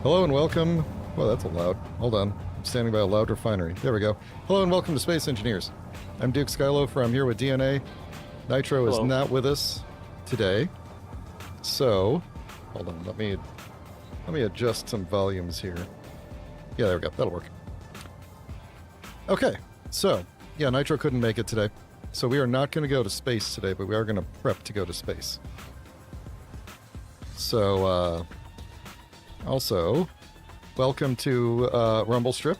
Hello and welcome. Well, that's loud. Hold on. I'm standing by a loud refinery. There we go. Hello and welcome to Space Engineers. I'm Duke Skyloafer. I'm here with DNA. Nitro is not with us today. So, hold on. Let me adjust some volumes here. Yeah, there we go. That'll work. Okay. So, yeah, Nitro couldn't make it today. So we are not going to go to space today, but we are going to prep to go to space. So, also, welcome to Rumble Strip.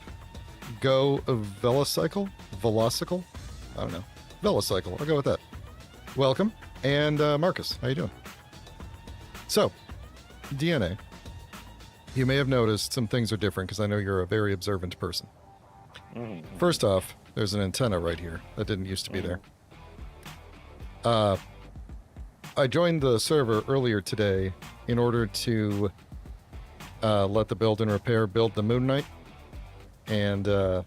Go Velocicle? I don't know. Velocicle. I'll go with that. Welcome. And Marcus, how you doing? So, DNA. You may have noticed some things are different because I know you're a very observant person. First off, there's an antenna right here that didn't used to be there. I joined the server earlier today in order to let the build and repair build the Moon Knight. And I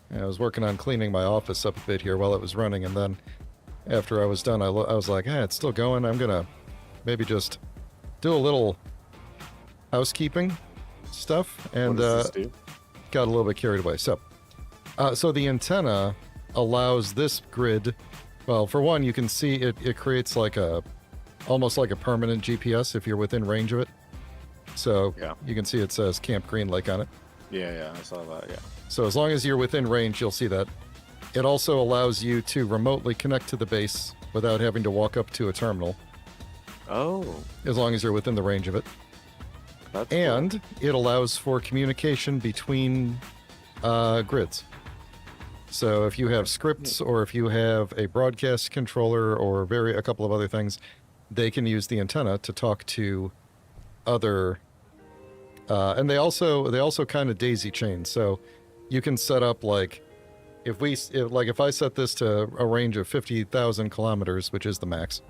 was working on cleaning my office up a bit here while it was running. And then after I was done, I was like, hey, it's still going. I'm going to maybe just do a little housekeeping stuff. And got a little bit carried away. So the antenna allows this grid. Well, for one, you can see it creates like almost like a permanent GPS if you're within range of it. So you can see it says Camp Green Lake on it. Yeah, I saw that, yeah. So as long as you're within range, you'll see that. It also allows you to remotely connect to the base without having to walk up to a terminal. Oh. As long as you're within the range of it. That's and cool. It allows for communication between grids. So if you have scripts or if you have a broadcast controller or a couple of other things, they can use the antenna to talk to other and they also kind of daisy chain. So you can set up like if I set this to a range of 50,000 kilometers, which is the max.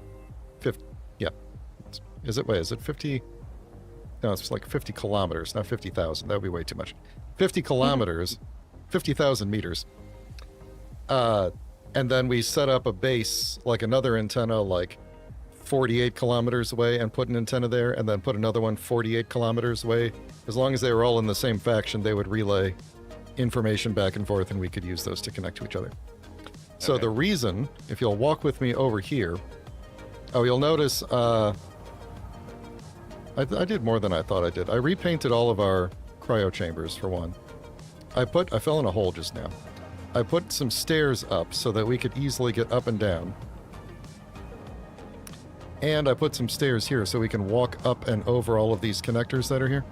50, yeah. Is it 50? No, it's like 50 kilometers, not 50,000. That would be way too much. 50 kilometers, 50,000 meters. And then we set up a base, like another antenna, like 48 kilometers away, and put an antenna there, and then put another one 48 kilometers away. As long as they were all in the same faction, they would relay information back and forth, and we could use those to connect to each other. So the reason, if you'll walk with me over here, you'll notice I did more than I thought I did. I repainted all of our cryo chambers, for one. I fell in a hole just now. I put some stairs up so that we could easily get up and down. And I put some stairs here so we can walk up and over all of these connectors that are here.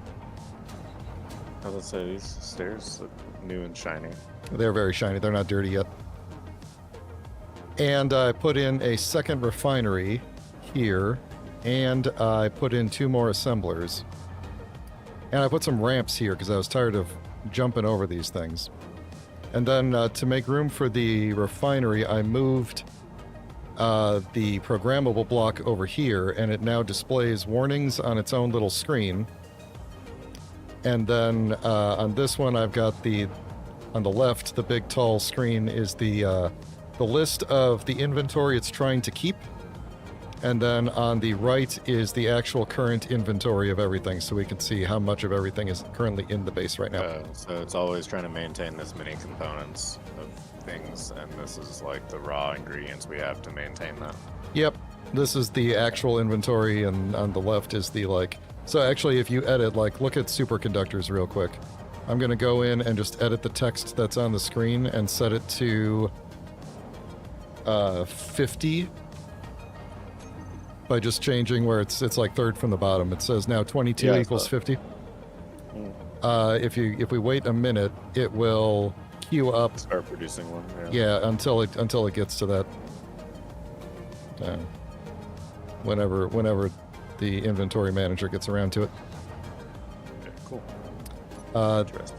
I was gonna say, these stairs look new and shiny. They're very shiny. They're not dirty yet. And I put in a second refinery here. And I put in 2 more assemblers. And I put some ramps here because I was tired of jumping over these things. And then to make room for the refinery, I moved the programmable block over here, and it now displays warnings on its own little screen. And then on this one, I've got on the left, the big tall screen is the list of the inventory it's trying to keep. And then on the right is the actual current inventory of everything, so we can see how much of everything is currently in the base right now. So it's always trying to maintain this many components of things, and this is like the raw ingredients we have to maintain that. Yep, this is the actual inventory, and on the left is the So actually, if you edit, look at superconductors real quick. I'm going to go in and just edit the text that's on the screen and set it to 50. By just changing where it's like third from the bottom. It says now 22 equals 50. If we wait a minute, it will queue up. Start producing one. Yeah, until it gets to that. Whenever the inventory manager gets around to it. Okay, cool. Interesting.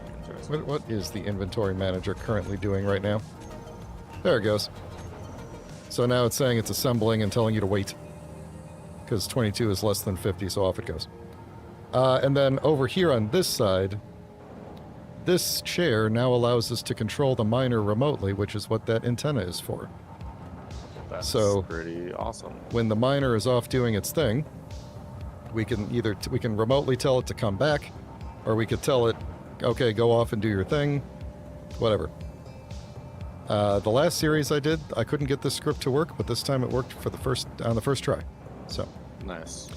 What is the inventory manager currently doing right now? There it goes. So now it's saying it's assembling and telling you to wait. Because 22 is less than 50, so off it goes. And then over here on this side, this chair now allows us to control the miner remotely, which is what that antenna is for. That's So pretty awesome. when the miner is off doing its thing, we can remotely tell it to come back, Or we could tell it, okay, go off and do your thing. Whatever. The last series I did, I couldn't get this script to work, but this time it worked on the first try. So. Nice.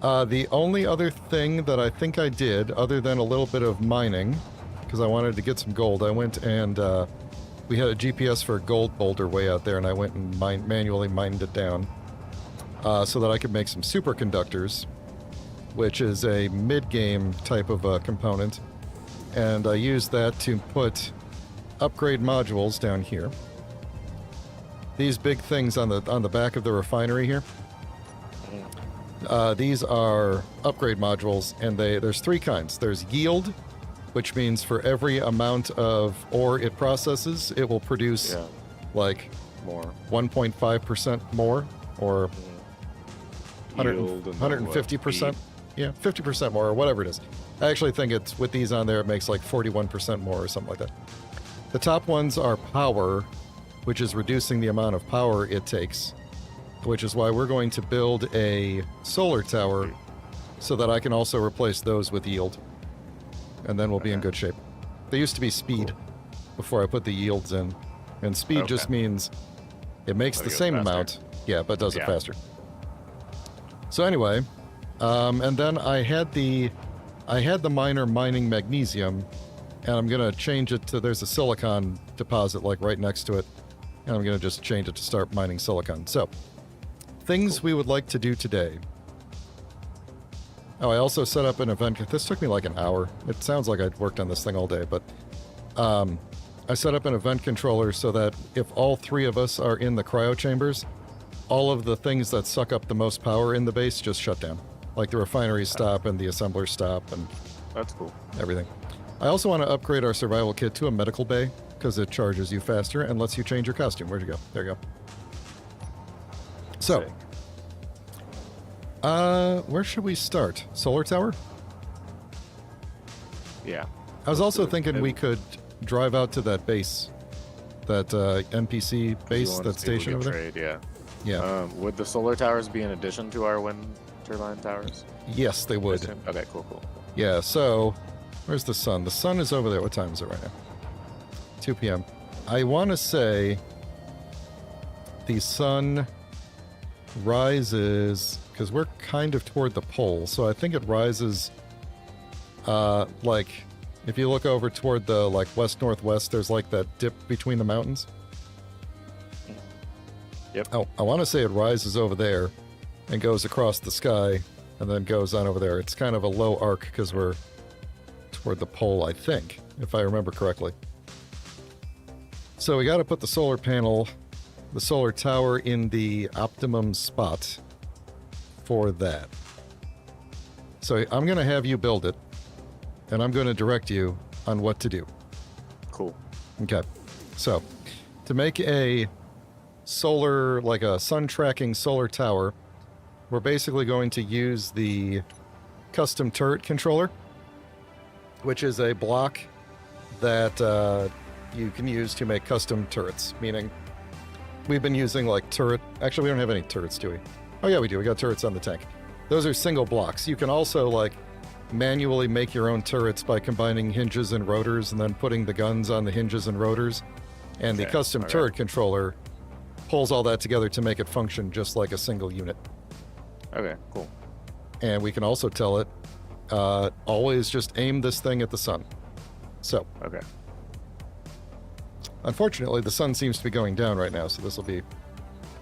The only other thing that I think I did, other than a little bit of mining, because I wanted to get some gold, I went and we had a GPS for a gold boulder way out there, and I went and manually mined it down so that I could make some superconductors, which is a mid-game type of component. And I used that to put upgrade modules down here. These big things on the back of the refinery here. These are upgrade modules, and there's three kinds. There's yield, which means for every amount of ore it processes, it will produce like more 1.5% more, or 150%. Yeah, 50% more, or whatever it is. I actually think it's, with these on there, it makes like 41% more or something like that. The top ones are power, which is reducing the amount of power it takes, which is why we're going to build a solar tower so that I can also replace those with yield. And then we'll be in good shape. They used to be speed before I put the yields in. And speed just means it makes the same amount, but does it faster. So anyway, and then I had the miner mining magnesium, and I'm going to change it to, there's a silicon deposit like right next to it, and I'm going to just change it to start mining silicon. So, things we would like to do today. Oh, I also set up an event. This took me like an hour. It sounds like I'd worked on this thing all day, but I set up an event controller so that if all three of us are in the cryo chambers, all of the things that suck up the most power in the base just shut down. Like the refineries stop and the assemblers stop and that's cool. Everything. I also want to upgrade our survival kit to a medical bay because it charges you faster and lets you change your costume. Where'd you go? There you go. So, where should we start? Solar tower? Yeah. I was also thinking we could drive out to that base, that NPC base, that station over there. Yeah. Yeah. Would the solar towers be in addition to our wind turbine towers? Yes, they would. Okay, cool. Yeah, so where's the sun? The sun is over there. What time is it right now? 2 p.m. I want to say the sun rises, because we're kind of toward the pole, so I think it rises, like, if you look over toward the, like, west-northwest, there's, like, that dip between the mountains. Yep. Oh, I want to say it rises over there and goes across the sky and then goes on over there. It's kind of a low arc because we're toward the pole, I think, if I remember correctly. So we got to put the solar panel, the solar tower in the optimum spot for that. So I'm going to have you build it, and I'm going to direct you on what to do. Cool. Okay. So to make a solar, like a sun tracking solar tower, we're basically going to use the custom turret controller, which is a block that you can use to make custom turrets, meaning we've been using like turret, actually we don't have any turrets, do we? Oh yeah, we do. We got turrets on the tank. Those are single blocks. You can also like manually make your own turrets by combining hinges and rotors and then putting the guns on the hinges and rotors. And the custom turret controller pulls all that together to make it function just like a single unit. Okay, cool. And we can also tell it, always just aim this thing at the sun. So. Okay. Unfortunately, the sun seems to be going down right now, so this will be...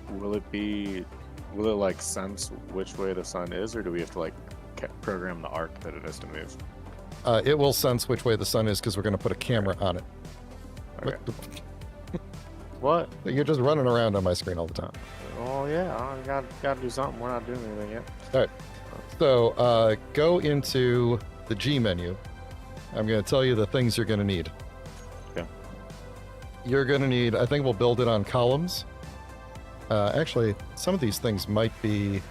Will it like sense which way the sun is, or do we have to like program the arc that it has to move? It will sense which way the sun is because we're going to put a camera on it. Okay. What? You're just running around on my screen all the time. Oh yeah, I gotta do something. We're not doing anything yet. All right. So go into the G menu. I'm going to tell you the things you're going to need. Okay. You're going to need, I think we'll build it on columns. Actually, some of these things might be...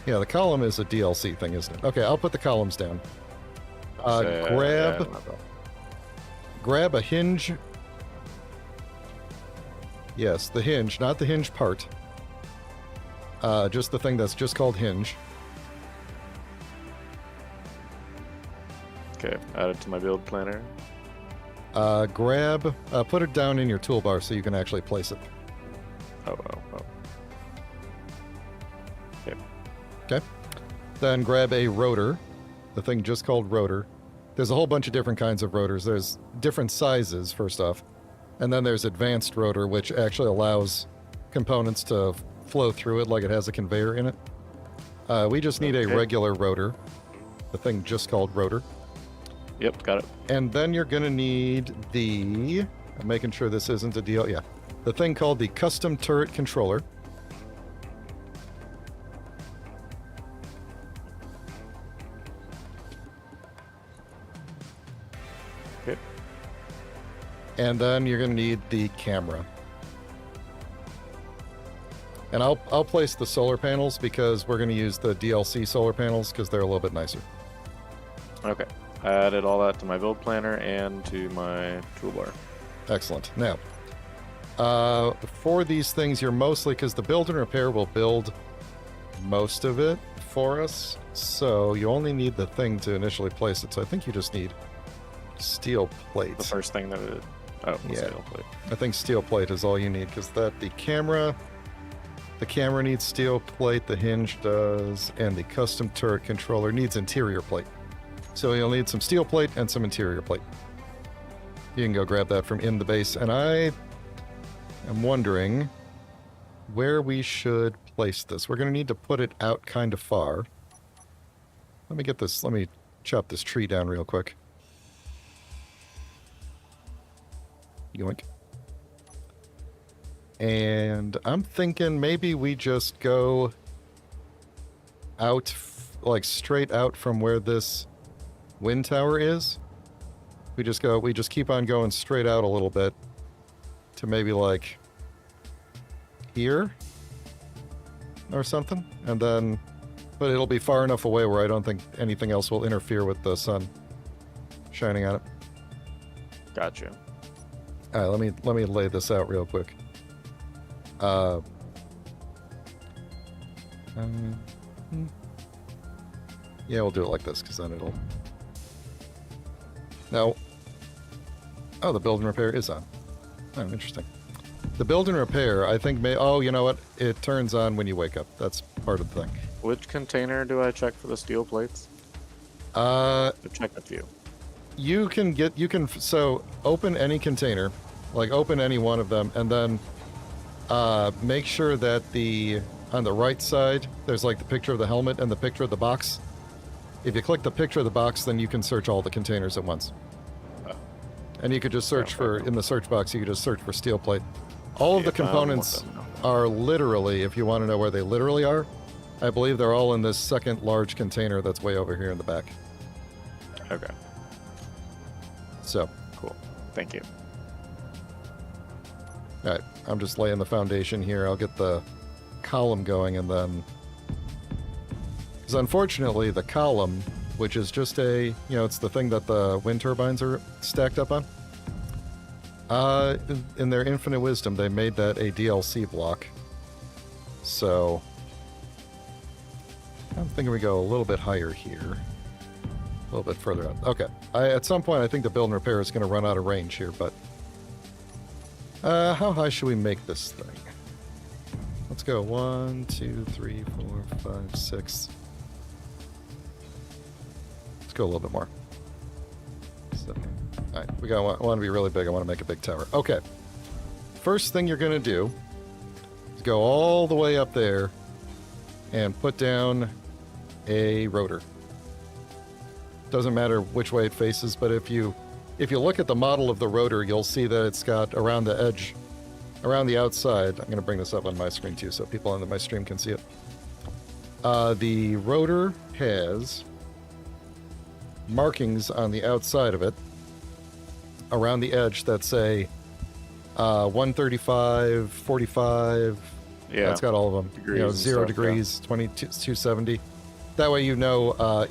Yeah, the column is a DLC thing, isn't it? Okay, I'll put the columns down. Grab a hinge. Yes, the hinge, not the hinge part. Just the thing that's just called hinge. Okay, add it to my build planner. Put it down in your toolbar so you can actually place it. Oh. Okay. Then grab a rotor, the thing just called rotor. There's a whole bunch of different kinds of rotors. There's different sizes, first off. And then there's advanced rotor, which actually allows components to flow through it like it has a conveyor in it. We just need a regular rotor, the thing just called rotor. Yep, got it. And then you're going to need I'm making sure this isn't a deal. Yeah. The thing called the custom turret controller. Okay. And then you're going to need the camera. And I'll place the solar panels because we're going to use the DLC solar panels because they're a little bit nicer. Okay. I added all that to my build planner and to my toolbar. Excellent. Now, for these things, you're mostly, because the build and repair will build most of it for us, so you only need the thing to initially place it. So I think you just need steel plate. The first thing that it... Oh, Yeah. steel plate. I think steel plate is all you need, because the camera needs steel plate, the hinge does, and the custom turret controller needs interior plate. So you'll need some steel plate and some interior plate. You can go grab that from in the base, and I am wondering where we should place this. We're going to need to put it out kind of far. Let me chop this tree down real quick. Yoink. And I'm thinking maybe we just go out, like straight out from where this wind tower is. We just keep on going straight out a little bit to maybe like here or something. And then, but it'll be far enough away where I don't think anything else will interfere with the sun shining on it. Gotcha. All right, let me lay this out real quick. Yeah, we'll do it like this because then it'll. Now, oh, the build and repair is on. Oh, interesting. The build and repair, I think oh, you know what? It turns on when you wake up. That's part of the thing. Which container do I check for the steel plates? To check a few. So open any container, like open any one of them, and then make sure that on the right side, there's like the picture of the helmet and the picture of the box. If you click the picture of the box, then you can search all the containers at once. And you could just search in the search box, you could just search for steel plate. All of the components are literally, if you want to know where they literally are, I believe they're all in this second large container that's way over here in the back. Okay. So. Cool. Thank you. All right. I'm just laying the foundation here. I'll get the column going and then... Because unfortunately, the column, which is just it's the thing that the wind turbines are stacked up on. In their infinite wisdom, they made that a DLC block. So... I'm thinking we go a little bit higher here. A little bit further out. Okay. At some point, I think the build and repair is going to run out of range here, but... how high should we make this thing? Let's go 1, 2, 3, 4, 5, 6. Let's go a little bit more. 7. All right, I want to be really big. I want to make a big tower. Okay. First thing you're going to do is go all the way up there and put down a rotor. Doesn't matter which way it faces, but if you look at the model of the rotor, you'll see that it's got around the edge, around the outside. I'm going to bring this up on my screen too, so people on my stream can see it. The rotor has markings on the outside of it, around the edge that say 135, 45. Yeah, it's got all of them. 0 degrees, 270. That way you know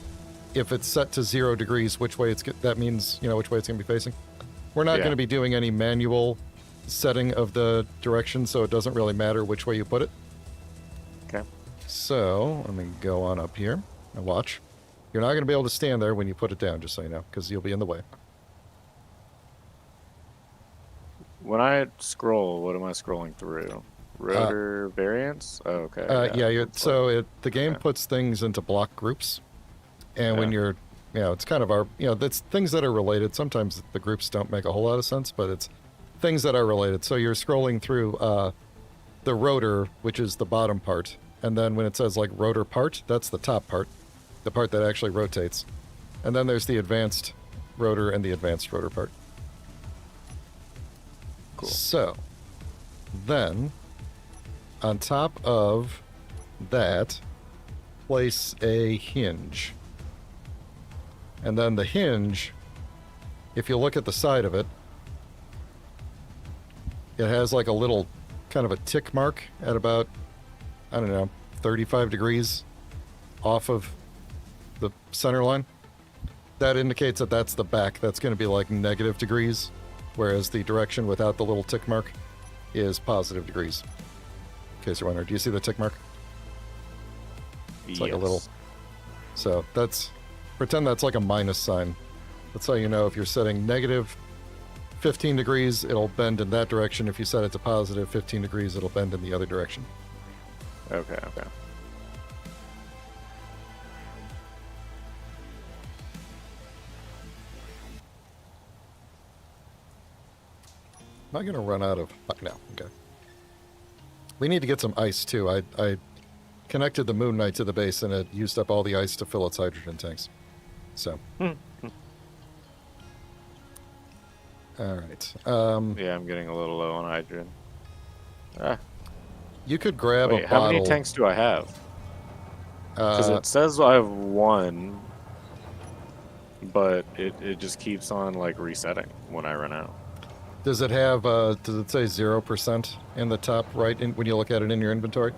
if it's set to 0 degrees, which way that means which way it's going to be facing. We're not going to be doing any manual setting of the direction, so it doesn't really matter which way you put it. Okay. So let me go on up here and watch. You're not going to be able to stand there when you put it down, just so you know, because you'll be in the way. When I scroll, what am I scrolling through? Rotor variants? Oh, okay. The game okay. puts things into block groups, and when Yeah. you're, it's kind of our, that's things that are related. Sometimes the groups don't make a whole lot of sense, but it's things that are related. So you're scrolling through the rotor, which is the bottom part, and then when it says like rotor part, that's the top part, the part that actually rotates, and then there's the advanced rotor and the advanced rotor part. Cool. So, then, on top of that, place a hinge. And then the hinge, if you look at the side of it, it has like a little kind of a tick mark at about, 35 degrees off of the center line. That indicates that that's the back. That's going to be like negative degrees, whereas the direction without the little tick mark is positive degrees. In case you're wondering, do you see the tick mark? It's like a little. So pretend that's like a minus sign. That's how you know if you're setting negative 15 degrees, it'll bend in that direction. If you set it to positive 15 degrees, it'll bend in the other direction. Okay. Am I going to run out of... No, okay. We need to get some ice, too. I connected the Moon Knight to the base, and it used up all the ice to fill its hydrogen tanks. So. All right. Yeah, I'm getting a little low on hydrogen. You could grab a bottle. How many tanks do I have? Because it says I have one, but it just keeps on like resetting when I run out. Does it have, does it say 0% in the top right when you look at it in your inventory?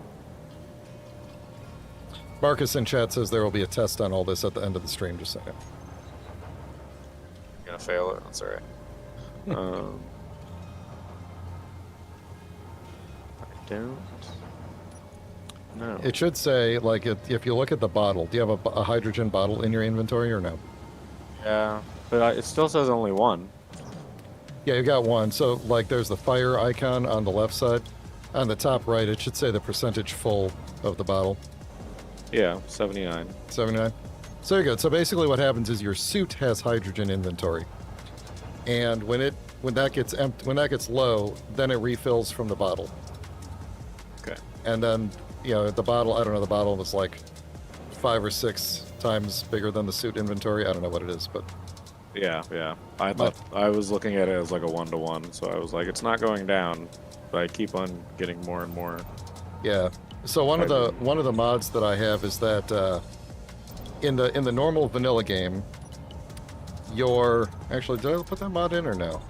Marcus in chat says there will be a test on all this at the end of the stream, just saying. I'm gonna fail it, that's alright. I don't know. It should say, like, if you look at the bottle, do you have a hydrogen bottle in your inventory or no? Yeah, but it still says only one. Yeah, you got one. So, like, there's the fire icon on the left side. On the top right, it should say the percentage full of the bottle. Yeah, 79. 79? So you're good. So basically what happens is your suit has hydrogen inventory. And when that gets low, then it refills from the bottle. Okay. And then, the bottle, I don't know, the bottle was like 5 or 6 times bigger than the suit inventory. I don't know what it is, but... Yeah. I thought I was looking at it as like a 1-to-1, so I was like, it's not going down, but I keep on getting more and more. Yeah. So one of the mods that I have is that in the normal vanilla game, actually, did I put that mod in or no?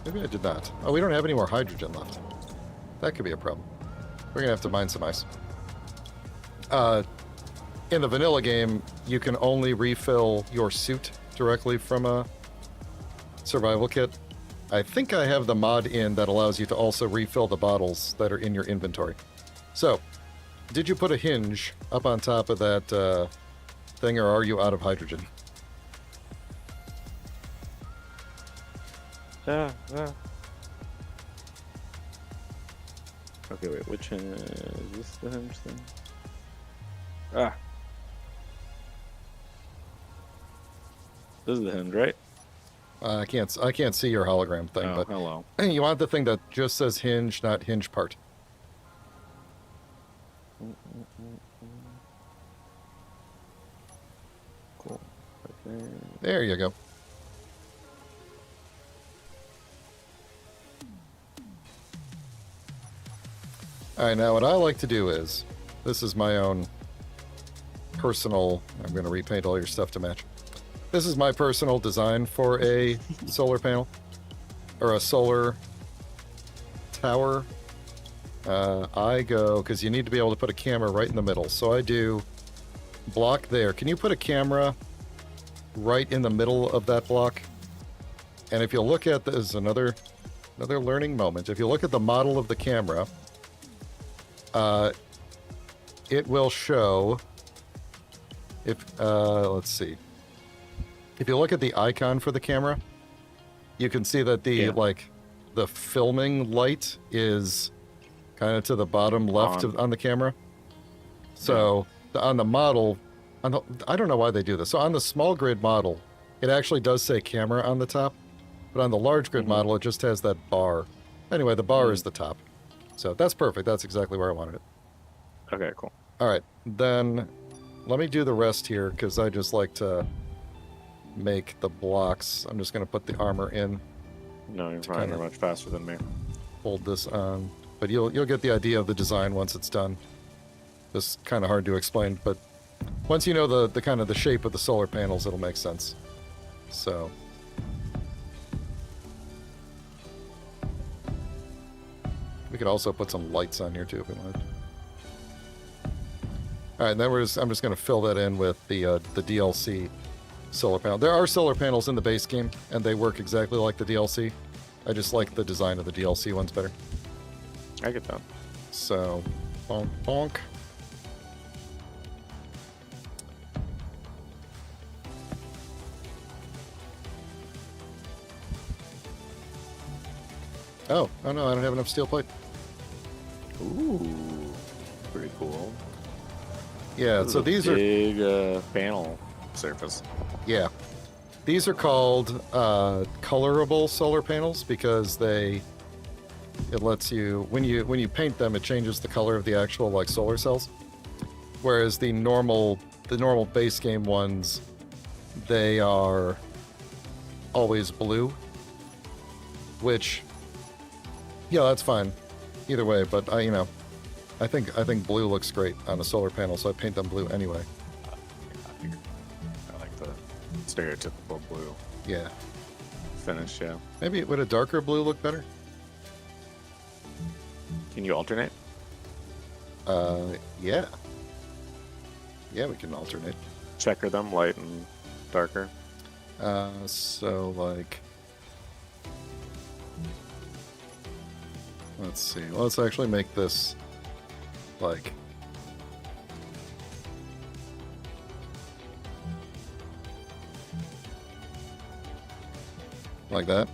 Maybe I did not. Oh, we don't have any more hydrogen left. That could be a problem. We're gonna have to mine some ice. In the vanilla game, you can only refill your suit directly from a survival kit. I think I have the mod in that allows you to also refill the bottles that are in your inventory. So, did you put a hinge up on top of that thing, or are you out of hydrogen? Yeah. Okay, wait, which is this the hinge thing? This is the hinge, right? I can't see your hologram thing, but hello. You want the thing that just says hinge, not hinge part. Cool. Okay. There you go. Alright, now what I like to do is, this is my own personal, I'm going to repaint all your stuff to match. This is my personal design for a solar panel, or a solar tower. I go, because you need to be able to put a camera right in the middle, so I do block there. Can you put a camera right in the middle of that block? And if you look at this, another learning moment. If you look at the model of the camera, it will show if let's see. If you look at the icon for the camera, you can see that the the filming light is kind of to the bottom left on the camera. So on the model, I don't know why they do this. So on the small grid model, it actually does say camera on the top, but on the large grid model, it just has that bar. Anyway, the bar is the top. So that's perfect. That's exactly where I wanted it. Okay, cool. All right, then let me do the rest here because I just like to make the blocks. I'm just going to put the armor in. No, you're fine. You're much faster than me. Hold this on, but you'll get the idea of the design once it's done. It's kind of hard to explain, but once you know the kind of the shape of the solar panels, it'll make sense. So. We could also put some lights on here too if we wanted. All right, and then I'm just going to fill that in with the DLC solar panel. There are solar panels in the base game, and they work exactly like the DLC. I just like the design of the DLC ones better. I get that. So, bonk, bonk. Oh no, I don't have enough steel plate. Ooh, pretty cool. Yeah, so these are big panel surface. Yeah, these are called colorable solar panels because it lets you when you paint them, it changes the color of the actual like solar cells. Whereas the normal base game ones, they are always blue, which. Yeah, that's fine. Either way, but I think blue looks great on a solar panel, so I paint them blue anyway. I like the stereotypical blue. Yeah. Finish, yeah. Maybe would a darker blue look better? Can you alternate? Yeah. Yeah, we can alternate. Checker them, light and darker. So like. Let's see. Let's actually make this like that.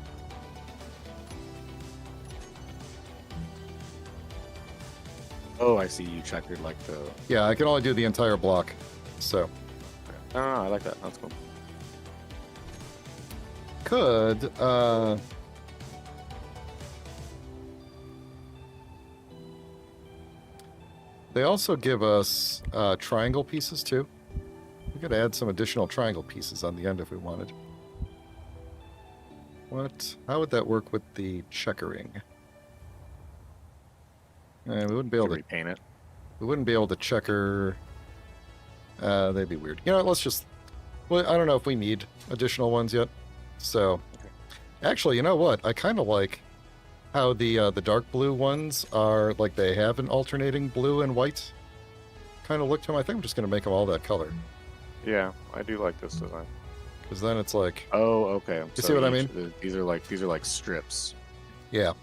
Oh, I see. You checkered like the. Yeah, I can only do the entire block. So. Oh, I like that. That's cool. Could they also give us triangle pieces too? We could add some additional triangle pieces on the end if we wanted. How would that work with the checkering? We wouldn't be able to repaint it. We wouldn't be able to checker. They'd be weird. You know, let's just. Well, I don't know if we need additional ones yet. So, actually, you know what? I kind of like how the dark blue ones are like they have an alternating blue and white kind of look to them. I think I'm just going to make them all that color. Yeah, I do like this design. Because then it's like. Oh, okay. You see what I mean? These are like strips. Yeah.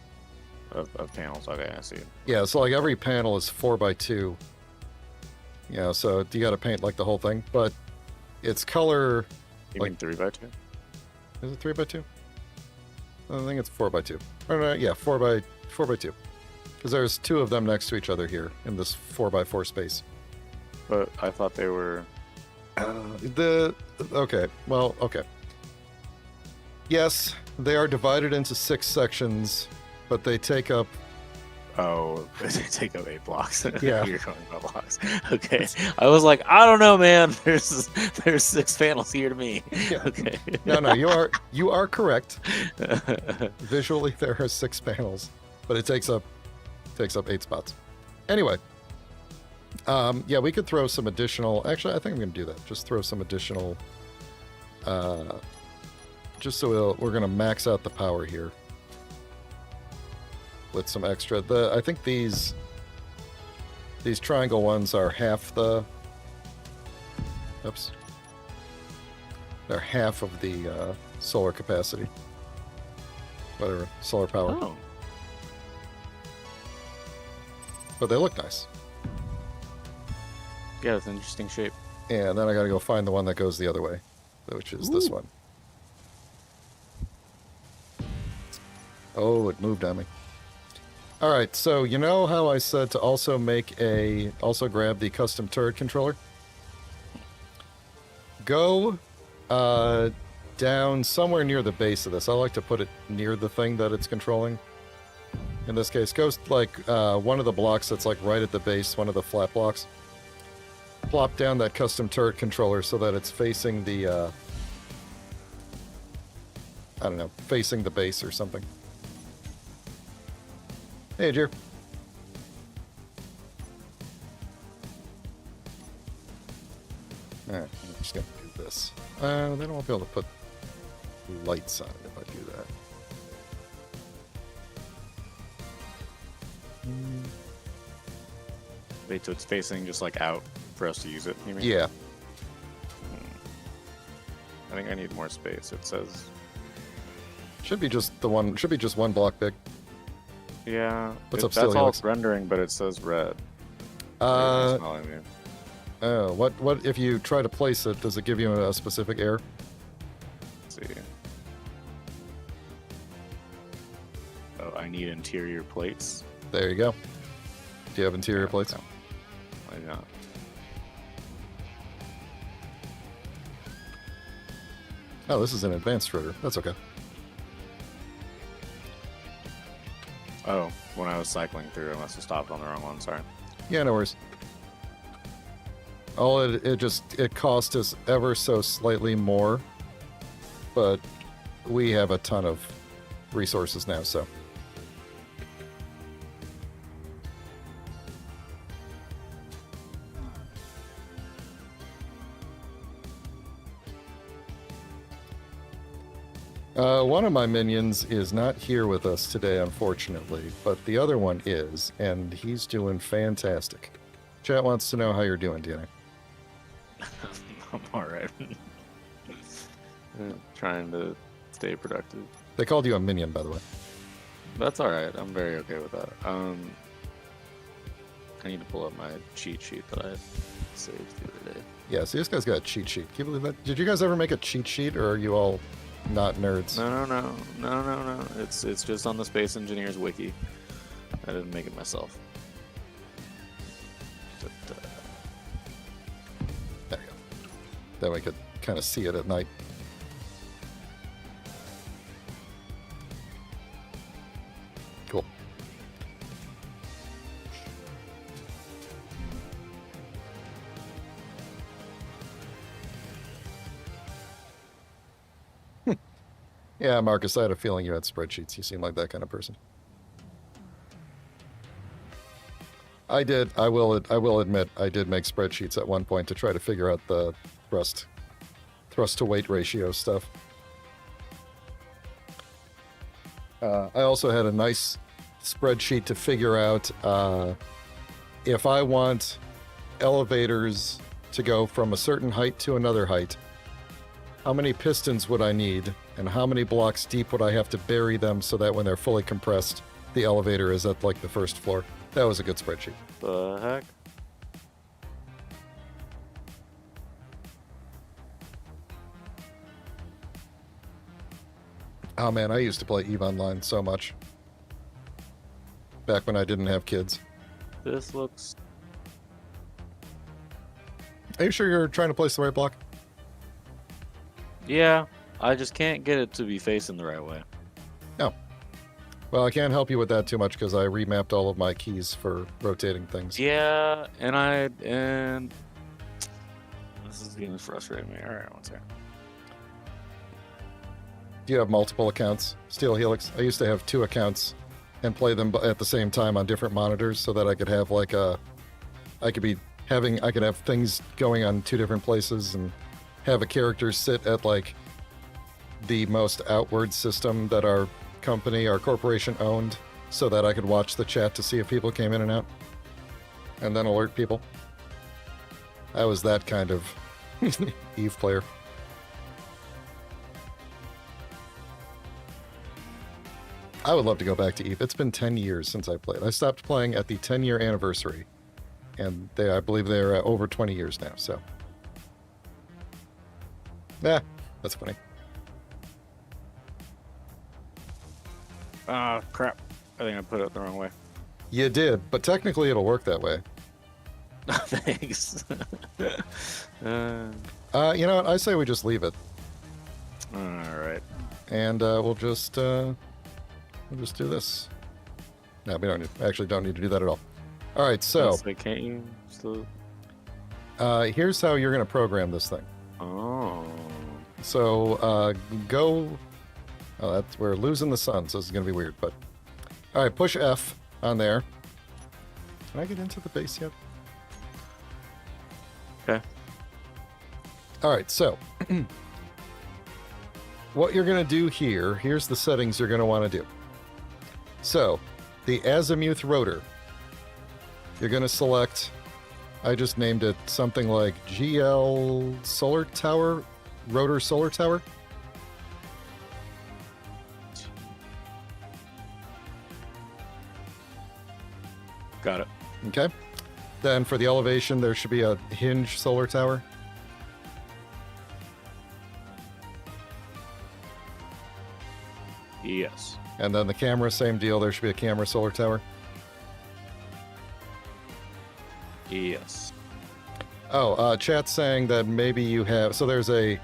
Of panels. Okay, I see. Yeah, so like every panel is 4x2. Yeah, so you got to paint like the whole thing, but it's color. You like, mean 3x2? Is it 3x2? I think it's 4x2. Or no, yeah, 4x2. Because there's two of them next to each other here in this 4x4 space. But I thought they were. Okay. Well, okay. Yes, they are divided into 6 sections, but they take up. Oh, they take up 8 blocks. Yeah. You're going about blocks. Okay. I was like, I don't know, man. There's 6 panels here to me. Yeah. Okay. No, you are correct. Visually, there are 6 panels, but it takes up 8 spots. Anyway, yeah, we could throw some additional. Actually, I think I'm going to do that. Just throw some additional. Just so we're going to max out the power here. With some extra. I think these triangle ones are half the. Oops. They're half of the solar capacity. Whatever, solar power. Oh. But they look nice. Yeah, it's an interesting shape. And then I gotta go find the one that goes the other way, which is this one. Oh, it moved on me. All right, so you know how I said to also grab the custom turret controller? Go down somewhere near the base of this. I like to put it near the thing that it's controlling. In this case, go like one of the blocks that's like right at the base, one of the flat blocks. Plop down that custom turret controller so that it's facing the, I don't know, facing the base or something. Hey, Jer. Alright, I'm just gonna do this. Then I won't be able to put lights on it if I do that. Wait, so it's facing just like out for us to use it, you mean? Yeah. I think I need more space. It says... Should be just one block big. Yeah. What's up, that's all Helix? it's rendering, but it says red. Oh, what if you try to place it, does it give you a specific error? Let's see. Oh, I need interior plates. There you go. Do you have interior plates? No. I do not. Oh, this is an advanced router. That's okay. Oh, when I was cycling through, I must have stopped on the wrong one. Sorry. Yeah, no worries. It cost us ever so slightly more, but we have a ton of resources now, so. One of my minions is not here with us today, unfortunately, but the other one is, and he's doing fantastic. Chat wants to know how you're doing, DNA. I'm alright. Trying to stay productive. They called you a minion, by the way. That's alright. I'm very okay with that. I need to pull up my cheat sheet that I saved the other day. Yeah, see, this guy's got a cheat sheet. Can you believe that? Did you guys ever make a cheat sheet, or are you all not nerds? No. It's just on the Space Engineers wiki. I didn't make it myself. But, there you go. Then we could kind of see it at night. Cool. Yeah, Marcus, I had a feeling you had spreadsheets. You seem like that kind of person. I did. I will admit, I did make spreadsheets at one point to try to figure out the thrust to weight ratio stuff. I also had a nice spreadsheet to figure out if I want elevators to go from a certain height to another height, how many pistons would I need, and how many blocks deep would I have to bury them so that when they're fully compressed, the elevator is at like the first floor. That was a good spreadsheet. the heck? Oh man, I used to play EVE Online so much. Back when I didn't have kids. This looks... Are you sure you're trying to place the right block? Yeah, I just can't get it to be facing the right way. No. Well, I can't help you with that too much because I remapped all of my keys for rotating things. Yeah, and this is getting frustrating me. All right, one second. Do you have multiple accounts? Steel Helix? I used to have 2 accounts and play them at the same time on different monitors so that I could have like I could have things going on 2 different places and have a character sit at like the most outward system that our corporation owned so that I could watch the chat to see if people came in and out and then alert people. I was that kind of EVE player. I would love to go back to EVE. It's been 10 years since I played. I stopped playing at the 10-year anniversary, and I believe they're over 20 years now, so That's funny. Ah, crap. I think I put it the wrong way. You did, but technically it'll work that way. Thanks. You know what? I say we just leave it. All right. And we'll just do this. No, we actually don't need to do that at all. All right, so Can't you still? here's how you're going to program this thing. Oh. So go. Oh, we're losing the sun, so this is going to be weird. But all right, push F on there. Can I get into the base yet? Okay. All right, so what you're going to do here, here's the settings you're going to want to do. So the azimuth rotor, you're going to select, I just named it something like GL Solar Tower, Rotor Solar Tower. Got it. Okay. Then for the elevation, there should be a hinge solar tower. Yes. And then the camera, same deal. There should be a camera solar tower. Yes. Oh, chat's saying that maybe you have... So there's a...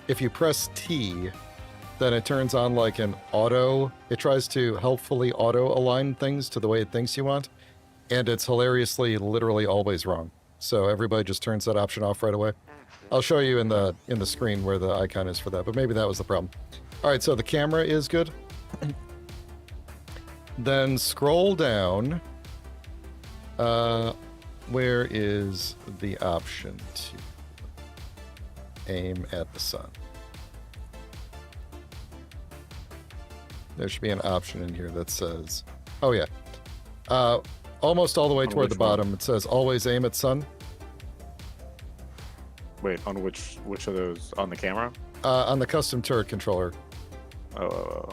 If you press T, then it turns on like an auto... It tries to helpfully auto-align things to the way it thinks you want. And it's hilariously, literally always wrong. So everybody just turns that option off right away. I'll show you in the screen where the icon is for that, but maybe that was the problem. All right, so the camera is good. Then scroll down. Where is the option to aim at the sun? There should be an option in here that says, oh yeah. Almost all the way toward the bottom, it says always aim at sun. Wait, on which of those? On the camera? On the custom turret controller. Oh.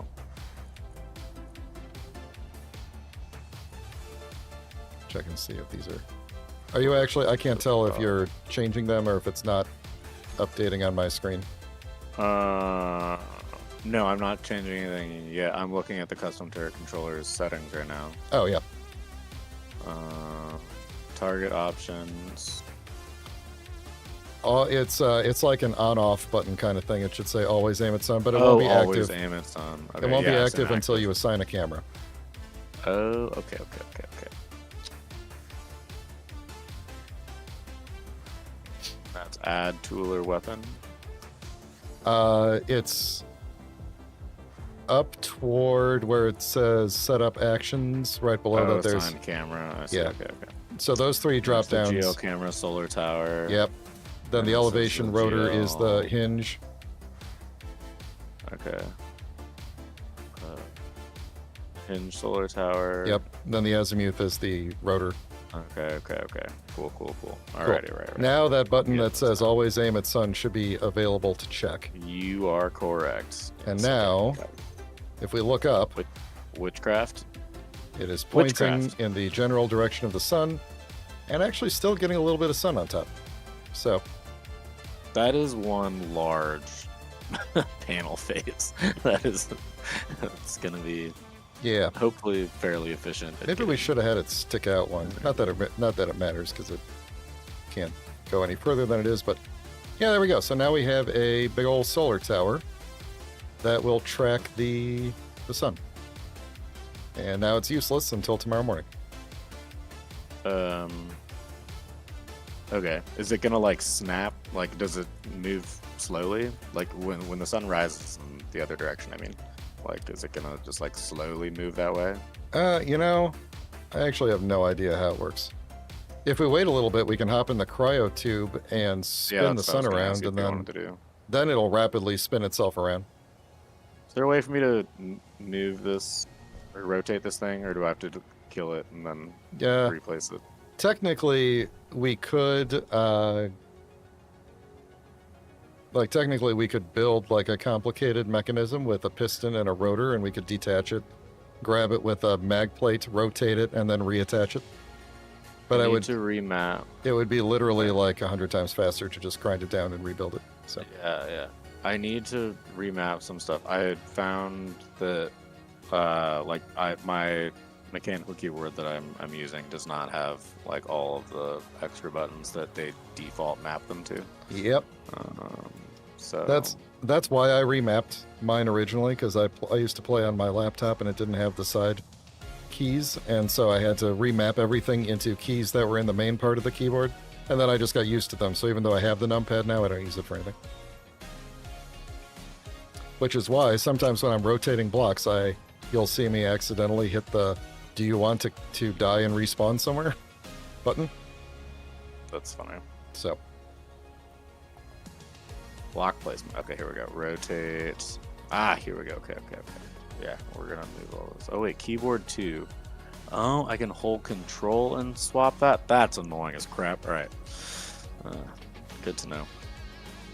Check and see if these are... Are you actually... I can't tell if you're changing them or if it's not updating on my screen. No, I'm not changing anything yet. I'm looking at the custom turret controller's settings right now. Oh, yeah. Target options. Oh, it's like an on-off button kind of thing. It should say always aim at sun, but it won't be active. Always aim at sun. Okay, it won't be it's active until inactive. you assign a camera. Oh, okay. That's add tool or weapon. It's up toward where it says set up actions. Right below that, there's assign camera. I see. Yeah. Okay. So those three drop There's downs. the geo camera, solar tower. Yep. Then the And this is elevation the rotor geo. is the hinge. Okay. Hinge solar tower. Yep. Then the azimuth is the rotor. Okay. Cool. Alrighty, right. Now that button Yeah, that says always aim at sun should be available to check. You are correct. And Yes, now, okay. if we look up, Witchcraft. it is pointing Witchcraft. in the general direction of the sun, and actually still getting a little bit of sun on top. So, That is one large panel face. It's gonna be yeah. hopefully fairly efficient. at Maybe we getting- should have had it stick out one. Not that it matters, because it can't go any further than it is, but yeah, there we go. So now we have a big old solar tower that will track the sun. And now it's useless until tomorrow morning. Okay. Is it gonna like snap? Like, does it move slowly? Like when the sun rises in the other direction? I mean, like, is it gonna just like slowly move that way? You know, I actually have no idea how it works. If we wait a little bit, we can hop in the cryo tube and spin the that's what I sun was gonna around, ask you and if you wanted to do. then it'll rapidly spin itself around. Is there a way for me to move this or rotate this thing, or do I have to kill it and then Yeah, replace it? technically we could build like a complicated mechanism with a piston and a rotor, and we could detach it, grab it with a mag plate, rotate it, and then reattach it. But I need would to remap. it would be literally like 100 times faster to just grind it down and rebuild it. So Yeah. I need to remap some stuff. I had found that my mechanical keyboard that I'm using does not have like all of the extra buttons that they default map them to. Yep. So that's why I remapped mine originally, because I used to play on my laptop and it didn't have the side keys, and so I had to remap everything into keys that were in the main part of the keyboard, and then I just got used to them. So even though I have the numpad now, I don't use it for anything. Which is why sometimes when I'm rotating blocks, you'll see me accidentally hit the "Do you want to die and respawn somewhere?" button. That's funny. So. Block placement. Okay, here we go. Rotate. Here we go. Okay. Yeah, we're gonna move all this. Oh wait, keyboard 2. Oh, I can hold control and swap that? That's annoying as crap. Alright. Good to know.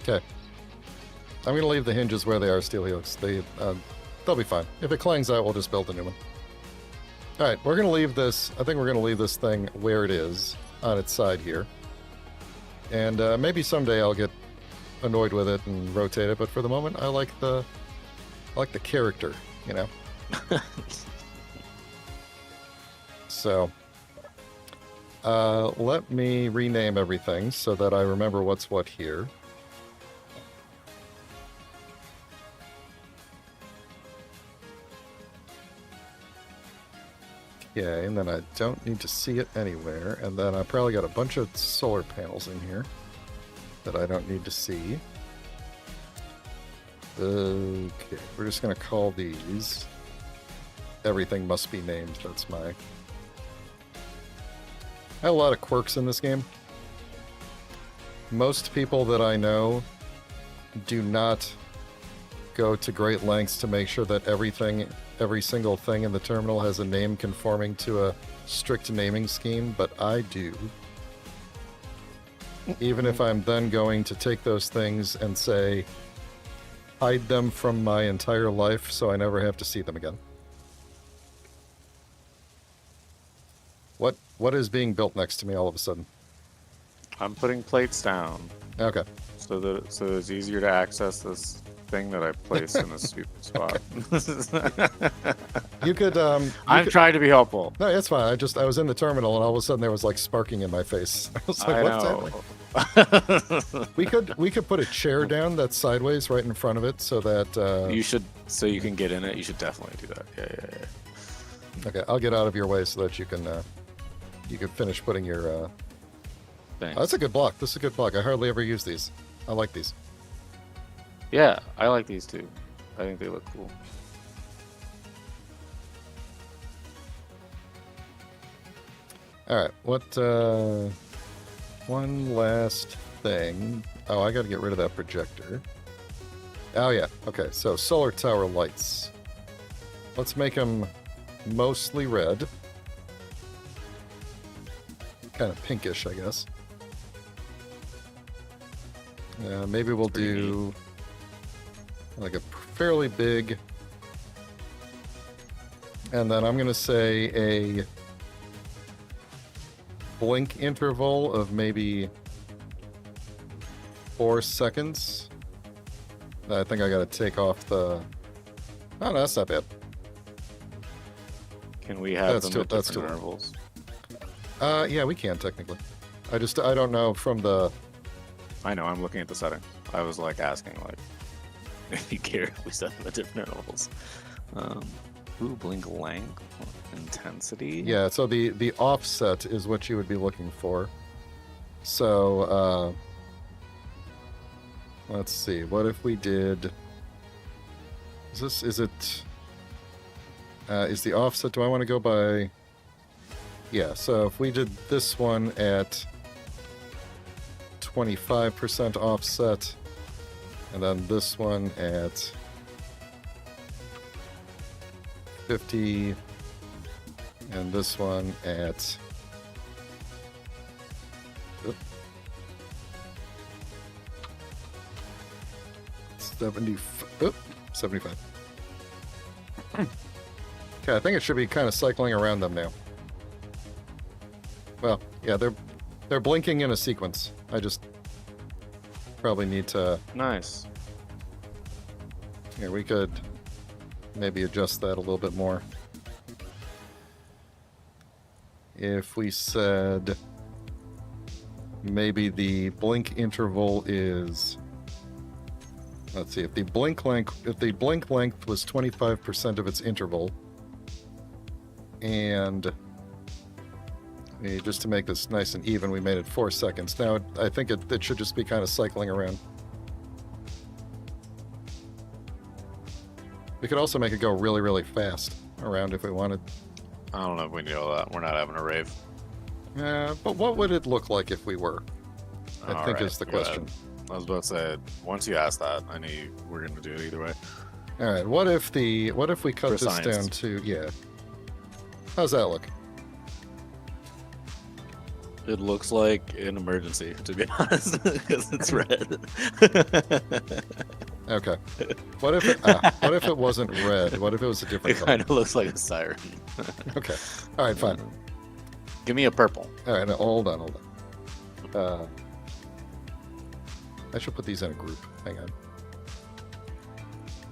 Okay. I'm gonna leave the hinges where they are, steel helix. They'll be fine. If it clangs out, we'll just build a new one. Alright, we're gonna leave this. I think we're gonna leave this thing where it is, on its side here. And maybe someday I'll get annoyed with it and rotate it, but for the moment I like the character, you know. So let me rename everything so that I remember what's what here. Okay, and then I don't need to see it anywhere, and then I probably got a bunch of solar panels in here that I don't need to see. Okay, we're just going to call these. Everything must be named. That's my... I have a lot of quirks in this game. Most people that I know do not go to great lengths to make sure that every single thing in the terminal has a name conforming to a strict naming scheme, but I do. Even if I'm then going to take those things and say, hide them from my entire life so I never have to see them again. What is being built next to me all of a sudden? I'm putting plates down. Okay. So it's easier to access this thing that I placed in a stupid spot. You could I'm trying to be helpful. No, it's fine. I was in the terminal and all of a sudden there was like sparking in my face. I was like, what's happening? We could put a chair down that's sideways right in front of it so that so you can get in it. You should definitely do that. Yeah. Okay, I'll get out of your way so that you can finish putting your Thanks. Oh, that's a good block. This is a good block. I hardly ever use these. I like these. Yeah, I like these too. I think they look cool. Alright, what, one last thing. Oh, I gotta get rid of that projector. Oh yeah, okay, so solar tower lights. Let's make them mostly red. Kind of pinkish, I guess. Maybe we'll do like a fairly big, and then I'm gonna say a blink interval of maybe 4 seconds. I think I gotta take off the... Oh, no, that's not bad. Can we have them at different intervals? Yeah, we can technically. I don't know from the... I know, I'm looking at the settings. I was like asking like if you care if we set them at different intervals. Blink length, intensity. Yeah, so the offset is what you would be looking for. So let's see. What if we did? Is the offset? Do I want to go by? Yeah. So if we did this one at 25% offset, and then this one at 50, and this one at 75. Okay, I think it should be kind of cycling around them now. Well, yeah, they're blinking in a sequence. I just probably need to... Nice. Here, we could maybe adjust that a little bit more. If we said maybe the blink interval is, let's see, if the blink length was 25% of its interval, and just to make this nice and even, we made it 4 seconds. Now I think it should just be kind of cycling around. We could also make it go really, really fast around if we wanted. I don't know if we need all that. We're not having a rave. Yeah, but what would it look like if we were? I think is the question. I was about to say, once you ask that, I knew we're going to do it either way. All right, what if we cut this down to, yeah. How's that look? It looks like an emergency, to be honest, because it's red. Okay. What if it wasn't red? What if it was a different It color? kind of looks like a siren. Okay. All right, fine. Give me a purple. All right, now, hold on. I should put these in a group. Hang on.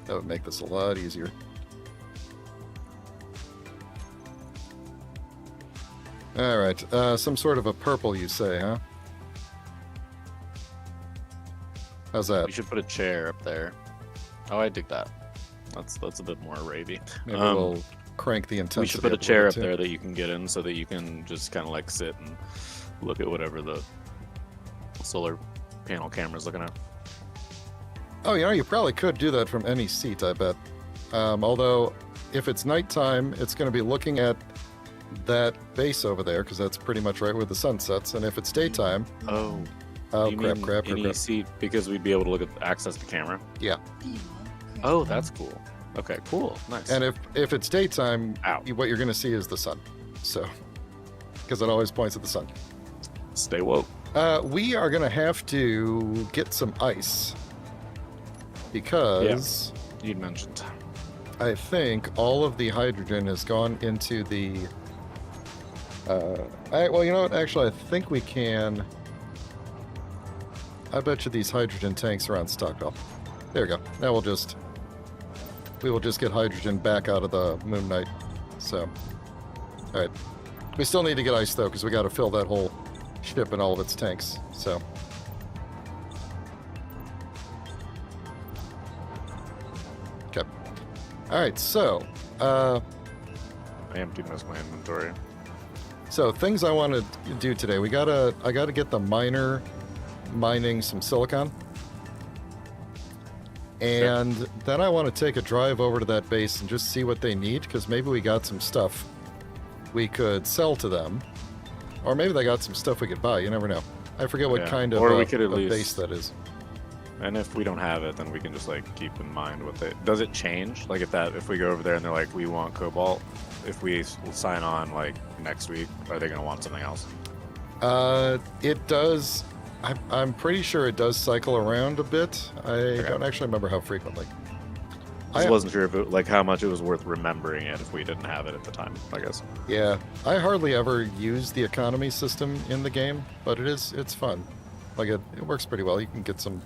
That would make this a lot easier. All right, some sort of a purple, you say, huh? How's that? We should put a chair up there. Oh, I dig that. That's a bit more ravey. Maybe we'll crank the intensity. We should put a chair up there that you can get in, so that you can just kind of like sit and look at whatever the solar panel camera's looking at. Oh, you probably could do that from any seat, I bet. Although, if it's nighttime, it's going to be looking at that base over there, because that's pretty much right where the sun sets. And if it's daytime... Oh, crap. Any seat, because we'd be able to look at access the camera? Yeah. Oh, that's cool. Okay, cool. Nice. And if it's daytime, Ow. what you're going to see is the sun. So, because it always points at the sun. Stay woke. We are going to have to get some ice. Because... Yeah, you mentioned. I think all of the hydrogen has gone into the... well, you know what? Actually, I think we can... I bet you these hydrogen tanks are on stockpile. There we go. Now we will just get hydrogen back out of the Moon Knight. So, all right. We still need to get ice though, because we got to fill that whole ship and all of its tanks. So, okay. All right. So, I emptied most of my inventory. So things I want to do today. I gotta get the miner mining some silicon. And then I want to take a drive over to that base and just see what they need, because maybe we got some stuff we could sell to them. Or maybe they got some stuff we could buy. You never know. I forget what kind of we could at least, base that is. And if we don't have it, then we can just like keep in mind what they... Does it change? Like if we go over there and they're like, we want cobalt, if we sign on like next week, are they going to want something else? It does... I'm pretty sure it does cycle around a bit. I don't actually remember how frequently. I wasn't sure if it, like how much it was worth remembering it if we didn't have it at the time, I guess. Yeah, I hardly ever use the economy system in the game, but it's fun. Like it works pretty well. You can get some...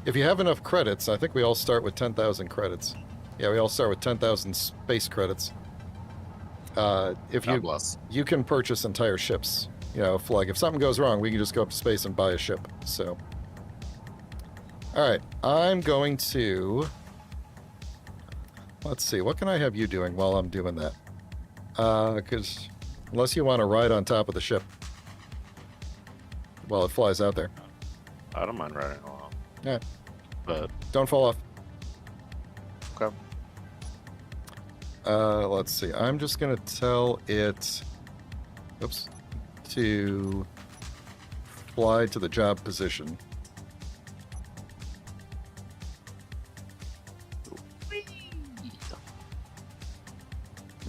If you have enough credits, I think we all start with 10,000 credits. Yeah, we all start with 10,000 space credits. You can purchase entire ships. You know, if something goes wrong, we can just go up to space and buy a ship. So, all right, I'm going to... Let's see, what can I have you doing while I'm doing that? Because unless you want to ride on top of the ship while it flies out there. I don't mind riding along. Yeah. But don't fall off. Okay. Let's see. I'm just going to tell it... Oops. To fly to the job position.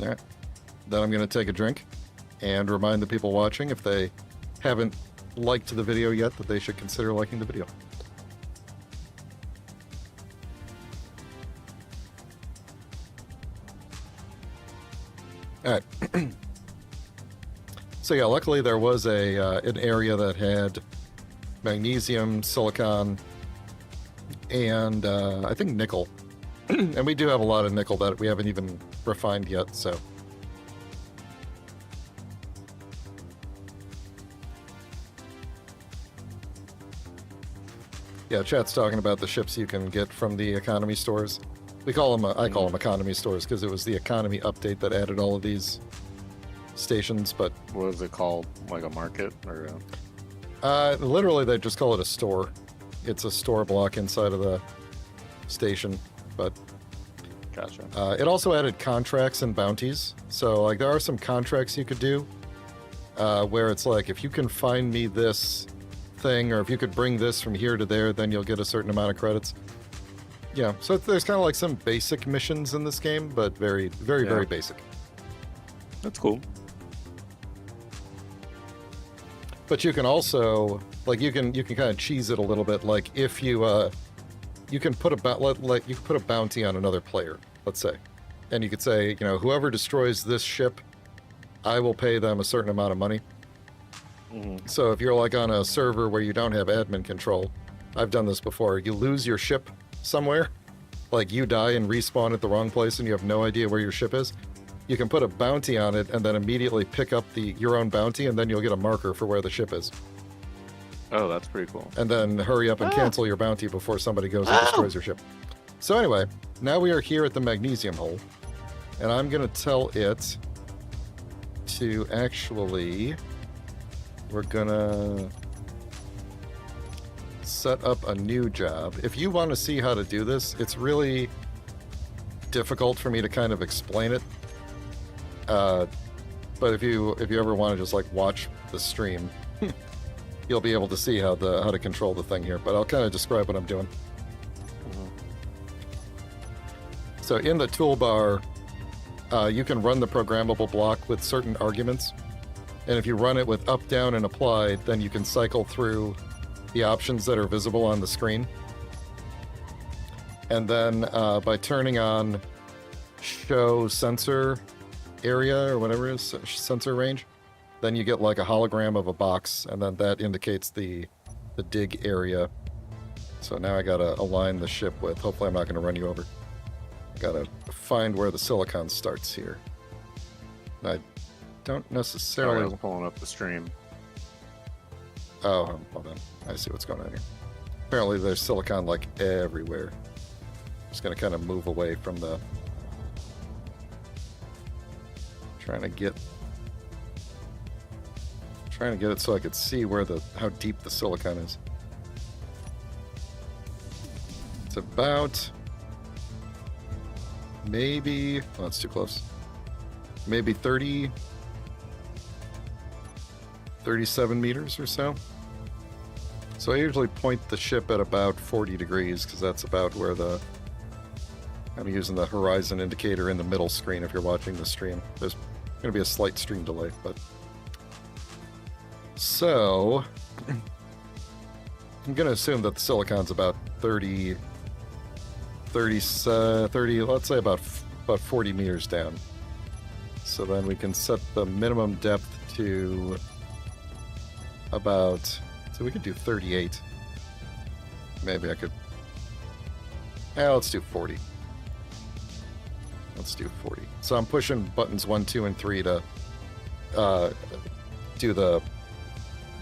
All right. Then I'm going to take a drink and remind the people watching, if they haven't liked the video yet, that they should consider liking the video. All right. So yeah, luckily there was an area that had magnesium, silicon, and I think nickel And we do have a lot of nickel that we haven't even refined yet, so. Yeah, chat's talking about the ships you can get from the economy stores. We call them, I call them economy stores because it was the economy update that added all of these stations, but... What is it called? Like a market? Or literally, they just call it a store. It's a store block inside of the station, but... Gotcha. It also added contracts and bounties. So, like, there are some contracts you could do where it's like, if you can find me this thing, or if you could bring this from here to there, then you'll get a certain amount of credits. Yeah, so there's kind of like some basic missions in this game, but very, very, very basic. That's cool. But you can also, like, you can kind of cheese it a little bit. Like, if you you can put a bounty on another player, let's say, and you could say, you know, whoever destroys this ship, I will pay them a certain amount of money. Mm-hmm. So if you're like on a server where you don't have admin control, I've done this before. You lose your ship somewhere, like you die and respawn at the wrong place, and you have no idea where your ship is. You can put a bounty on it and then immediately pick up your own bounty, and then you'll get a marker for where the ship is. Oh, that's pretty cool. And then hurry up and cancel your bounty before somebody goes and destroys your ship. So anyway, now we are here at the magnesium hole, and I'm going to tell it to actually... We're going to set up a new job. If you want to see how to do this, it's really difficult for me to kind of explain it. But if you ever want to just like watch the stream, you'll be able to see how to control the thing here. But I'll kind of describe what I'm doing. Mm-hmm. So in the toolbar, you can run the programmable block with certain arguments. And if you run it with up, down, and apply, then you can cycle through the options that are visible on the screen. And then by turning on show sensor area, or whatever it is, sensor range, then you get like a hologram of a box, and then that indicates the dig area. So now I gotta align the ship with, hopefully I'm not gonna run you over. I gotta find where the silicon starts here. I don't necessarily... I was pulling up the stream. Oh, hold on. I see what's going on here. Apparently there's silicon like everywhere. Just gonna kind of move away from the... Trying to get it so I could see where how deep the silicon is. It's about maybe... Oh, that's too close. Maybe 37 meters or so. So I usually point the ship at about 40 degrees because that's about where I'm using the horizon indicator in the middle screen if you're watching the stream. There's going to be a slight stream delay, but... So... I'm going to assume that the silicon's about 30, let's say about 40 meters down. So then we can set the minimum depth to about... So we could do 38. Maybe I could... let's do 40. Let's do 40. So I'm pushing buttons 1, 2, and 3 to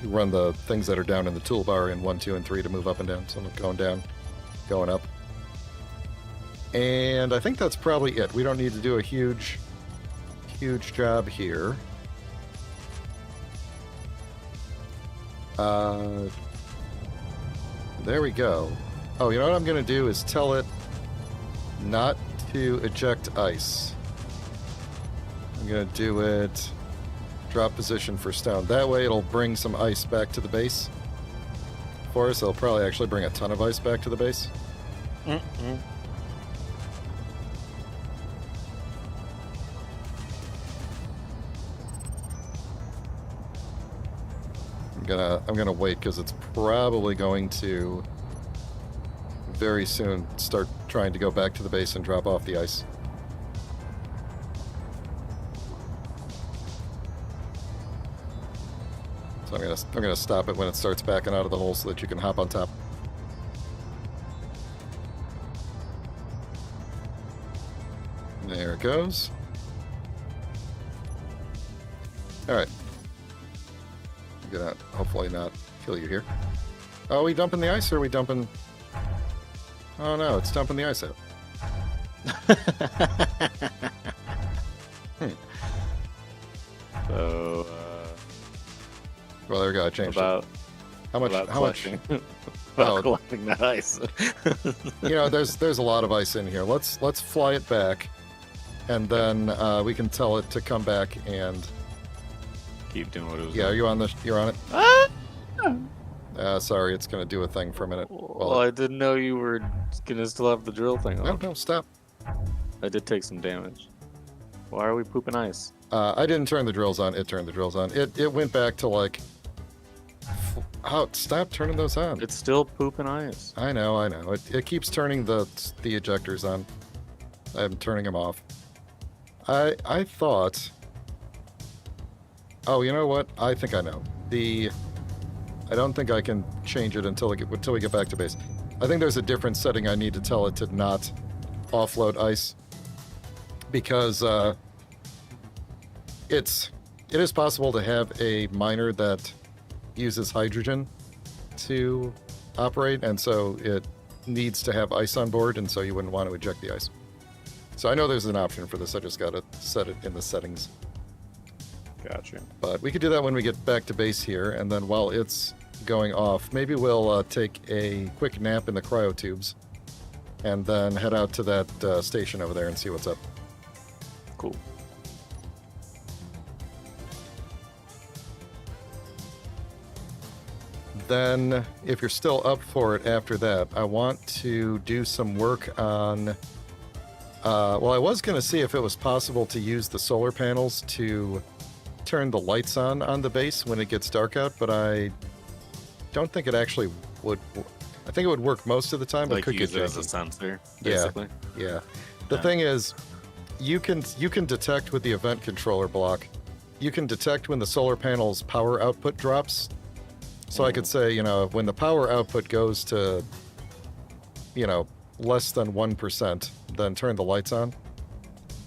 run the things that are down in the toolbar in 1, 2, and 3 to move up and down. So I'm going down, going up. And I think that's probably it. We don't need to do a huge job here. There we go. Oh, you know what I'm going to do is tell it not to eject ice. I'm going to do it drop position for stone. That way it'll bring some ice back to the base for us. It'll probably actually bring a ton of ice back to the base. Mm-hmm. I'm gonna wait because it's probably going to very soon start trying to go back to the base and drop off the ice. So I'm gonna stop it when it starts backing out of the hole so that you can hop on top. it goes. Alright. I'm gonna hopefully not kill you here. Oh, are we dumping the ice or are we dumping... Oh no, it's dumping the ice out. So, Well, there we go, I changed about it. How much? about How much? collecting, Oh. about collecting that ice. You know, there's a lot of ice in here. Let's fly it back, and then we can tell it to come back and... Keep doing what it was Yeah, doing. you're on it? Ah! Sorry, it's gonna do a thing for a minute. Well, I didn't know you were gonna still have the drill thing on. No, stop. I did take some damage. Why are we pooping ice? I didn't turn the drills on. It turned the drills on. It went back to like... Stop turning those on. It's still pooping ice. I know. It keeps turning the ejectors on. I'm turning them off. I thought... Oh, you know what? I think I know. I don't think I can change it until we get back to base. I think there's a different setting I need to tell it to not offload ice. Because it is possible to have a miner that uses hydrogen to operate, and so it needs to have ice on board, and so you wouldn't want to eject the ice. So I know there's an option for this. I just got to set it in the settings. Gotcha. But we could do that when we get back to base here, and then while it's going off, maybe we'll take a quick nap in the cryo tubes, and then head out to that station over there and see what's up. Cool. Then, if you're still up for it after that, I want to do some work on... well, I was going to see if it was possible to use the solar panels to turn the lights on the base when it gets dark out, but I don't think it actually would... I think it would work most of the time, but Like could use get it as a janky. sensor, Yeah. basically. Yeah. The Yeah. thing is, you can detect with the event controller block, you can detect when the solar panel's power output drops. So I could say, you know, when the power output goes to, you know, less than 1%, then turn the lights on.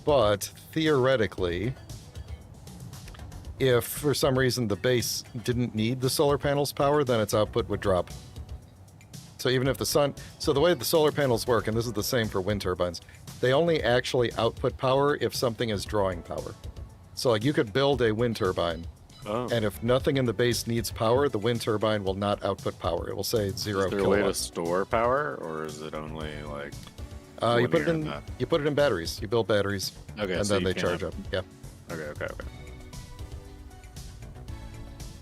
But theoretically, if for some reason the base didn't need the solar panel's power, then its output would drop. So even if the sun... So the way the solar panels work, and this is the same for wind turbines, they only actually output power if something is drawing power. So like you could build a wind turbine, Oh. and if nothing in the base needs power, the wind turbine will not output power. It will say 0 Is there a way to kilowatts. store power, or is it only like? You put it linear in. that? You put it in batteries. You build batteries, Okay, and so then you they can't charge up. Yeah, Okay.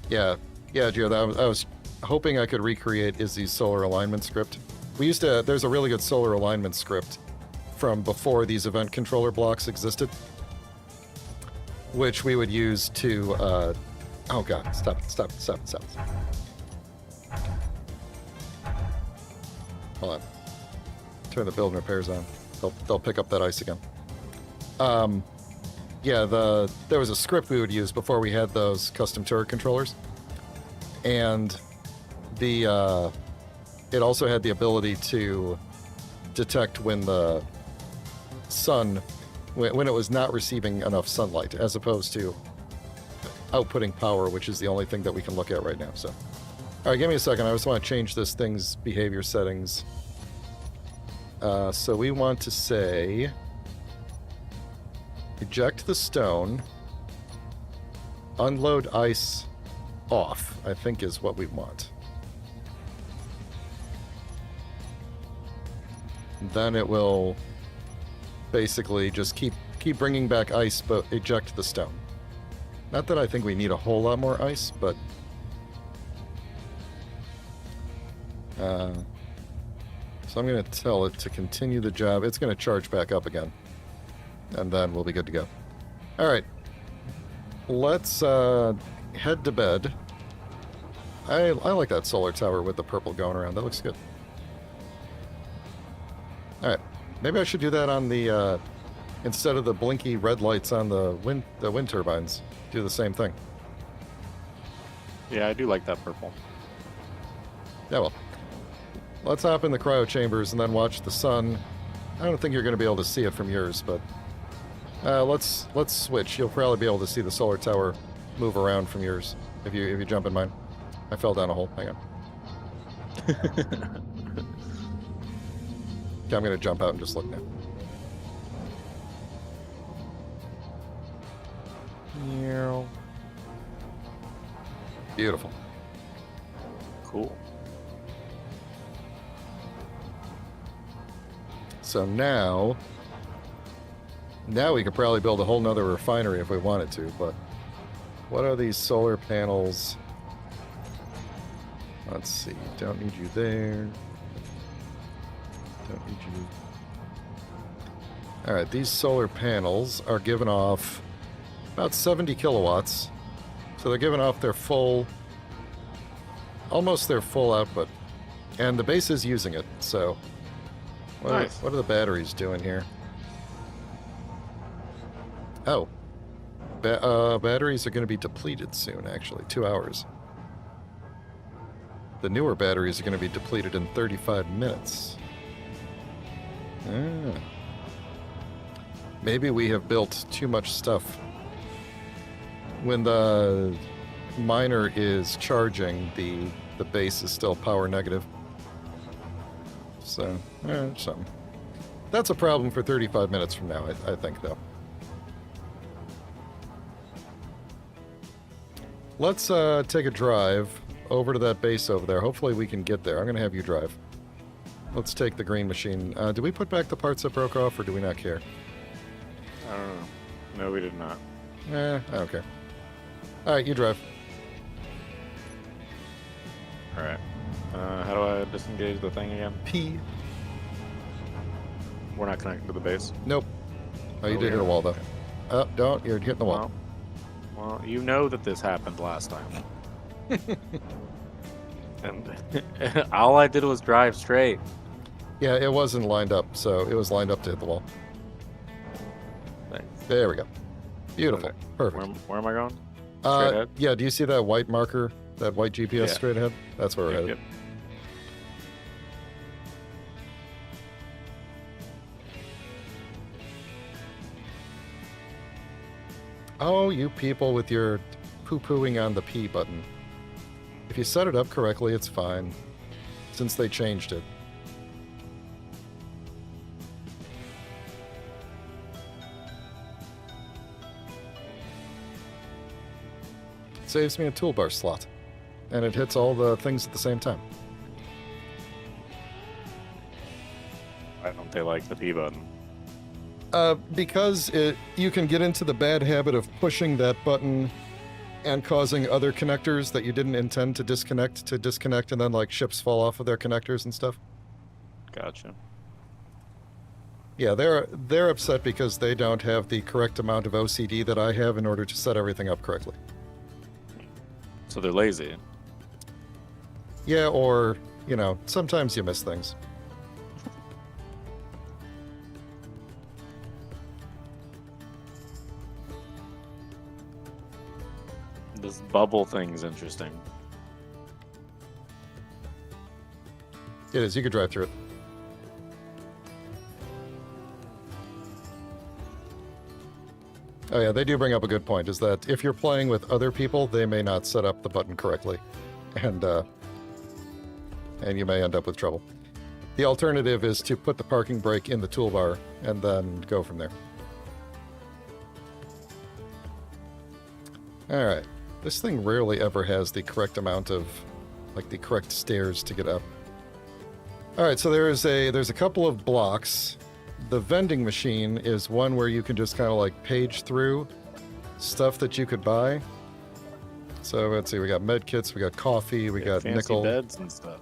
yeah. Gio, I was hoping I could recreate Izzy's solar alignment script. We used to. There's a really good solar alignment script from before these event controller blocks existed, which we would use to. Oh God! Stop! Hold on. Turn the build and repairs on. They'll pick up that ice again. Yeah, there was a script we would use before we had those custom turret controllers, and it also had the ability to detect when the sun, when it was not receiving enough sunlight, as opposed to outputting power, which is the only thing that we can look at right now. So, all right, give me a second. I just want to change this thing's behavior settings. So we want to say eject the stone, unload ice off, I think is what we want. Then it will basically just keep bringing back ice, but eject the stone. Not that I think we need a whole lot more ice, but so I'm going to tell it to continue the job. It's going to charge back up again, and then we'll be good to go. All right, let's head to bed. I like that solar tower with the purple going around. That looks good. All right, maybe I should do that on the instead of the blinky red lights on the wind turbines. Do the same thing. Yeah, I do like that purple. Yeah, well, let's hop in the cryo chambers and then watch the sun. I don't think you're going to be able to see it from yours, but Let's switch. You'll probably be able to see the solar tower move around from yours if you jump in mine. I fell down a hole. Hang on. Okay, I'm gonna jump out and just look now. Beautiful. Cool. So now we could probably build a whole nother refinery if we wanted to, but what are these solar panels? Let's see. Don't need you there. Don't need you. Alright, these solar panels are giving off about 70 kilowatts. So they're giving off their full, almost their full output. And the base is using it, so Nice. what are the batteries doing here? Oh. Batteries are going to be depleted soon, actually. 2 hours. The newer batteries are going to be depleted in 35 minutes. Maybe we have built too much stuff. When the miner is charging, the base is still power negative. So, something. That's a problem for 35 minutes from now, I think, though. Let's take a drive over to that base over there. Hopefully we can get there. I'm going to have you drive. Let's take the green machine. Do we put back the parts that broke off, or do we not care? I don't know. No, we did not. I don't care. Alright, you drive. Alright. How do I disengage the thing again? P. We're not connected to the base. Nope. Oh, you Oh, did hit a yeah. wall, though. Oh, don't. You're hitting the wall. Well, you know that this happened last time. And all I did was drive straight. Yeah, it wasn't lined up, so it was lined up to hit the wall. Thanks. There we go. Beautiful. Okay. Perfect. Where am I going? Straight ahead? Yeah, do you see that white marker? That white GPS Yeah. straight ahead? That's where we're Yep, headed. yep. Oh, you people with your poo-pooing on the P button. If you set it up correctly, it's fine. Since they changed it. It saves me a toolbar slot. And it hits all the things at the same time. Why don't they like the P button? Because you can get into the bad habit of pushing that button and causing other connectors that you didn't intend to disconnect, and then like ships fall off of their connectors and stuff. Gotcha. Yeah, they're upset because they don't have the correct amount of OCD that I have in order to set everything up correctly. So they're lazy. Yeah, or, sometimes you miss things. This bubble thing's interesting. It is, you could drive through it. Oh yeah, they do bring up a good point, is that if you're playing with other people, they may not set up the button correctly. And you may end up with trouble. The alternative is to put the parking brake in the toolbar and then go from there. Alright. This thing rarely ever has the correct amount of, the correct stairs to get up. Alright, so there's a couple of blocks. The vending machine is one where you can just kind of page through stuff that you could buy. So let's see, we got med kits, we got coffee, we got fancy nickel. beds and stuff.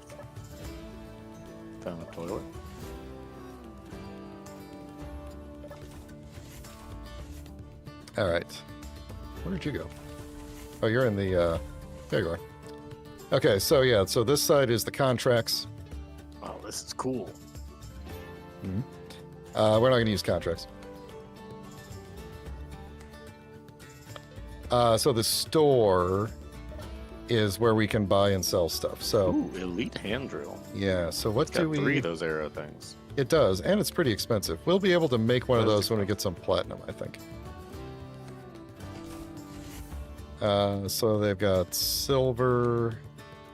Found a toilet. Alright. Where did you go? Oh, you're in the, there you are. Okay, so yeah, so this side is the contracts. Oh, this is cool. Mm-hmm. We're not going to use contracts. So the store is where we can buy and sell stuff. So Ooh, elite hand drill. yeah, so what It's do got we... 3 of those arrow things. It does, and it's pretty expensive. We'll be able to make one of That's those when we get some platinum, I think. So they've got silver.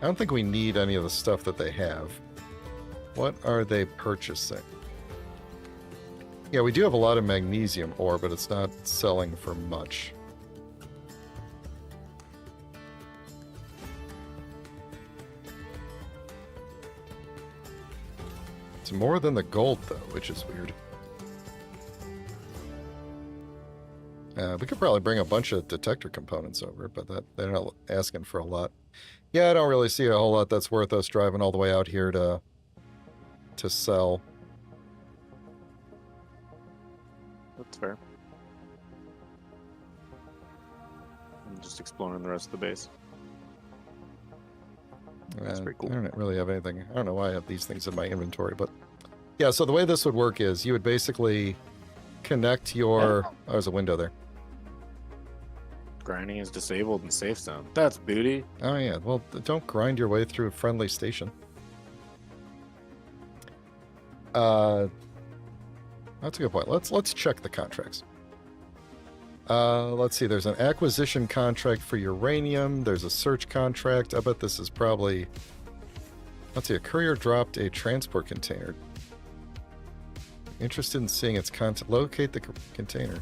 I don't think we need any of the stuff that they have. What are they purchasing? Yeah, we do have a lot of magnesium ore, but it's not selling for much. It's more than the gold, though, which is weird. We could probably bring a bunch of detector components over, but they're not asking for a lot. Yeah, I don't really see a whole lot that's worth us driving all the way out here to sell. That's fair. I'm just exploring the rest of the base. That's pretty cool. I don't really have anything. I don't know why I have these things in my inventory, but yeah, so the way this would work is you would basically connect your... Oh, there's a window there. Grinding is disabled in safe zone. That's booty. Oh yeah, well, don't grind your way through a friendly station. That's a good point. Let's check the contracts. Let's see. There's an acquisition contract for uranium. There's a search contract. I bet this is probably... Let's see. A courier dropped a transport container. Interested in seeing its content. Locate the container.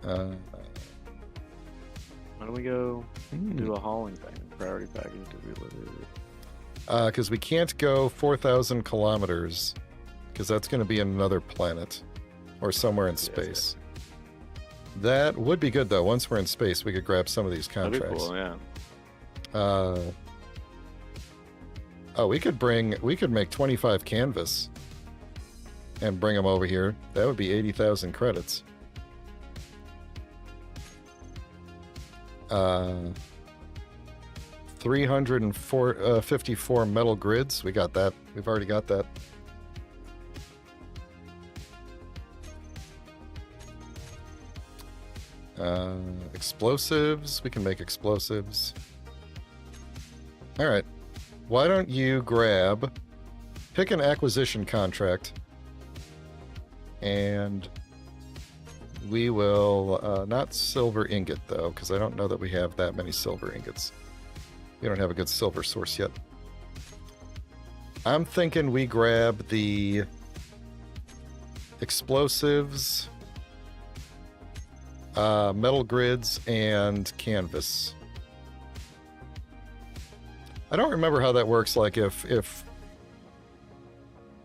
Why don't we go do a hauling thing? Priority package to be delivered. Because we can't go 4,000 kilometers, because that's going to be in another planet or somewhere in space. That would be good, though. Once we're in space, we could grab some of these contracts. That'd be cool, yeah. Oh, we could make 25 canvas and bring them over here. That would be 80,000 credits. 354 metal grids. We got that. We've already got that. Explosives. We can make explosives. All right. Why don't you pick an acquisition contract, and we will, not silver ingot, though, because I don't know that we have that many silver ingots. We don't have a good silver source yet. I'm thinking we grab the explosives, metal grids, and canvas. I don't remember how that works, like if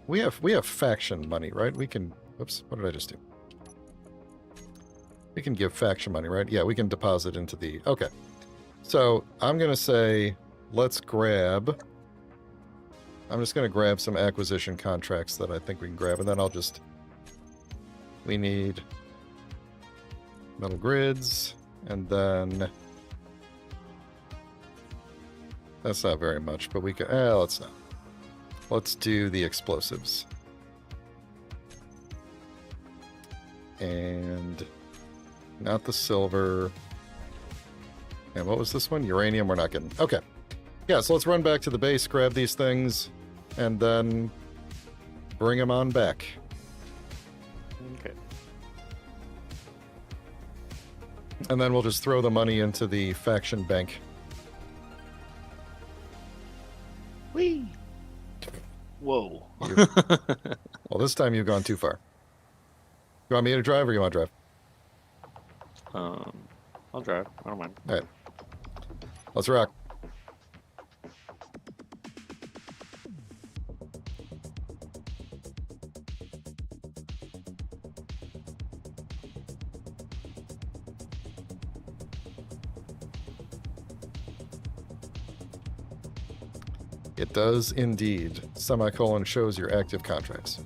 we have faction money, right? We can... Whoops, what did I just do? We can give faction money, right? Yeah, we can deposit into the... Okay. So, I'm going to say, let's grab... I'm just going to grab some acquisition contracts that I think we can grab, and then I'll just... We need metal grids, and then... That's not very much, but we can... let's not. Let's do the explosives. And... Not the silver. And what was this one? Uranium, we're not getting... Okay. Yeah, so let's run back to the base, grab these things, and then bring them on back. Okay. And then we'll just throw the money into the faction bank. Whee! Whoa. Well, this time you've gone too far. You want me to drive, or you want to drive? I'll drive. I don't mind. All right. Let's rock. It does indeed. Semicolon shows your active contracts.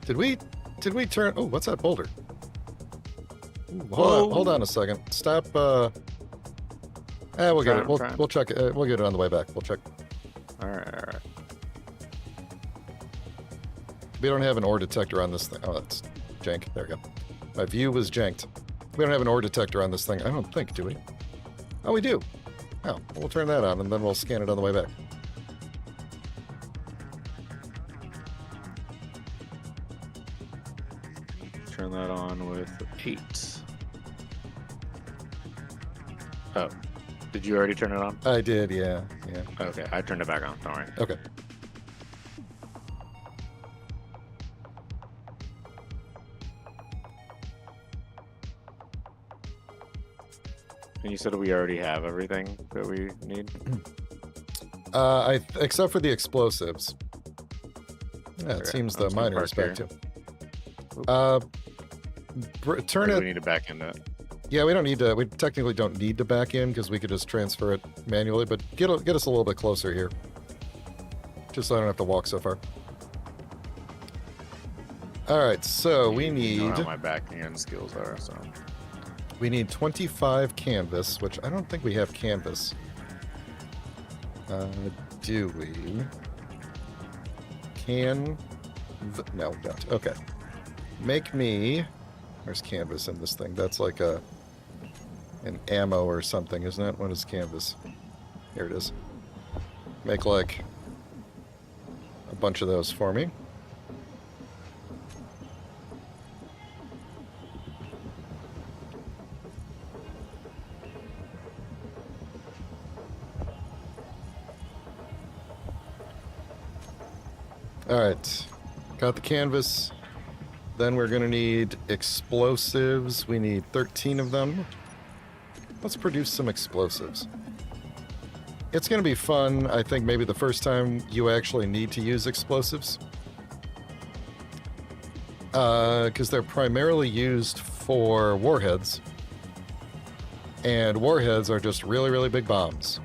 Did we turn... Oh, what's that boulder? Ooh, hold on a second. Stop, we'll get it. We'll check it. We'll get it on the way back. We'll check. Alright. We don't have an ore detector on this thing. Oh, that's jank. There we go. My view was janked. We don't have an ore detector on this thing. I don't think, do we? Oh, we do. Oh, well, we'll turn that on, and then we'll scan it on the way back. Turn that on with 8. Oh, did you already turn it on? I did, yeah. Okay, I turned it back on. Don't worry. Okay. And you said we already have everything that we need? Except for the explosives. Yeah, it Okay, seems I'm the just gonna miner is park back here. too. Turn Or do it. we need to back into it? Yeah, we don't need to. We technically don't need to back in because we could just transfer it manually. But get us a little bit closer here, just so I don't have to walk so far. All right, so we You need know how my backing end skills are, so. we need 25 canvas, which I don't think we have canvas. Do we? No, don't. Okay. Make me. Where's canvas in this thing? That's like an ammo or something, isn't it? What is canvas? Here it is. Make like a bunch of those for me. Alright. Got the canvas. Then we're going to need explosives. We need 13 of them. Let's produce some explosives. It's going to be fun, I think, maybe the first time you actually need to use explosives. Because they're primarily used for warheads. And warheads are just really, really big bombs.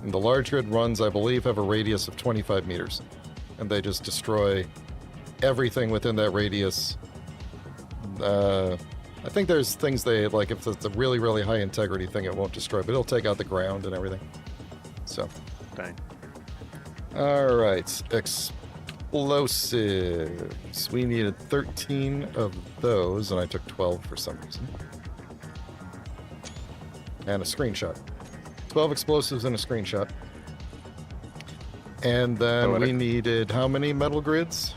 And the large grid runs, I believe, have a radius of 25 meters. And they just destroy everything within that radius. I think there's things they, like, if it's a really, really high integrity thing, it won't destroy, but it'll take out the ground and everything. So. Dang. Alright, explosives. We needed 13 of those, and I took 12 for some reason. And a screenshot. 12 explosives and a screenshot. And then we needed how many metal grids?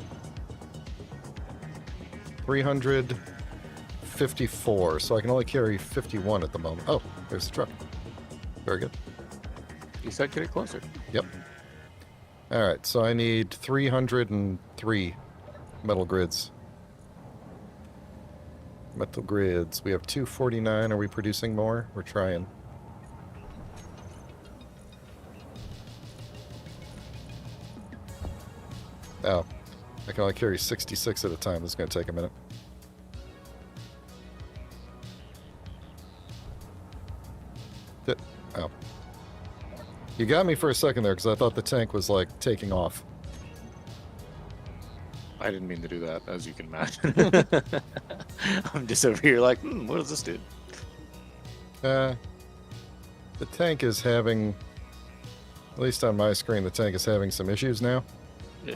354. So I can only carry 51 at the moment. Oh, there's the truck. Very good. You said get it closer. Yep. Alright, so I need 303 metal grids. Metal grids. We have 249. Are we producing more? We're trying. Oh, I can only carry 66 at a time. This is going to take a minute. Oh. You got me for a second there because I thought the tank was, like, taking off. I didn't mean to do that, as you can imagine. I'm just over here like, what does this do? The tank is having, at least on my screen, the tank is having some issues now.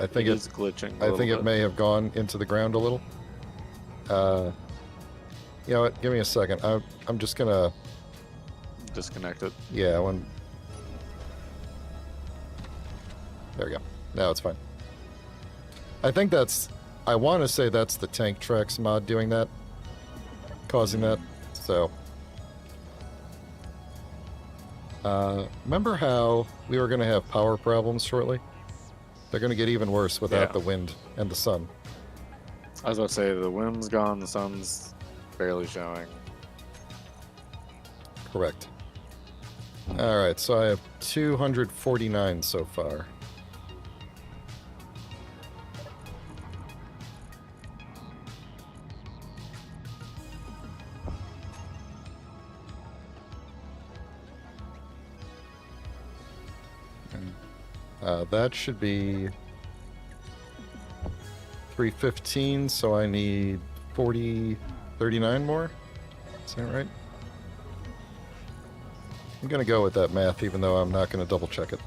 I think it is glitching. I think it may have gone into the ground a little. You know what? Give me a second. I'm just gonna disconnect it. Yeah. There we go. Now it's fine. I think that's. I want to say that's the Tank Tracks mod doing that, causing that. So. Remember how we were going to have power problems shortly? They're going to get even worse without the wind and the sun. I was about to say, the wind's gone, the sun's barely showing. Correct. Alright, so I have 249 so far. That should be 315, so I need 39 more? Is that right? I'm gonna go with that math, even though I'm not gonna double check it.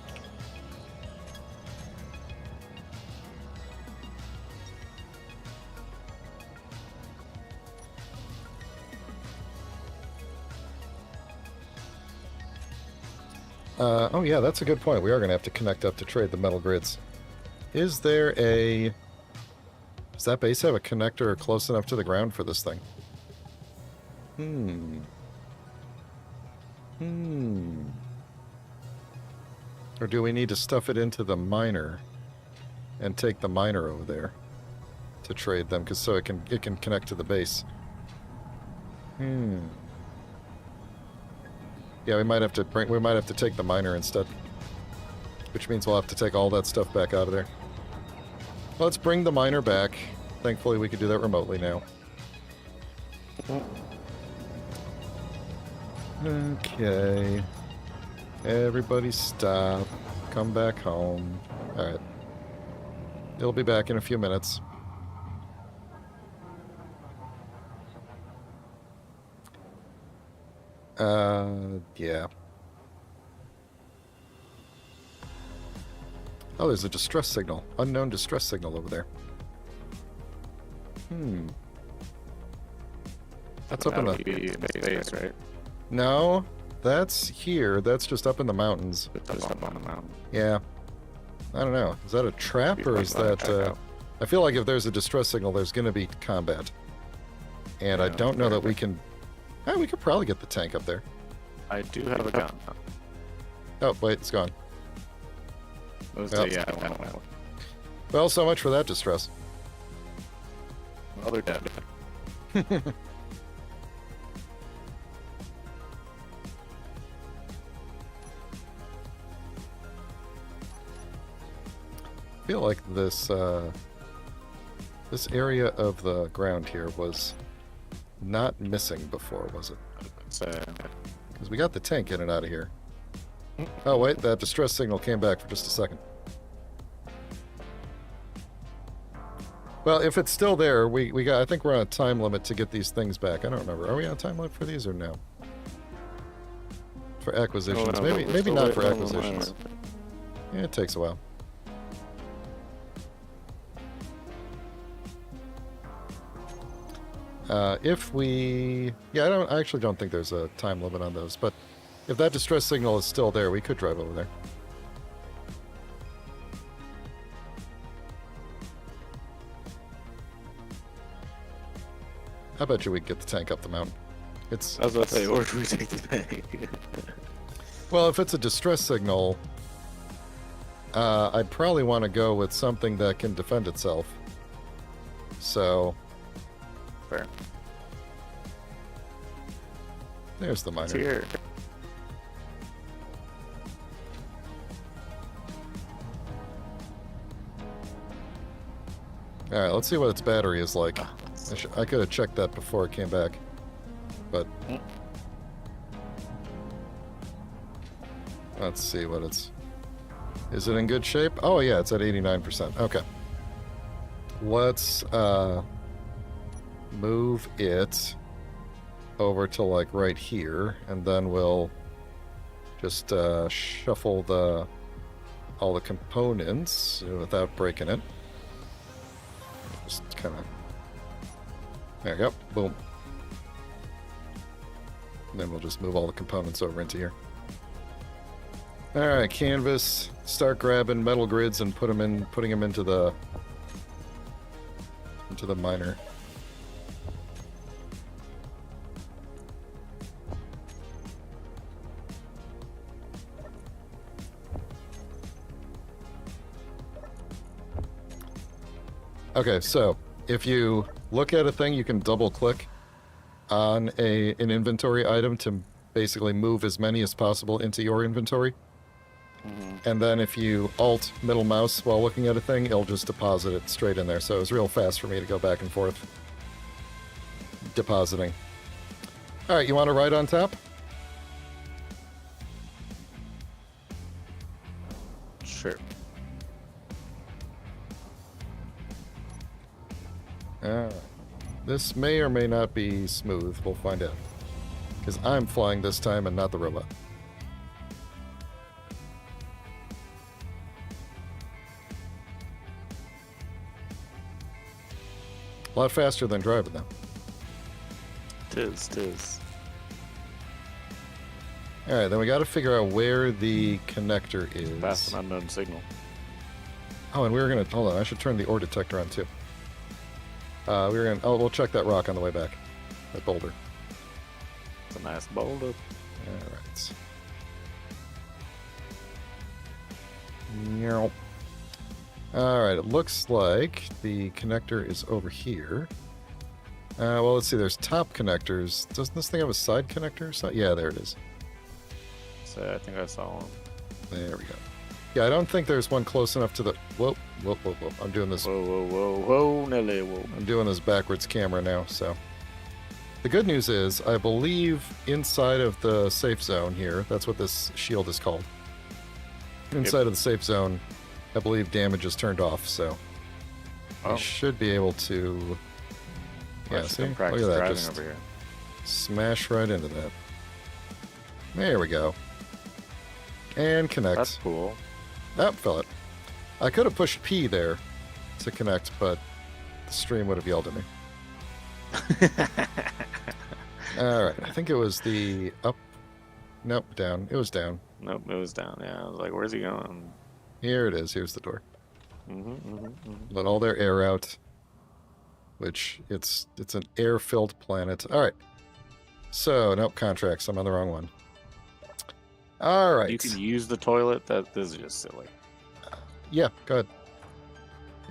Oh yeah, that's a good point. We are going to have to connect up to trade the metal grids. Is there a... Does that base have a connector close enough to the ground for this thing? Or do we need to stuff it into the miner and take the miner over there to trade them, because so it can connect to the base? Yeah, we might have to take the miner instead, which means we'll have to take all that stuff back out of there. Well, let's bring the miner back. Thankfully, we can do that remotely now. Okay. Everybody stop. Come back home. Alright. It'll be back in a few minutes. Yeah. Oh, there's a distress signal. Unknown distress signal over there. That's up in the... base, right? No, that's here. That's just up in the mountains. Just up on the mountain. Yeah. I don't know. Is that a trap, or is that... I feel like if there's a distress signal, there's going to be combat. And I don't know that we can... we could probably get the tank up there. I do have a gun. Oh, wait, it's gone. Yeah, I don't know. Well, so much for that distress. Well, they're dead. I feel like this this area of the ground here was not missing before, was it? Because we got the tank in and out of here. Oh wait, that distress signal came back for just a second. Well, if it's still there, we got. I think we're on a time limit to get these things back. I don't remember. Are we on a time limit for these or no? For acquisitions, Oh, no, maybe not for acquisitions. Yeah, it takes a while. If we... Yeah, I actually don't think there's a time limit on those, but if that distress signal is still there, we could drive over there. I bet you we could get the tank up the mountain. It's... I was about to say, or do we take the tank? Well, if it's a distress signal, I'd probably want to go with something that can defend itself. So... Fair. There's the miner. It's here. Alright, let's see what its battery is like. I could have checked that before it came back. But... Let's see what it's... Is it in good shape? Oh yeah, it's at 89%. Okay. Let's, move it over to like right here, and then we'll just shuffle all the components without breaking it. Just kind of... There you go. Boom. And then we'll just move all the components over into here. Alright, canvas. Start grabbing metal grids and putting them into the miner. Okay, so if you look at a thing, you can double click on an inventory item to basically move as many as possible into your inventory. And then if you alt middle mouse while looking at a thing, it'll just deposit it straight in there. So it was real fast for me to go back and forth depositing. All right, you want to ride on top? Sure. This may or may not be smooth. We'll find out. Because I'm flying this time and not the robot. A lot faster than driving, though. Tis. All right, then we got to figure out where the connector is. Past an unknown signal. Oh, and we were gonna hold on. I should turn the ore detector on too. We were gonna. Oh, we'll check that rock on the way back. That boulder. It's a nice boulder. All right. Meow. All right. It looks like the connector is over here. Well, let's see. There's top connectors. Doesn't this thing have a side connector? So, yeah, there it is. So I think I saw one. There we go. Yeah, I don't think there's one close enough to the. Whoa, whoa, whoa, whoa! I'm doing this. Whoa, whoa, whoa, whoa, Nelly, whoa. I'm doing this backwards camera now. So, the good news is, I believe inside of the safe zone here. That's what this shield is called. Inside of the safe zone, I believe damage is turned off. So, we should be able to. Yeah, see? Look at that. Just over here. smash right into that. There we go. And connect. That's cool. Oh, fell it. I could have pushed P there to connect, but the stream would have yelled at me. Alright, I think it was the up. Nope, down. It was down. Nope, it was down. Yeah, I was like, where's he going? Here it is. Here's the door. Mm-hmm. Let all their air out. Which, it's an air-filled planet. Alright. So, nope, contracts. I'm on the wrong one. Alright. You can use the toilet. This is just silly. Yeah, go ahead.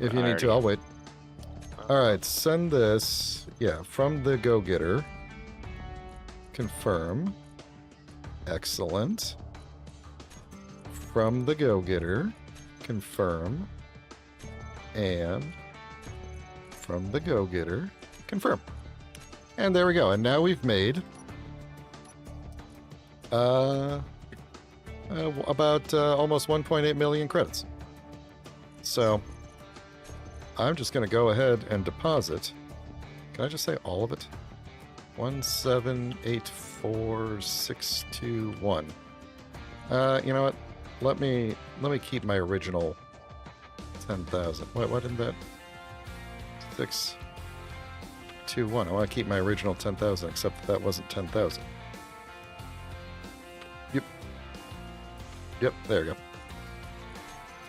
If you need to, I'll wait. Alright, send this, from the go-getter. Confirm. Excellent. From the go-getter. Confirm. And from the go-getter. Confirm. And there we go. And now we've made about almost 1.8 million credits. So I'm just going to go ahead and deposit. Can I just say all of it? 1784621. You know what? Let me keep my original 10,000. Why didn't that? 621. I want to keep my original 10,000, except that wasn't 10,000. Yep, there we go.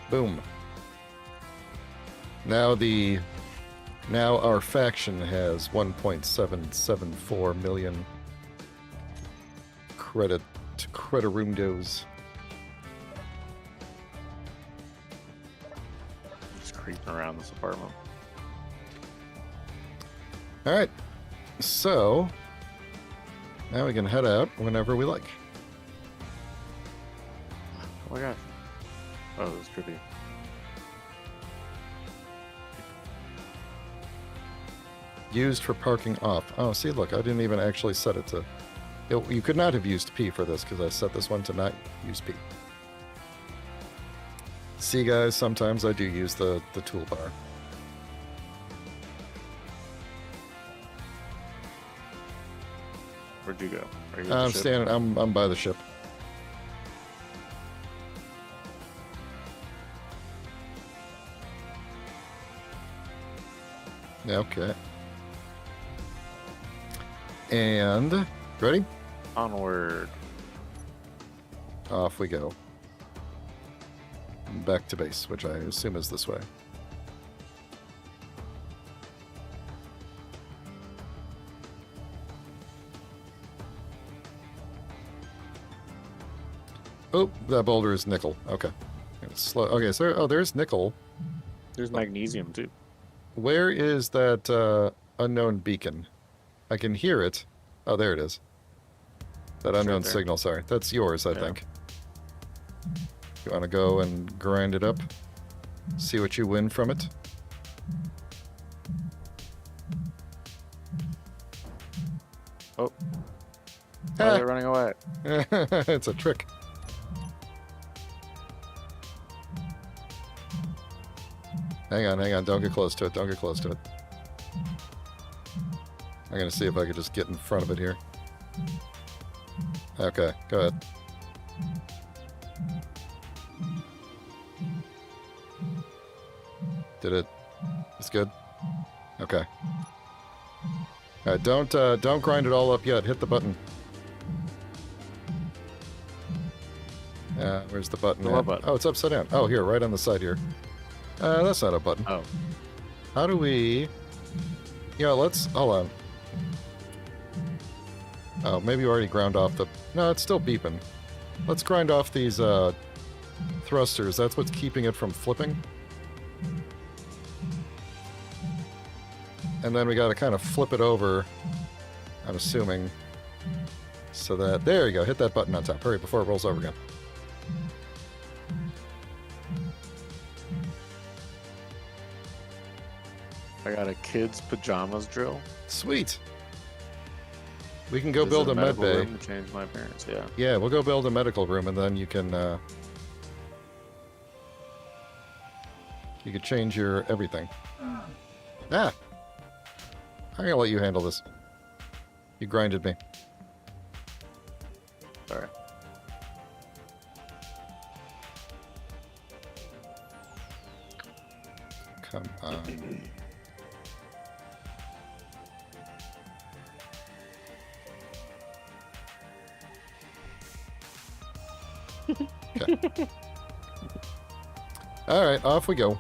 Boom. Now our faction has 1.774 million creditarundos. Just creeping around this apartment. Alright. So now we can head out whenever we like. Oh my gosh. Oh, it was trippy. Used for parking off. Oh, see, look, I didn't even actually set it to... You could not have used P for this, because I set this one to not use P. See, guys, sometimes I do use the toolbar. Where'd you go? Are you I'm standing... I'm by the ship. Okay. And ready? Onward. Off we go. Back to base, which I assume is this way. Oh, that boulder is nickel. Okay. It's slow. Okay, so there's nickel. There's magnesium too. Where is that unknown beacon? I can hear it. Oh, there it is. That unknown signal, sorry. That's yours, I think. You want to go and grind it up? See what you win from it? Oh. Why are they running away? It's a trick. Hang on. Don't get close to it. Don't get close to it. I'm going to see if I could just get in front of it here. Okay, go ahead. Did it? It's good? Okay. Alright, don't grind it all up yet. Hit the button. Where's the button? The at? what button? Oh, it's upside down. Oh, here, right on the side here. That's not a button. Oh. How do we... Yeah, let's... Hold on. Oh, maybe you already ground off the... No, it's still beeping. Let's grind off these thrusters. That's what's keeping it from flipping. And then we got to kind of flip it over, I'm assuming, so that... There you go. Hit that button on top. Hurry, before it rolls over again. I got a kid's pajamas drill. Sweet. We can go Is build it a med medical bay. room to change my parents, yeah. Yeah, we'll go build a medical room, and then you can change your everything. Ah! I'm gonna let you handle this. You grinded me. Sorry. Come on. Okay. All right, off we go.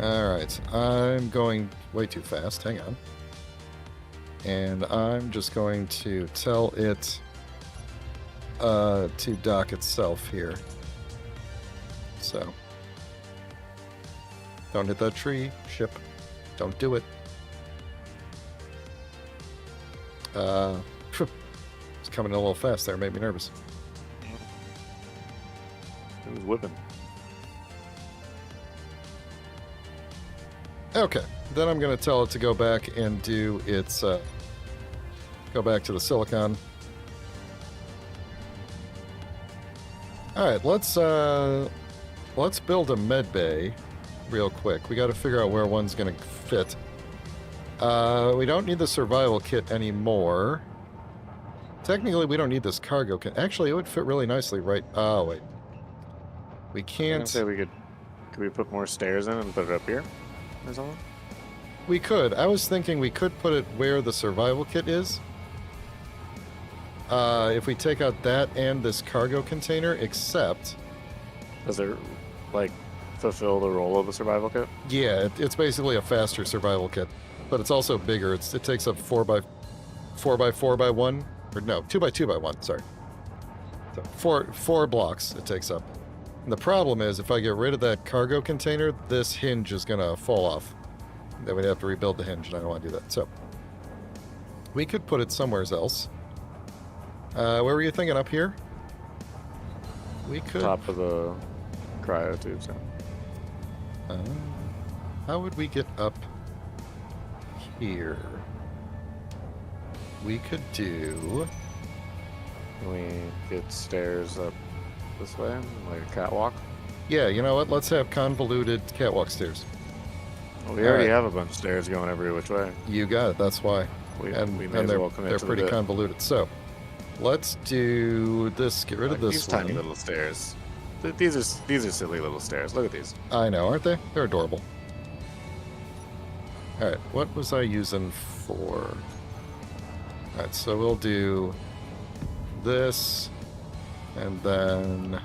Alright, I'm going way too fast. Hang on. And I'm just going to tell it to dock itself here. So. Don't hit that tree, ship. Don't do it. It's coming in a little fast there, made me nervous. It was whipping. Okay, then I'm going to tell it to go back and do its, go back to the silicon. Alright, let's build a med bay real quick. We got to figure out where one's going to fit. We don't need the survival kit anymore. Technically, we don't need this cargo kit. Actually, it would fit really nicely right... Oh, wait. We I can't... say we could we put more stairs in and put it up here? Or something? We could. I was thinking we could put it where the survival kit is. If we take out that and this cargo container, except... Does it, like, fulfill the role of the survival kit? Yeah, it's basically a faster survival kit. But it's also bigger. It takes up 4x 4x1. Or no, 2x2x1, sorry. So four blocks it takes up. And the problem is, if I get rid of that cargo container, this hinge is going to fall off. Then we'd have to rebuild the hinge, and I don't want to do that. So, we could put it somewhere else. Where were you thinking? Up here? We could... Top of the cryo tubes, yeah. How would we get up here? We could do... Can we get stairs up this way, like a catwalk? Yeah, you know what? Let's have convoluted catwalk stairs. Well, we already have a bunch of stairs going every which way. You got it. That's why. We may and as well commit they're to pretty the bit. convoluted. So, let's do this. Get rid of this These one. tiny little stairs. These are silly little stairs. Look at these. I know, aren't they? They're adorable. All right, what was I using for? All right, so we'll do this, and then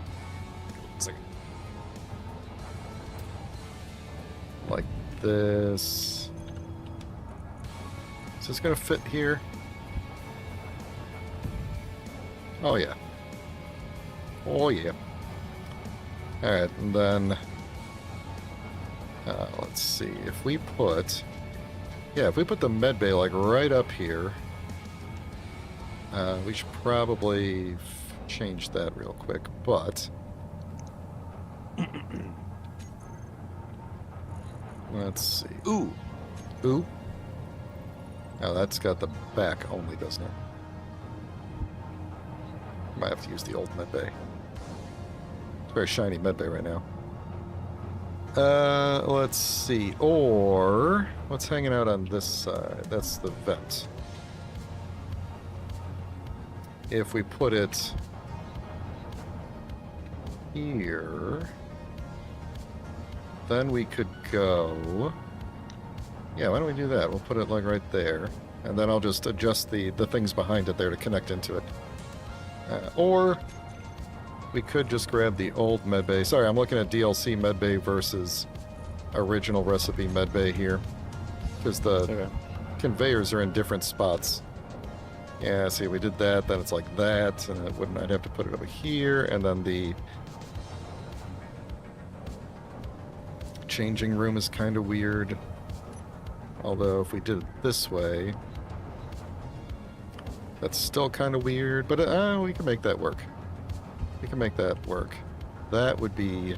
like this. Is this gonna fit here? Oh yeah. Oh yeah. All right, and then let's see if we put, if we put the med bay like right up here. We should probably change that real quick, but let's see. Ooh. Ooh. Oh, that's got the back only, doesn't it? Might have to use the old med bay. It's a very shiny med bay right now. Let's see. Or what's hanging out on this side? That's the vent. If we put it here, then we could go. Yeah, why don't we do that? We'll put it like right there, and then I'll just adjust the things behind it there to connect into it. Or we could just grab the old medbay. Sorry, I'm looking at DLC medbay versus original recipe medbay here, because the conveyors are in different spots. Yeah, see, we did that, then it's like that, and it wouldn't. I'd have to put it over here, and then the changing room is kind of weird. Although if we did it this way, that's still kind of weird, but we can make that work. We can make that work. That would be...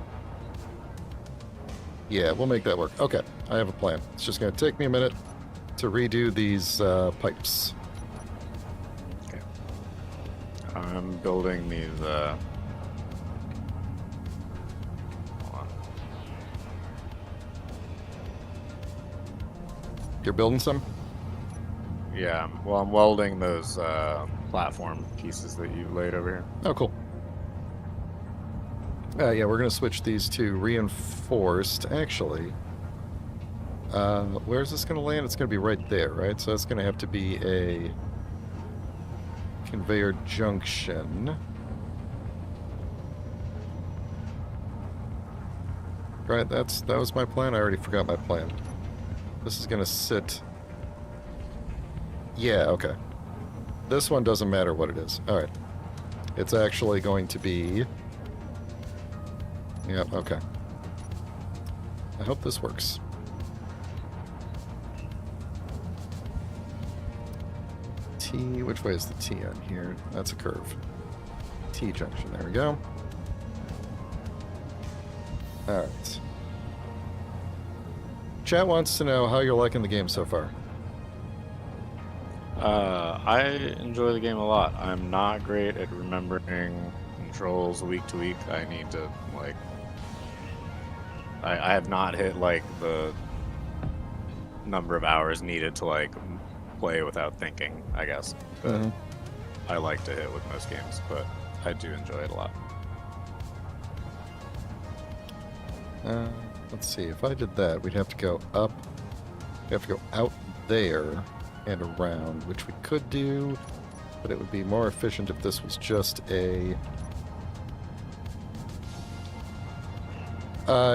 Yeah, we'll make that work. Okay, I have a plan. It's just going to take me a minute to redo these pipes. Okay. I'm building these... You're building some? Yeah, well, I'm welding those platform pieces that you laid over here. Oh, cool. Yeah, we're going to switch these to reinforced. Actually, where's this going to land? It's going to be right there, right? So it's going to have to be a conveyor junction. Right, that was my plan. I already forgot my plan. This is going to sit... Yeah, okay. This one doesn't matter what it is. Alright. It's actually going to be... Yep, okay. I hope this works. T... Which way is the T on here? That's a curve. T junction. There we go. Alright. Chat wants to know how you're liking the game so far. I enjoy the game a lot. I'm not great at remembering controls week to week. I need to, like... I have not hit, like, the number of hours needed to, like, play without thinking, I guess. But I like to hit with most games, but I do enjoy it a lot. Let's see, if I did that, we'd have to go up. We'd have to go out there and around, which we could do, but it would be more efficient if this was just a...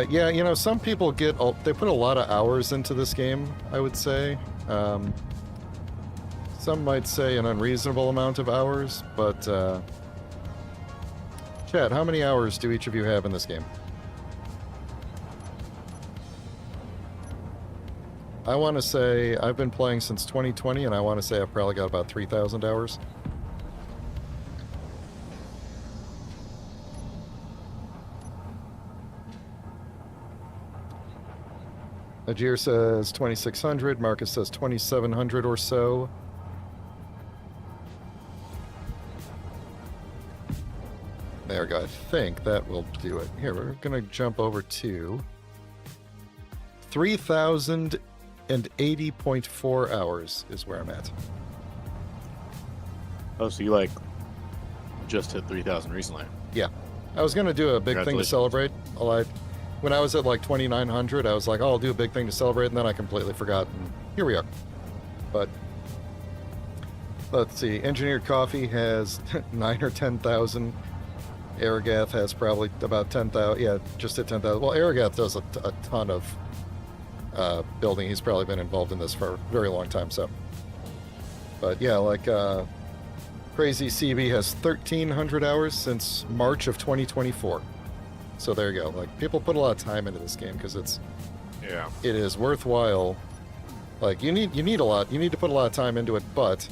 yeah, you know, some people they put a lot of hours into this game, I would say. Some might say an unreasonable amount of hours, but... Chad, how many hours do each of you have in this game? I want to say I've been playing since 2020, and I want to say I've probably got about 3,000 hours. Ajir says 2,600. Marcus says 2,700 or so. There we go. I think that will do it. Here, we're going to jump over to 3,080.4 hours is where I'm at. Oh, so you, like, just hit 3,000 recently? Yeah. I was going to do a big thing to celebrate. When I was at, like, 2,900, I was like, oh, I'll do a big thing to celebrate, and then I completely forgot, and here we are. But, let's see. Engineered Coffee has 9 or 10,000. Aragath has probably about 10,000. Yeah, just hit 10,000. Well, Aragath does a ton of building. He's probably been involved in this for a very long time, so. But yeah, like Crazy CB has 1,300 hours since March of 2024. So there you go. Like, people put a lot of time into this game because it is worthwhile. Like, you need a lot. You need to put a lot of time into it, but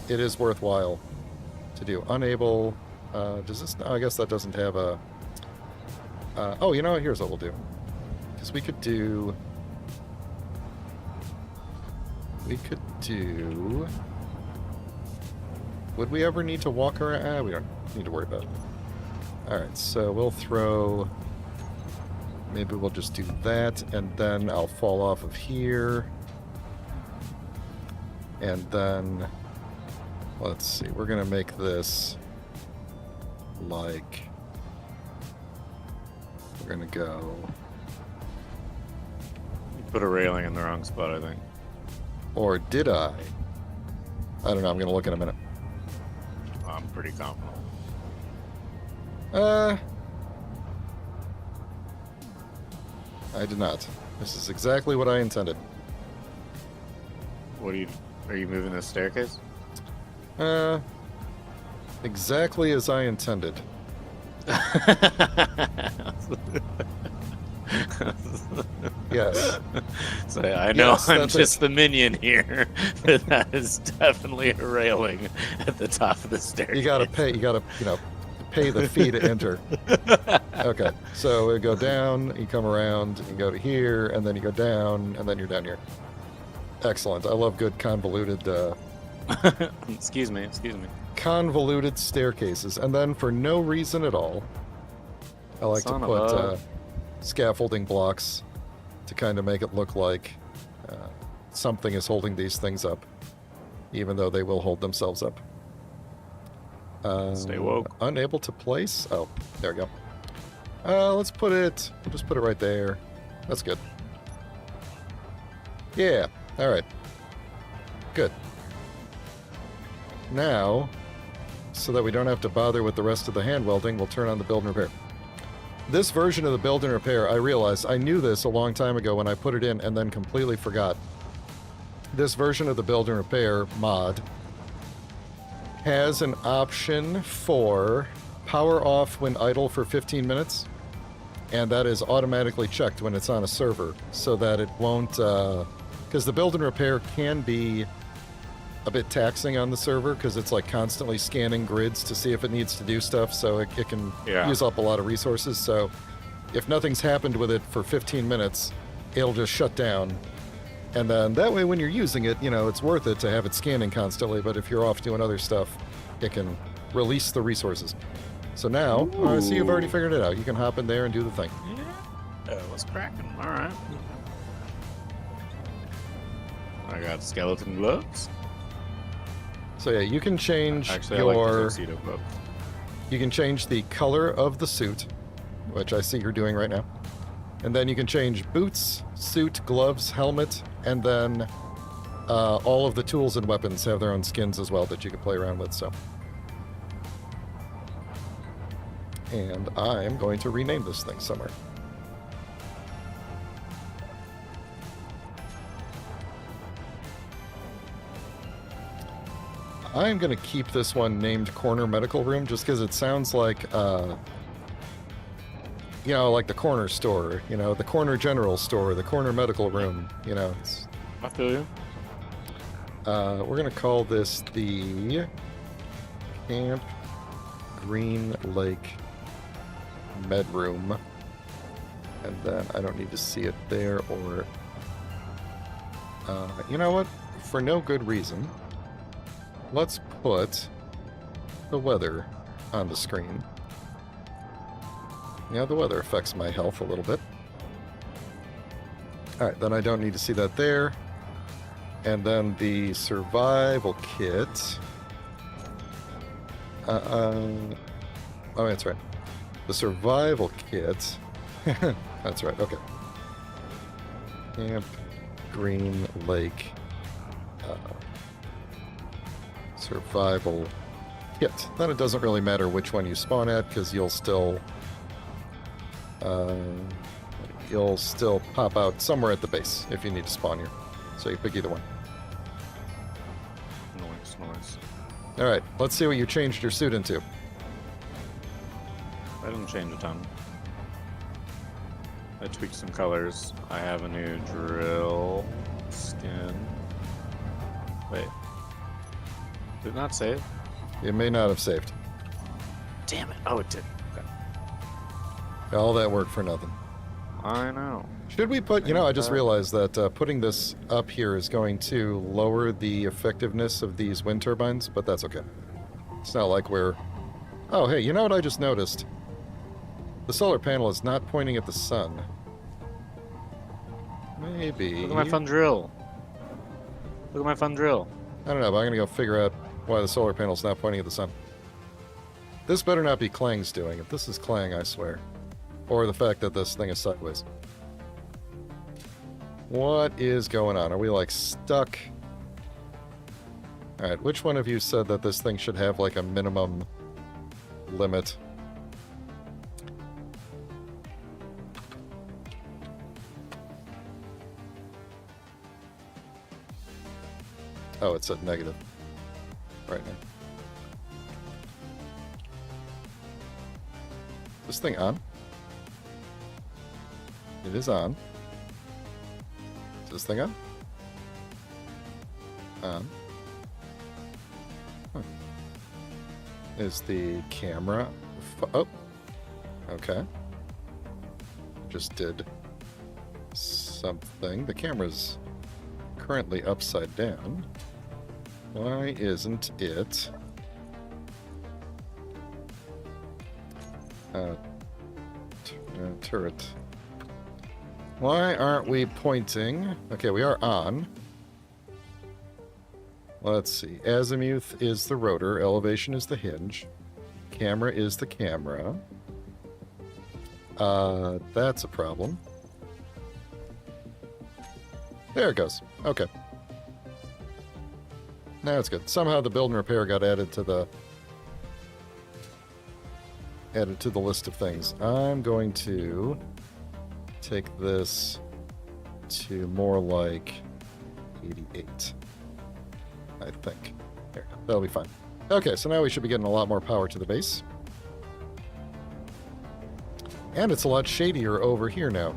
it is worthwhile to do. Unable. Does this? No, I guess that doesn't have a. Oh, you know what? Here's what we'll do. Because we could do. Would we ever need to walk around? We don't need to worry about it. Alright, so we'll throw Maybe we'll just do that, and then I'll fall off of here. And then, let's see, we're going to make this like, we're going to go, You put a railing in the wrong spot, I think. or did I? I don't know, I'm going to look in a minute. I'm pretty confident. I did not. This is exactly what I intended. Are you moving the staircase? Exactly as I intended. Yes. So I know Yes, I'm that's just the minion here, but that is definitely a railing at the top of the staircase. You gotta pay, pay the fee to enter. Okay, so we go down, you come around, you go to here, and then you go down, and then you're down here. Excellent. I love good convoluted, Excuse me. convoluted staircases. And then for no reason at all, I like Son to of put a- scaffolding blocks to kind of make it look like something is holding these things up, even though they will hold themselves up. Stay woke. Unable to place? Oh, there we go. Let's put it, we'll just put it right there. That's good. Yeah, alright. Good. Now, so that we don't have to bother with the rest of the hand welding, we'll turn on the build and repair. This version of the build and repair, I realized, I knew this a long time ago when I put it in and then completely forgot. This version of the build and repair mod has an option for power off when idle for 15 minutes, and that is automatically checked when it's on a server, so that it won't, because the build and repair can be a bit taxing on the server, because it's like constantly scanning grids to see if it needs to do stuff, so it can use up a lot of resources. So if nothing's happened with it for 15 minutes, it'll just shut down. And then that way when you're using it, it's worth it to have it scanning constantly, but if you're off doing other stuff, it can release the resources. So now, I see you've already figured it out. You can hop in there and do the thing. Yeah, what's cracking? All right. I got skeleton gloves. So yeah, you can change Actually, I like the tuxedo gloves. you can change the color of the suit, which I see you're doing right now. And then you can change boots, suit, gloves, helmet, and then all of the tools and weapons have their own skins as well that you can play around with. So, and I'm going to rename this thing somewhere. I'm going to keep this one named Corner Medical Room just because it sounds like, like the corner store, the corner general store, the corner medical room, It's, I feel you. we're going to call this the Camp Green Lake Med Room. And then I don't need to see it there or... you know what? For no good reason, let's put the weather on the screen. Yeah, the weather affects my health a little bit. Alright, then I don't need to see that there. And then the survival kit. Oh, that's right. The survival kit. That's right, okay. Camp Green Lake survival kit. Then it doesn't really matter which one you spawn at, because you'll still pop out somewhere at the base if you need to spawn here. So you pick either one. Nice. Alright, let's see what you changed your suit into. I didn't change a ton. I tweaked some colors. I have a new drill skin. Wait. Did it not save? It may not have saved. Damn it. Oh, it did. Okay. All that work for nothing. I know. Should we put, I just realized that putting this up here is going to lower the effectiveness of these wind turbines, but that's okay. It's not like we're... Oh, hey, you know what I just noticed? The solar panel is not pointing at the sun. Maybe. Look at my fun drill. Look at my fun drill. I don't know, but I'm going to go figure out why the solar panel's not pointing at the sun. This better not be Clang's doing. If this is Clang, I swear. Or the fact that this thing is sideways. What is going on? Are we, like, stuck? Alright, which one of you said that this thing should have, like, a minimum limit? Oh, it said negative. Right now. This thing on? It is on. Is this thing on? On. Huh. Is the camera... oh. Okay. Just did something. The camera's currently upside down. Why isn't it... turret. Why aren't we pointing? Okay, we are on. Let's see. Azimuth is the rotor. Elevation is the hinge. Camera is the camera. That's a problem. There it goes. Okay. Now it's good. Somehow the build and repair got added to the list of things. I'm going to take this to more like 88. I think. There, that'll be fine. Okay, so now we should be getting a lot more power to the base. And it's a lot shadier over here now,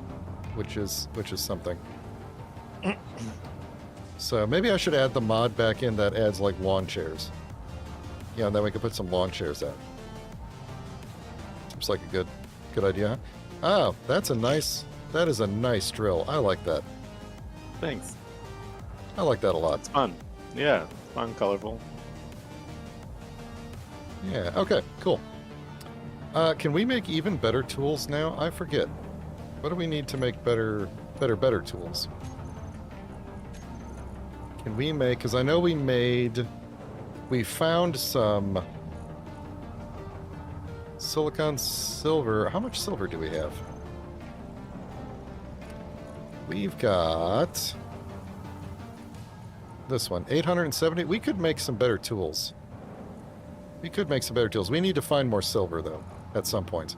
which is something. So maybe I should add the mod back in that adds like lawn chairs. Yeah, and then we can put some lawn chairs out. Seems like a good idea, huh? Oh, that is a nice drill. I like that. Thanks. I like that a lot. It's fun. Yeah, fun, colorful. Yeah, okay, cool. Can we make even better tools now? I forget. What do we need to make better tools? Can we make... because I know we found some silicon silver. How much silver do we have? We've got this one, 870. We could make some better tools. We need to find more silver, though, at some point.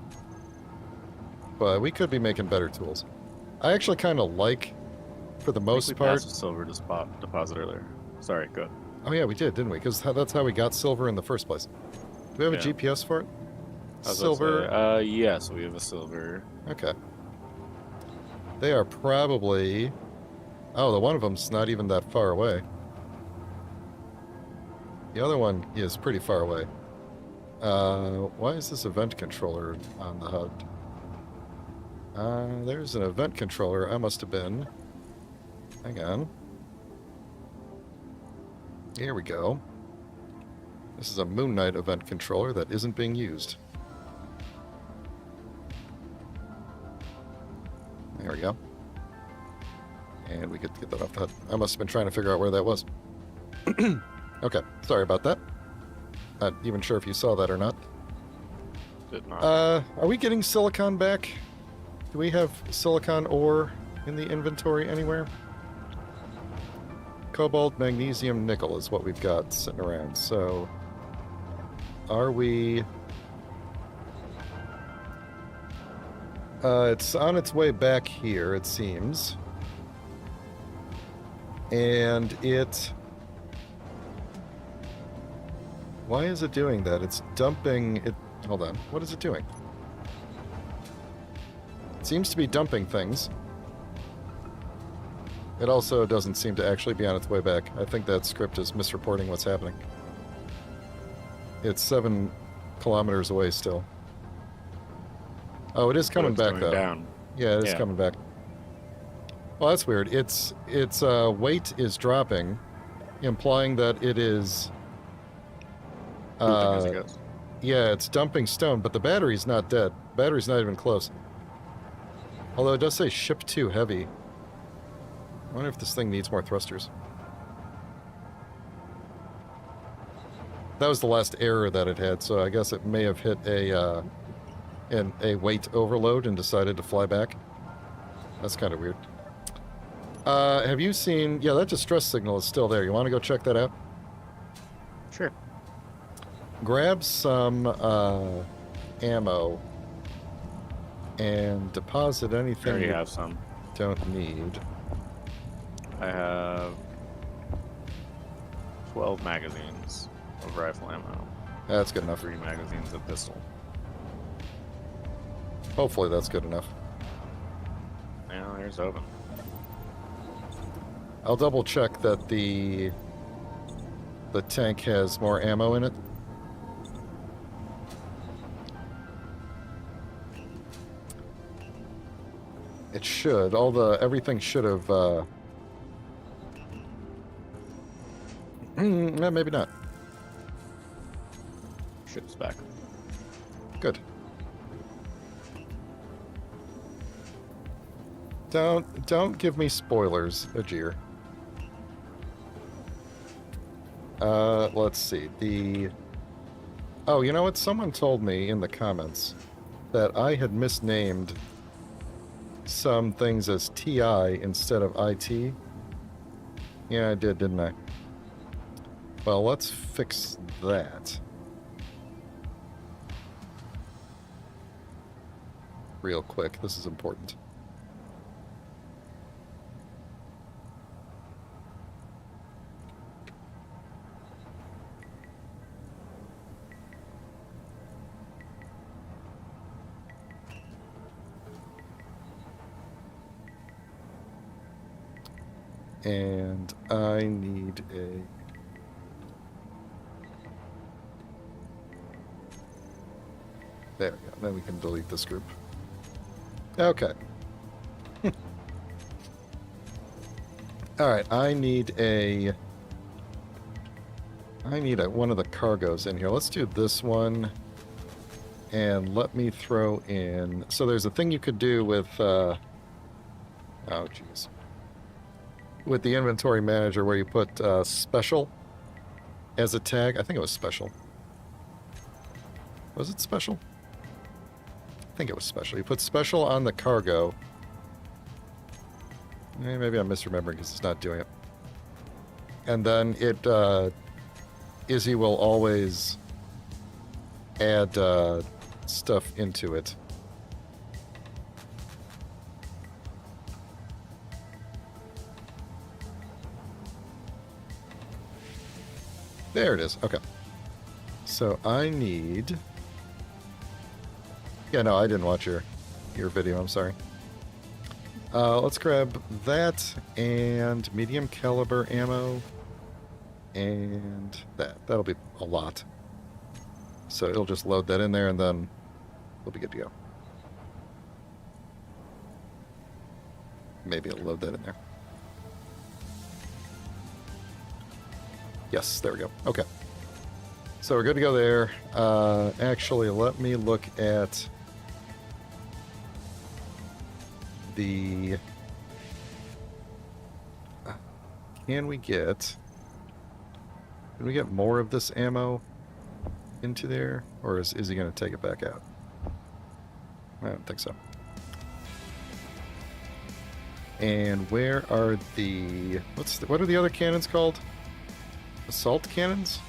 But we could be making better tools. I actually kind of like, for the most part... passed a silver deposit earlier. Sorry, go ahead. Oh, yeah, we did, didn't we? Because that's how we got silver in the first place. Do we have a GPS for it? Silver? Yes, we have a silver. Okay. They are probably... oh, the one of them's not even that far away. The other one is pretty far away. Why is this event controller on the HUD? There's an event controller. I must have been... hang on. Here we go. This is a Moon Knight event controller that isn't being used. There we go. And we could get that off the HUD. I must have been trying to figure out where that was. Okay, sorry about that. Not even sure if you saw that or not. Did not. Are we getting silicon back? Do we have silicon ore in the inventory anywhere? Cobalt, magnesium, nickel is what we've got sitting around. So, are we... it's on its way back here, it seems. And it... why is it doing that? It's dumping... it. Hold on. What is it doing? It seems to be dumping things. It also doesn't seem to actually be on its way back. I think that script is misreporting what's happening. It's 7 kilometers away still. Oh, it is coming back, though. Down. Yeah, it is coming back. Well, that's weird. Its weight is dropping, implying that it is... as it goes. yeah, it's dumping stone, but the battery's not dead. The battery's not even close. Although it does say ship 2 heavy. wonder if this thing needs more thrusters. That was the last error that it had, so I guess it may have hit a weight overload and decided to fly back. That's kind of weird. Have you seen... Yeah, that distress signal is still there. You want to go check that out? Sure. Grab some ammo and deposit I anything already you have some. don't need. I have 12 magazines of rifle ammo. That's good enough. 3 magazines of pistol. Hopefully that's good enough. Yeah, there's open. I'll double check that the tank has more ammo in it. It should. Everything should have. Maybe not. Ship's back. Good. Don't give me spoilers, Ajir. Let's see. Oh, you know what? Someone told me in the comments that I had misnamed some things as TI instead of IT. Yeah, I did, didn't I? Well, let's fix that. Real quick. This is important. And I need a... There we go. Then we can delete this group. Okay. Alright, I need one of the cargoes in here. Let's do this one. And let me throw in... So there's a thing you could do with... Oh, jeez. With the inventory manager where you put special as a tag. I think it was special. Was it special? I think it was special. You put special on the cargo. Maybe I'm misremembering because it's not doing it. And then Izzy will always add stuff into it. There it is. Okay. So I need... Yeah, no, I didn't watch your video. I'm sorry. Let's grab that and medium caliber ammo and that. That'll be a lot. So it'll just load that in there and then we'll be good to go. Maybe it'll load that in there. Yes, there we go. Okay. So we're good to go there. Actually, let me look at the... Can we get more of this ammo into there? Or is he going to take it back out? I don't think so. And where are the... What are the other cannons called? Assault cannons?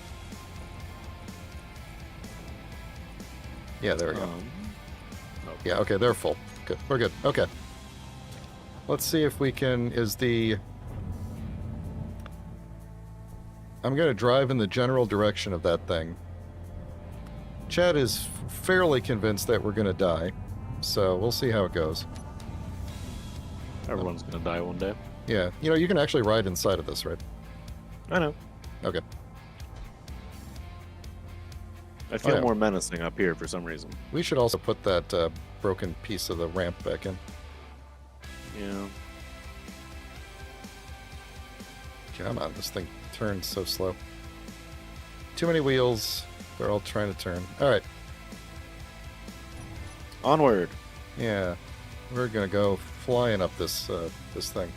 Yeah, there we go. Okay. Yeah, okay, they're full. Good. We're good. Okay. Let's see if we can... I'm going to drive in the general direction of that thing. Chad is fairly convinced that we're going to die. So we'll see how it goes. Everyone's going to die one day. Yeah. You know, you can actually ride inside of this, right? I know. Okay. I feel yeah. more menacing up here for some reason. We should also put that broken piece of the ramp back in. Yeah. Come on, this thing turns so slow. Too many wheels. They're all trying to turn. All right. Onward. Yeah. We're going to go flying up this thing.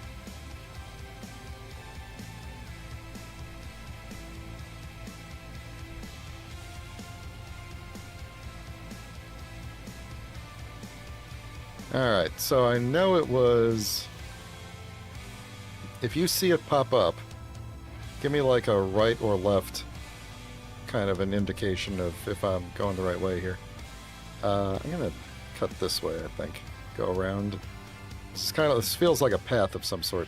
Alright, so I know it was... If you see it pop up, give me like a right or left kind of an indication of if I'm going the right way here. I'm gonna cut this way, I think. Go around. This feels like a path of some sort.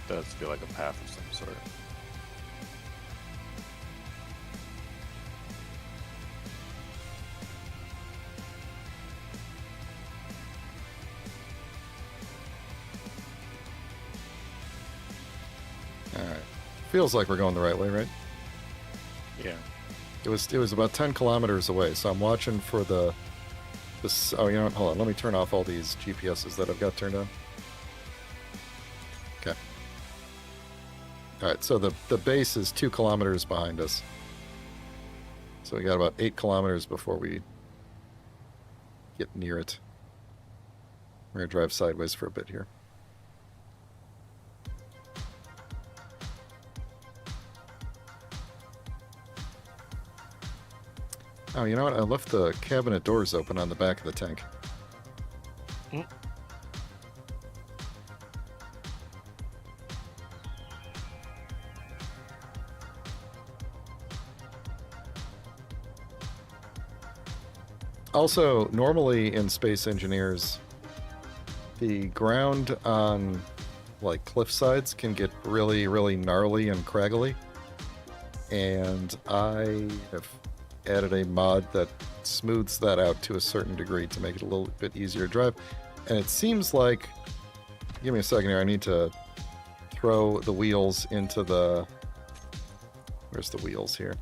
Does feel like a path of some sort. Alright. Feels like we're going the right way, right? Yeah. It was about 10 kilometers away, so I'm watching for this. Oh, you know what? Hold on. Let me turn off all these GPSs that I've got turned on. Okay. Alright, so the base is 2 kilometers behind us. So we got about 8 kilometers before we get near it. We're going to drive sideways for a bit here. Oh, you know what? I left the cabinet doors open on the back of the tank. Mm. Also, normally in Space Engineers, the ground on like cliff sides can get really, really gnarly and craggly. And I have added a mod that smooths that out to a certain degree to make it a little bit easier to drive. And it seems like... Give me a second here. I need to throw the wheels into the... Where's the wheels here?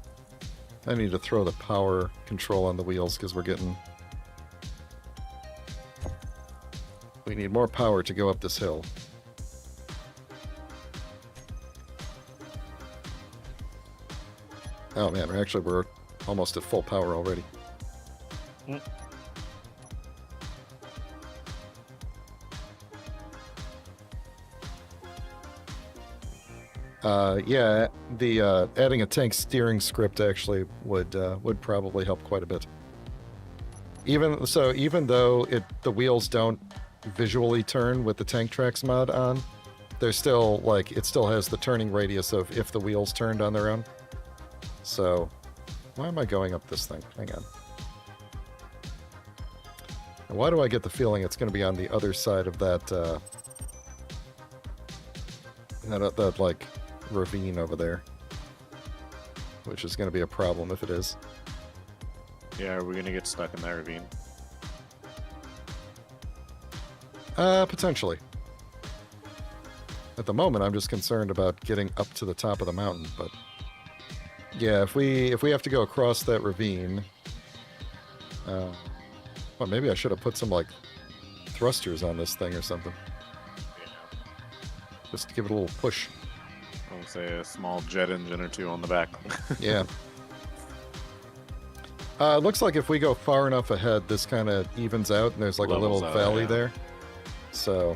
I need to throw the power control on the wheels because we're getting... We need more power to go up this hill. Oh man, we're almost at full power already. Mm. Yeah, the adding a tank steering script actually would probably help quite a bit. Even though the wheels don't visually turn with the tank tracks mod on, they're still like it still has the turning radius of if the wheels turned on their own. So, why am I going up this thing? Hang on. And why do I get the feeling it's going to be on the other side of that that like ravine over there, which is going to be a problem if it is. Yeah, are we gonna get stuck in that ravine? Potentially. At the moment, I'm just concerned about getting up to the top of the mountain, but yeah, if we have to go across that ravine, well, maybe I should have put some like thrusters on this thing or something, Yeah. just to give it a little push. I would say a small jet engine or two on the back. Yeah. It looks like if we go far enough ahead, this kind of evens out, and there's like a Levels little out, valley yeah. there. So.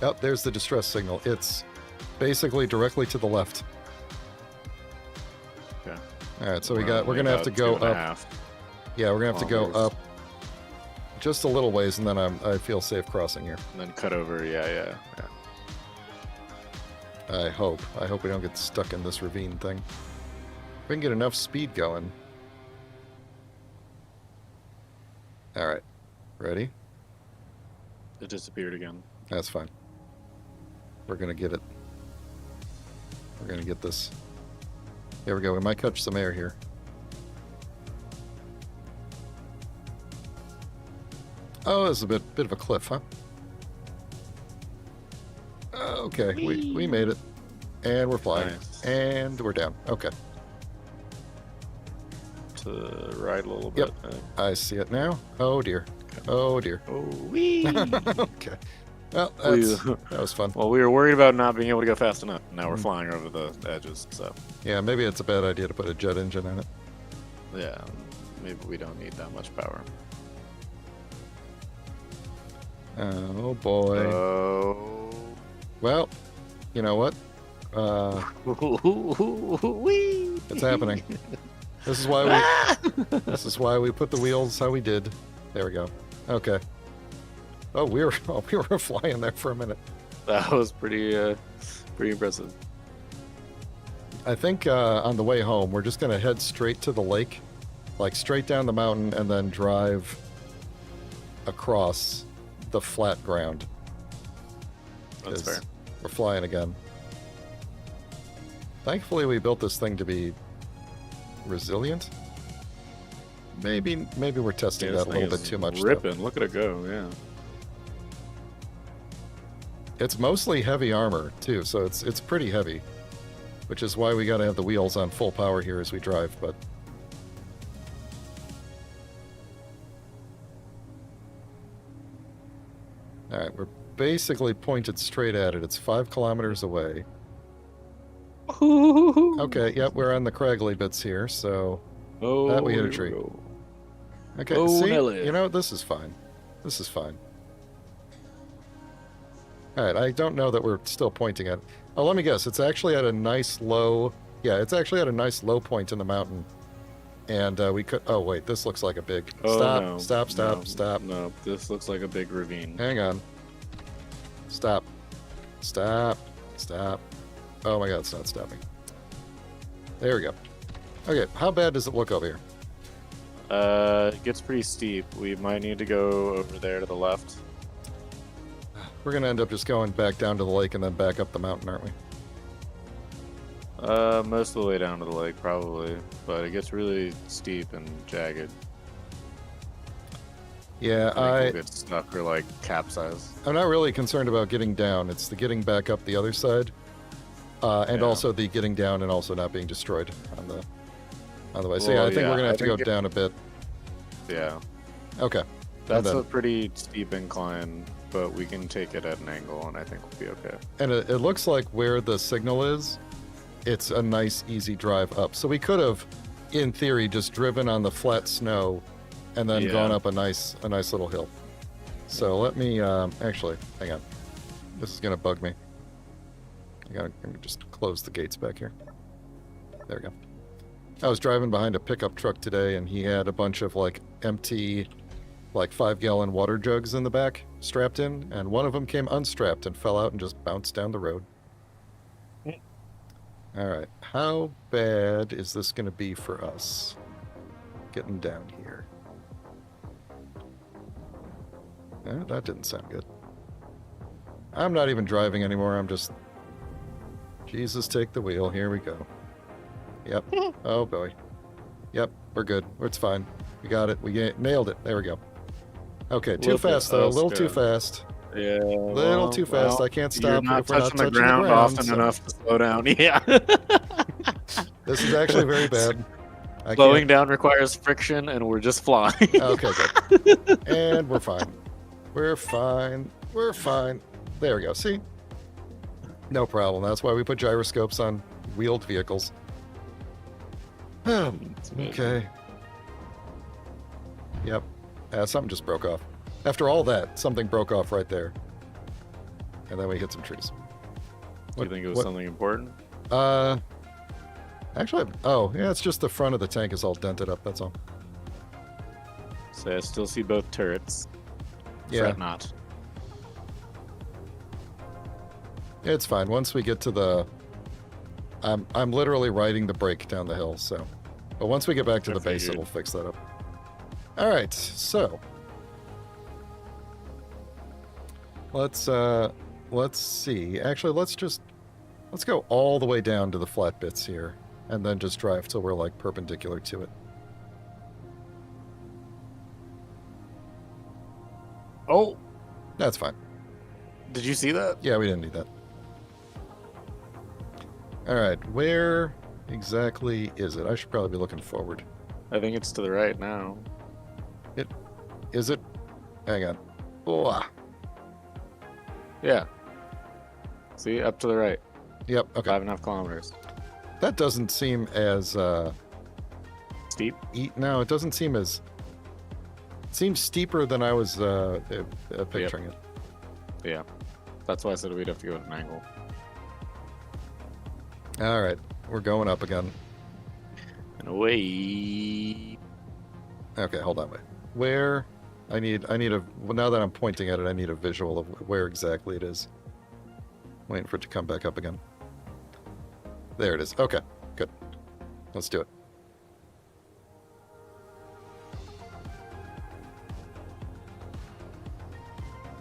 Oh, there's the distress signal. It's basically directly to the left. Okay. All right, so we're gonna have to go up. Yeah, we're gonna have to go up just a little ways, and then I feel safe crossing here. And then cut over. Yeah. I hope we don't get stuck in this ravine thing. If we can get enough speed going. All right, ready? It disappeared again. That's fine. We're gonna get it. We're gonna get this. Here we go. We might catch some air here. Oh, this is a bit of a cliff, huh? Okay, we made it. And we're flying. Nice. And we're down. Okay. To the right a little bit. Yep. I see it now. Oh dear. Oh dear. Oh, wee. Okay. Well, that was fun. Well, we were worried about not being able to go fast enough. Now we're flying over the edges, so Yeah, maybe it's a bad idea to put a jet engine in it. yeah, maybe we don't need that much power. Oh boy. Oh. Well, you know what? It's happening. This is why this is why we put the wheels how we did. There we go. Okay. Oh, we were flying there for a minute. That was pretty impressive. I think on the way home, we're just gonna head straight to the lake, like straight down the mountain, and then drive across the flat ground. That's fair. We're flying again. Thankfully, we built this thing to be resilient. Maybe we're testing that a little bit too much. Ripping, look at it go! Yeah. It's mostly heavy armor too, so it's pretty heavy, which is why we got to have the wheels on full power here as we drive. But all right, we're basically pointed straight at it. It's 5 kilometers away. Okay, yep, we're on the craggly bits here, so that we hit a tree. Okay, see, you know, this is fine. This is fine. All right, I don't know that we're still pointing at. Oh, let me guess. It's actually at a nice low. Yeah, it's actually at a nice low point in the mountain, and we could. Oh wait, this looks like a big. Stop. No, this looks like a big ravine. Hang on. Stop. Oh my God, it's not stopping. There we go. Okay, how bad does it look over here? It gets pretty steep. We might need to go over there to the left. We're gonna end up just going back down to the lake and then back up the mountain, aren't we? Most of the way down to the lake, probably. But it gets really steep and jagged. Yeah, We'll get stuck or like capsize. I'm not really concerned about getting down. It's the getting back up the other side, and also the getting down and also not being destroyed on the way. So yeah, I think we're gonna have to go down a bit. Yeah. Okay. That's a pretty steep incline, but we can take it at an angle, and I think we'll be okay. And it looks like where the signal is, it's a nice, easy drive up. So we could have, in theory, just driven on the flat snow and then gone up a nice little hill. So let me, actually, hang on. This is going to bug me. I'm gonna just close the gates back here. There we go. I was driving behind a pickup truck today, and he had a bunch of, like, empty, like, 5-gallon water jugs in the back, strapped in, and one of them came unstrapped and fell out and just bounced down the road. Alright, how bad is this going to be for us? Getting down here. That didn't sound good. I'm not even driving anymore, I'm just... Jesus, take the wheel, here we go. Yep, oh boy. Yep, we're good, it's fine. We got it, we nailed it, there we go. Okay, too fast though, a little too fast. Yeah, little too fast. I can't stop. You're not if we're touching not the ground often so. enough to slow down. Yeah. This is actually very bad. Slowing down requires friction, and we're just flying. Okay, good. And we're fine. We're fine. We're fine. There we go. See? No problem. That's why we put gyroscopes on wheeled vehicles. Okay. Yep. Something just broke off. After all that, something broke off right there. And then we hit some trees. Do you think it was something important? Actually, oh, yeah, it's just the front of the tank is all dented up, that's all. So I still see both turrets. Yeah. Fret not. It's fine. Once we get to the... I'm literally riding the brake down the hill, so... But once we get back to the base, it'll fix that up. Alright, so... Let's see. Actually, let's go all the way down to the flat bits here, and then just drive till we're, like, perpendicular to it. Oh! That's fine. Did you see that? Yeah, we didn't need that. Alright, where exactly is it? I should probably be looking forward. I think it's to the right now. Is it? Hang on. Oh, yeah. See, up to the right. Yep, okay. 5.5 kilometers. That doesn't seem as, steep? No, it doesn't seem as... It seems steeper than I was picturing it. Yeah. That's why I said we'd have to go at an angle. Alright, we're going up again. And Wait. Okay, hold on, wait. Where? I need a. Well, now that I'm pointing at it, I need a visual of where exactly it is. Waiting for it to come back up again. There it is. Okay, good. Let's do it.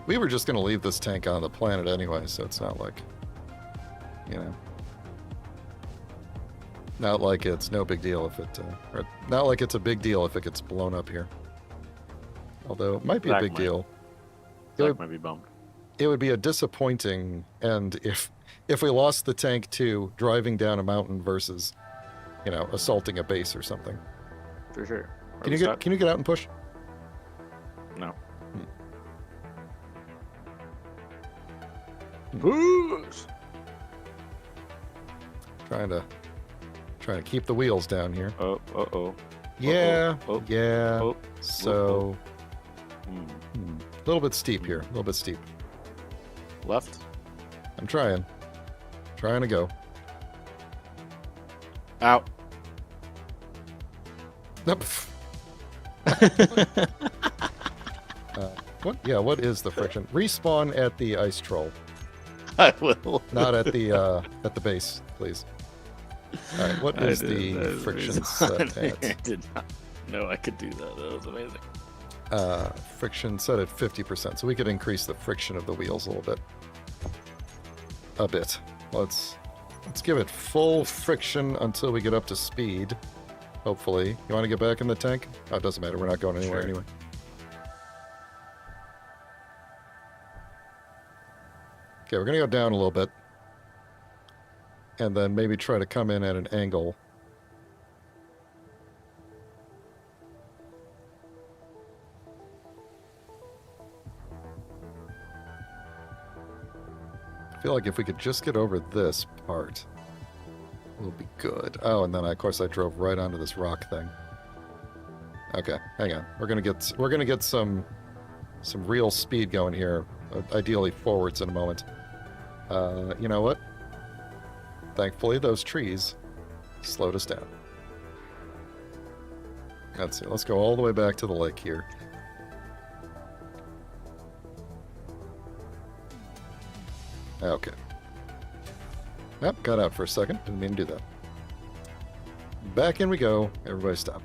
We were just going to leave this tank on the planet anyway, so it's not like, you know, not like it's no big deal if it, or not like it's a big deal if it gets blown up here. Although it might be a big deal. Zach might be bummed. It would be a disappointing end if we lost the tank to driving down a mountain versus, you know, assaulting a base or something. For sure. Can you get out and push? No. Hmm. Push. Trying to keep the wheels down here. Oh. Yeah. Oh. Yeah. Oh. So Hmm. a little bit steep here. A little bit steep. Left. I'm trying to go. Out. Nope. What? Yeah. What is the friction? Respawn at the ice troll, I will. not at the base, please. All right. What is the friction set I at? did not know I could do that. That was amazing. Friction set at 50%, so we could increase the friction of the wheels a little bit. A bit. Let's give it full friction until we get up to speed. Hopefully. You want to get back in the tank? Oh, it doesn't matter. We're not going anywhere Sure. anyway. Okay, we're going to go down a little bit. And then maybe try to come in at an angle. I feel like if we could just get over this part, we'll be good. Oh, and then of course I drove right onto this rock thing. Okay, hang on. We're gonna get some real speed going here. Ideally forwards in a moment. You know what? Thankfully, those trees slowed us down. Let's see. Let's go all the way back to the lake here. Okay. Yep, got out for a second. Didn't mean to do that. Back in we go. Everybody stop.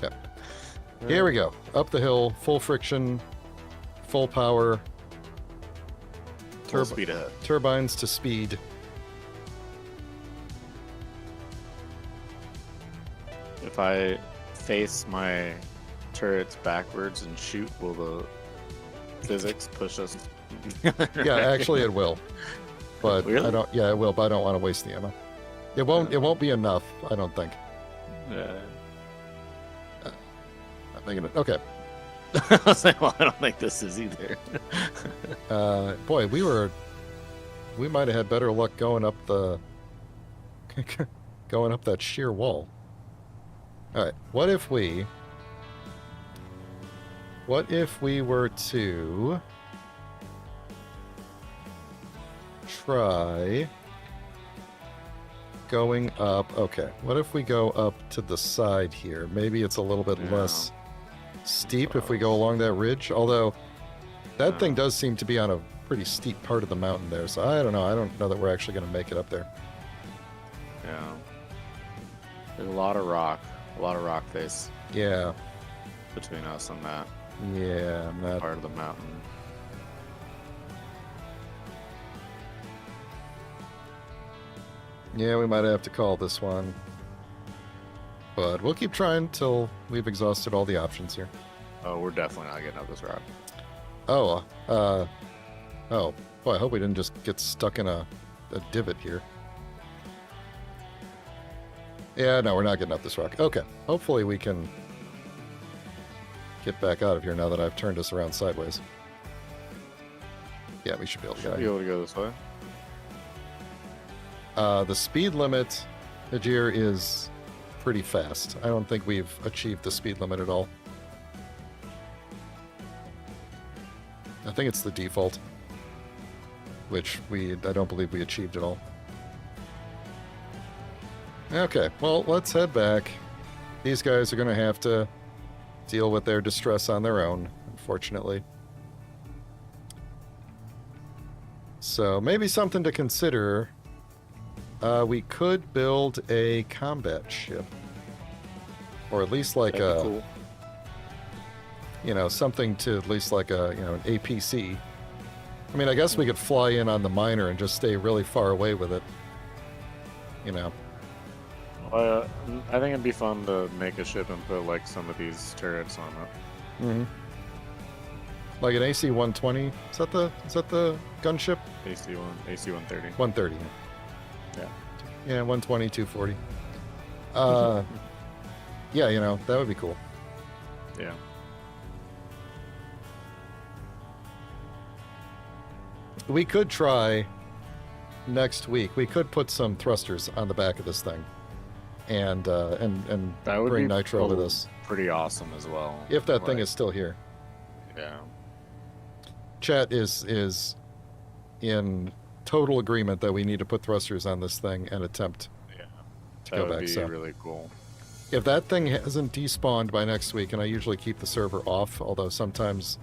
Yep. Here we go. Up the hill, full friction, full power. Full speed ahead. Turbines to speed. If I face my turrets backwards and shoot, will the physics push us? Yeah, actually it will. But Really? I don't. Yeah, it will. But I don't want to waste the ammo. It won't. It won't be enough. I don't think. Yeah. I'm thinking it. Okay. I was like, well, I don't think this is either. Boy, we might have had better luck going up that sheer wall. All right. What if we were to try going up? Okay. What if we go up to the side here? Maybe it's a little bit less steep if we go along that ridge. Although that thing does seem to be on a pretty steep part of the mountain there. So I don't know. I don't know that we're actually going to make it up there. Yeah. There's a lot of rock face Yeah. between us and that Yeah. I'm not. part of the mountain. Yeah, we might have to call this one. But we'll keep trying till we've exhausted all the options here. Oh, we're definitely not getting up this rock. Oh, oh, boy, I hope we didn't just get stuck in a divot here. Yeah, no, we're not getting up this rock. Okay, hopefully we can get back out of here now that I've turned us around sideways. Yeah, we should be able to get out Should be here. able to go this way. The speed limit, Ajir, is pretty fast. I don't think we've achieved the speed limit at all. I think it's the default, which I don't believe we achieved at all. Okay, well, let's head back. These guys are going to have to deal with their distress on their own, unfortunately. So maybe something to consider. We could build a combat ship. Or at least like That'd be cool. you know, something to at least like a, you know, an APC. I mean, I guess we could fly in on the miner and just stay really far away with it. You know. I think it'd be fun to make a ship and put like some of these turrets on it. Mm-hmm. Like an AC-120. Is that the gunship? AC-130. 130. Yeah. Yeah, 120, 240. Yeah, you know, that would be cool. Yeah. We could try next week. We could put some thrusters on the back of this thing, and That would bring be nitro with us pretty awesome as well. if that thing Like, is still here. Yeah. Chat is in total agreement that we need to put thrusters on this thing and attempt Yeah. to That go would back be south. really cool. If that thing hasn't despawned by next week, and I usually keep the server off, although sometimes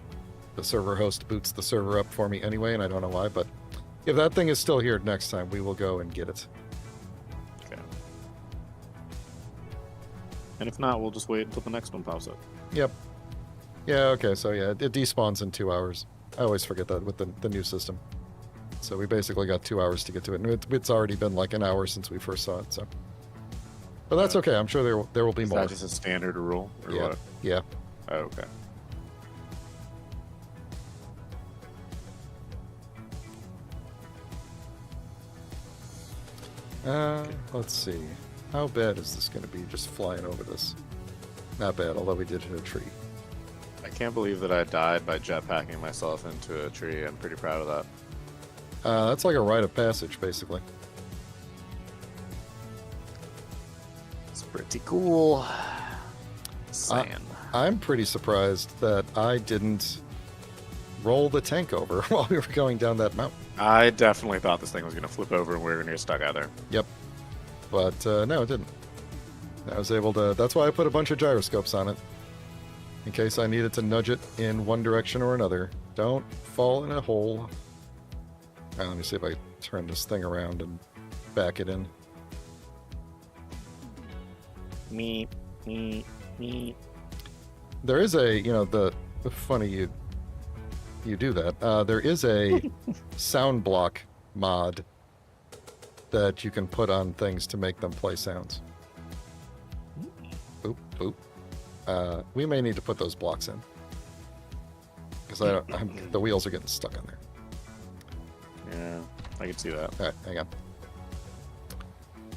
the server host boots the server up for me anyway, and I don't know why, but if that thing is still here next time, we will go and get it. Okay. And if not, we'll just wait until the next one pops up. Yep. Yeah, okay, so yeah, it despawns in 2 hours. I always forget that with the new system. So we basically got 2 hours to get to it, and it's already been like an hour since we first saw it, so. But that's okay, I'm sure there will be Is more. that just a standard rule? Or Yeah. what? Yeah. Oh, okay. Let's see. How bad is this going to be just flying over this? Not bad, although we did hit a tree. I can't believe that I died by jetpacking myself into a tree. I'm pretty proud of that. That's like a rite of passage, basically. It's pretty cool. Sand. I'm pretty surprised that I didn't roll the tank over while we were going down that mountain. I definitely thought this thing was going to flip over and we were going to get stuck out there. Yep. But no, it didn't. I was able to... That's why I put a bunch of gyroscopes on it. In case I needed to nudge it in one direction or another. Don't fall in a hole. All right, let me see if I turn this thing around and back it in. Me. There is a, you know, the funny you do that. There is a sound block mod that you can put on things to make them play sounds. Boop, boop. We may need to put those blocks in. Because the wheels are getting stuck on there. Yeah, I can see that. Alright, hang on.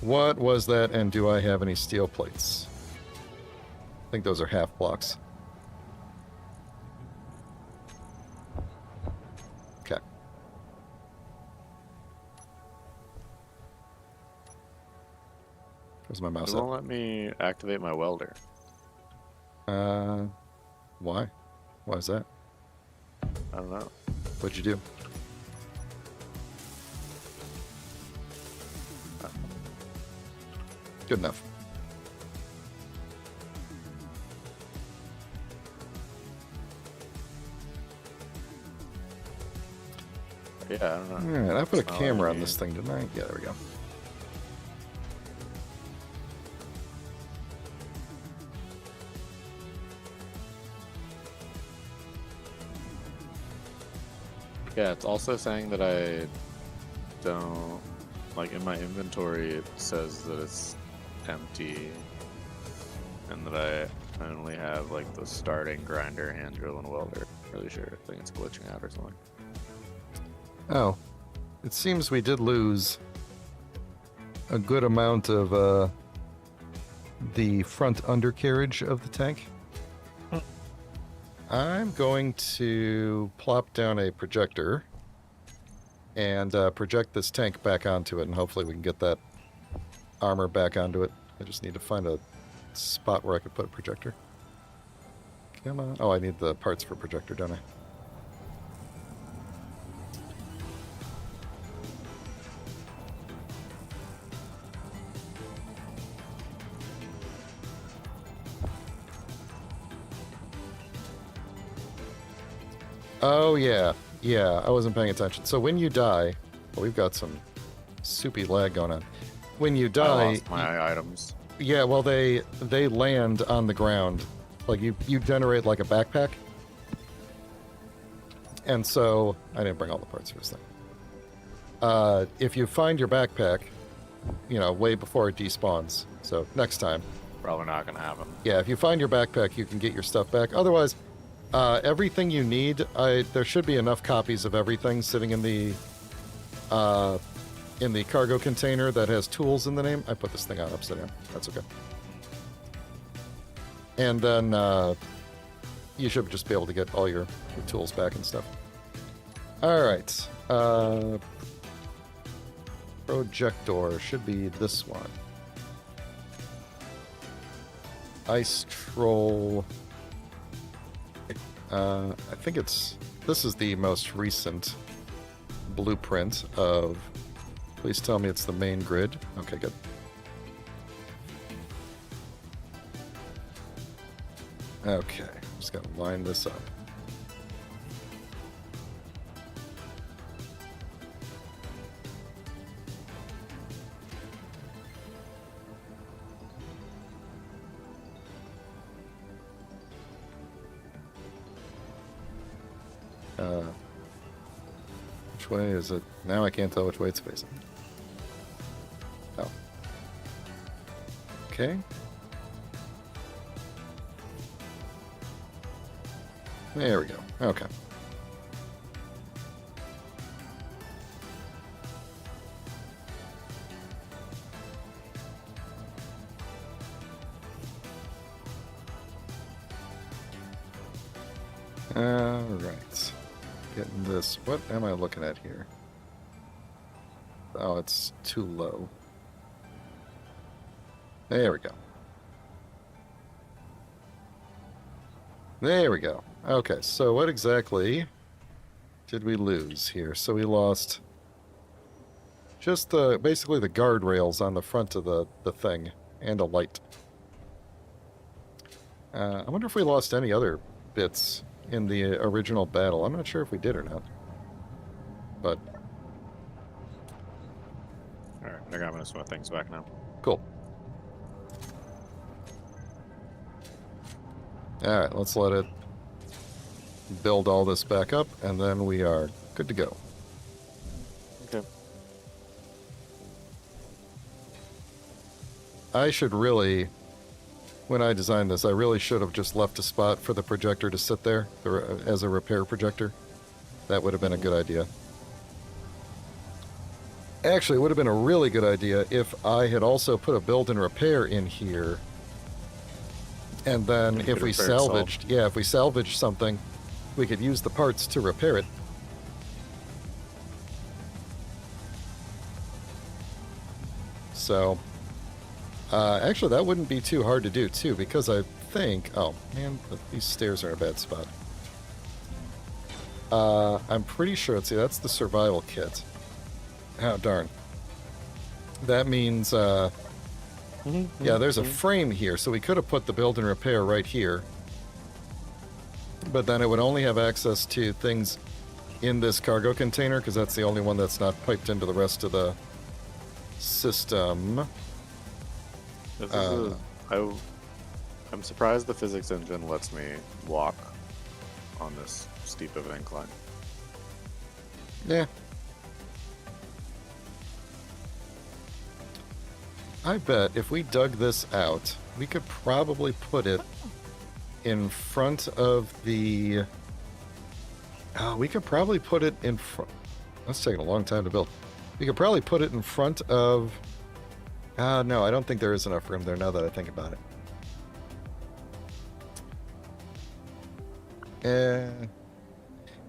What was that, and do I have any steel plates? I think those are half blocks. Okay. Where's my mouse It won't let me activate my welder. at? Why? Why is that? I don't know. What'd you do? Good enough. Yeah, I don't know. Alright, I put a It's not camera letting on me- this thing, didn't I? Yeah, there we go. Yeah, it's also saying that I don't... Like, in my inventory, it says that it's empty. And that I only have, like, the starting grinder, hand drill, and welder. Really sure. I think it's glitching out or something. Oh. It seems we did lose a good amount of the front undercarriage of the tank. I'm going to plop down a projector and project this tank back onto it, and hopefully we can get that armor back onto it. I just need to find a spot where I could put a projector. Come on. Oh, I need the parts for projector, don't I? Oh, yeah. Yeah, I wasn't paying attention. So when you die... Well, we've got some soupy lag going on. When you I die... lost my items. Yeah, well, they land on the ground. Like, you generate, like, a backpack. And so... I didn't bring all the parts for this thing. If you find your backpack, you know, way before it despawns. So, next time. Probably not gonna happen. Yeah, if you find your backpack, you can get your stuff back. Otherwise, everything you need, there should be enough copies of everything sitting in the cargo container that has tools in the name. I put this thing on upside down. That's okay. And then you should just be able to get all your tools back and stuff. All right. Projector should be this one. Ice Troll. I think this is the most recent blueprint of... Please tell me it's the main grid. Okay, good. Okay, just gotta line this up. Which way is it? Now I can't tell which way it's facing. Oh. Okay. There we go. Okay. All right. Getting this. What am I looking at here? Oh, it's too low. There we go. There we go. Okay, so what exactly did we lose here? So we lost just basically the guardrails on the front of the thing and a light. I wonder if we lost any other bits in the original battle. I'm not sure if we did or not. But... Alright, I think I'm gonna swap things back now. Cool. Alright, let's let it build all this back up, and then we are good to go. Okay. I should really... When I designed this, I really should have just left a spot for the projector to sit there as a repair projector. That would have been a good idea. Actually, it would have been a really good idea if I had also put a build and repair in here. And then if we salvaged, if we salvaged something, we could use the parts to repair it. So... actually, that wouldn't be too hard to do, too, because I think... Oh, man, these stairs are in a bad spot. I'm pretty sure... See, that's the survival kit. Oh, darn. That means... yeah, there's a frame here, so we could have put the build and repair right here. But then it would only have access to things in this cargo container, because that's the only one that's not piped into the rest of the system. This is I'm surprised the physics engine lets me walk on this steep of an incline. Yeah. I bet if we dug this out, we could probably put it in front of the... we could probably put it in front... That's taking a long time to build. We could probably put it in front of... no, I don't think there is enough room there now that I think about it.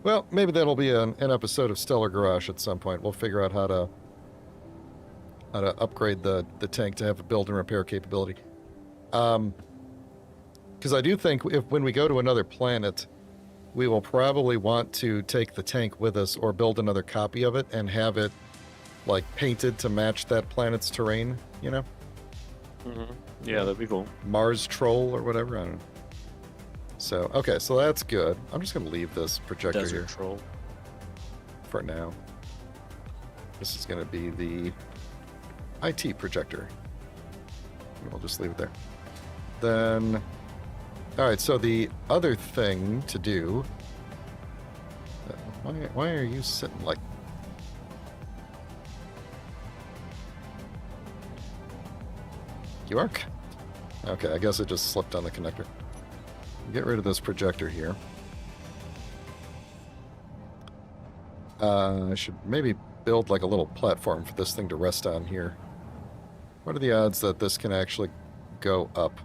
Well, maybe that'll be an episode of Stellar Garage at some point. We'll figure out how to upgrade the tank to have a build and repair capability. Because I do think when we go to another planet, we will probably want to take the tank with us or build another copy of it and have it like painted to match that planet's terrain, you know? Yeah, that'd be cool. Mars Troll or whatever, I don't know. So, okay, so that's good. I'm just going to leave this projector Desert here Troll. for now. This is going to be the IT projector. We'll just leave it there. Then, all right, so the other thing to do... why are you sitting like... You are... Okay, I guess it just slipped on the connector. Get rid of this projector here. I should maybe build like a little platform for this thing to rest on here. What are the odds that this can actually go up?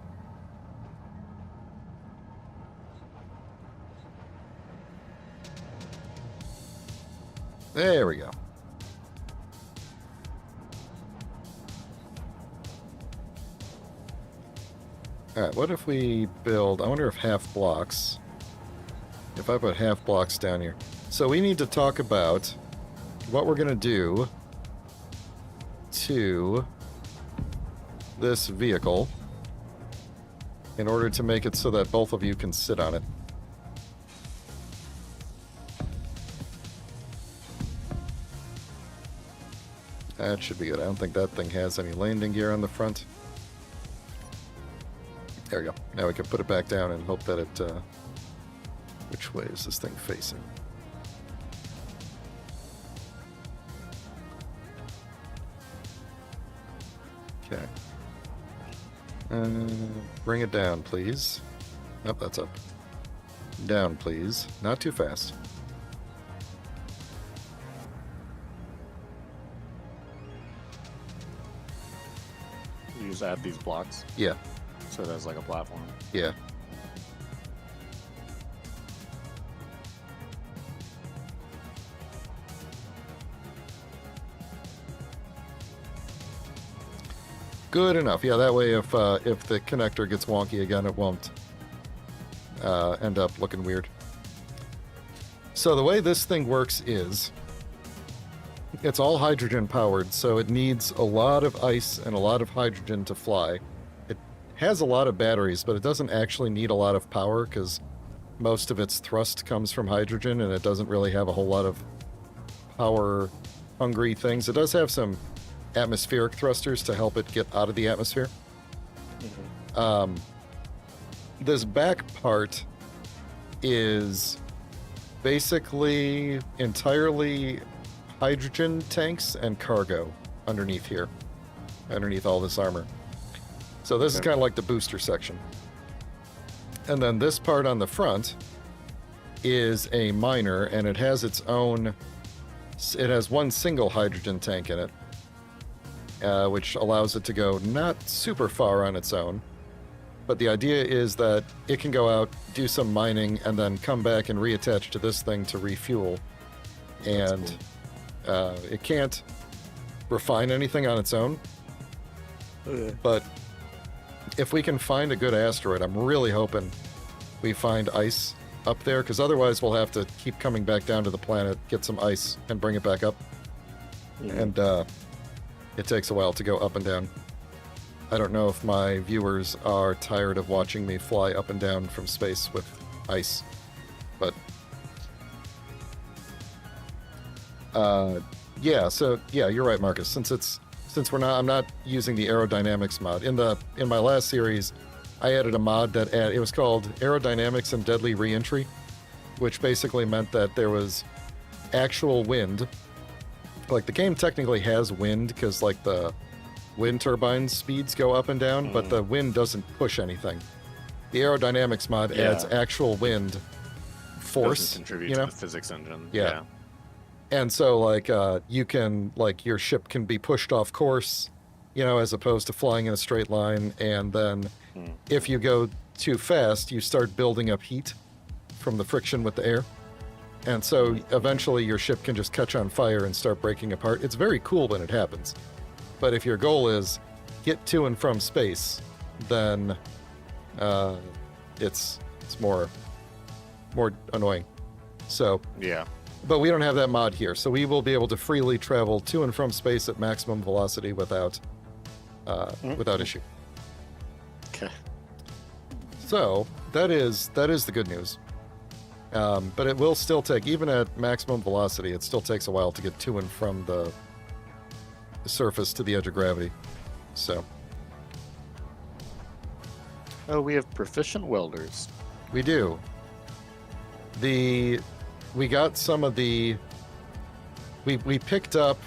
There we go. Alright, what if we build... I wonder if half blocks... If I put half blocks down here. So we need to talk about what we're going to do to this vehicle in order to make it so that both of you can sit on it. That should be good. I don't think that thing has any landing gear on the front. There we go. Now we can put it back down and hope that it... which way is this thing facing? Okay. Bring it down, please. Nope, that's up. Down, please. Not too fast. You just add these blocks, Yeah, so it has like a platform. yeah. Good enough. Yeah, that way if the connector gets wonky again, it won't end up looking weird. So the way this thing works is it's all hydrogen powered, so it needs a lot of ice and a lot of hydrogen to fly. It has a lot of batteries, but it doesn't actually need a lot of power because most of its thrust comes from hydrogen, and it doesn't really have a whole lot of power-hungry things. It does have some atmospheric thrusters to help it get out of the atmosphere. Mm-hmm. This back part is basically entirely hydrogen tanks and cargo underneath here, underneath all this armor. So this is kind of like the booster section. And then this part on the front is a miner, and it has its own... It has one single hydrogen tank in it, which allows it to go not super far on its own. But the idea is that it can go out, do some mining, and then come back and reattach to this thing to refuel. And it can't refine anything on its own. Okay. But if we can find a good asteroid, I'm really hoping we find ice up there, because otherwise we'll have to keep coming back down to the planet, get some ice, and bring it back up. Mm-hmm. And it takes a while to go up and down. I don't know if my viewers are tired of watching me fly up and down from space with ice, but yeah. So yeah, you're right, Marcus. Since I'm not using the aerodynamics mod in my last series, I added a mod that it was called Aerodynamics and Deadly Reentry, which basically meant that there was actual wind. Like the game technically has wind because like the wind turbine speeds go up and down, but the wind doesn't push anything. The aerodynamics mod adds actual wind force. Doesn't contribute you know? to the physics engine. Yeah. And so like you can like your ship can be pushed off course, you know, as opposed to flying in a straight line. And then if you go too fast, you start building up heat from the friction with the air. And so eventually your ship can just catch on fire and start breaking apart. It's very cool when it happens. But if your goal is get to and from space, then it's more annoying. So Yeah. but we don't have that mod here, so we will be able to freely travel to and from space at maximum velocity without issue. Okay. So that is the good news. But it will still take, even at maximum velocity, it still takes a while to get to and from the surface to the edge of gravity. So. Oh, we have proficient welders. We do. We got some of the... We picked up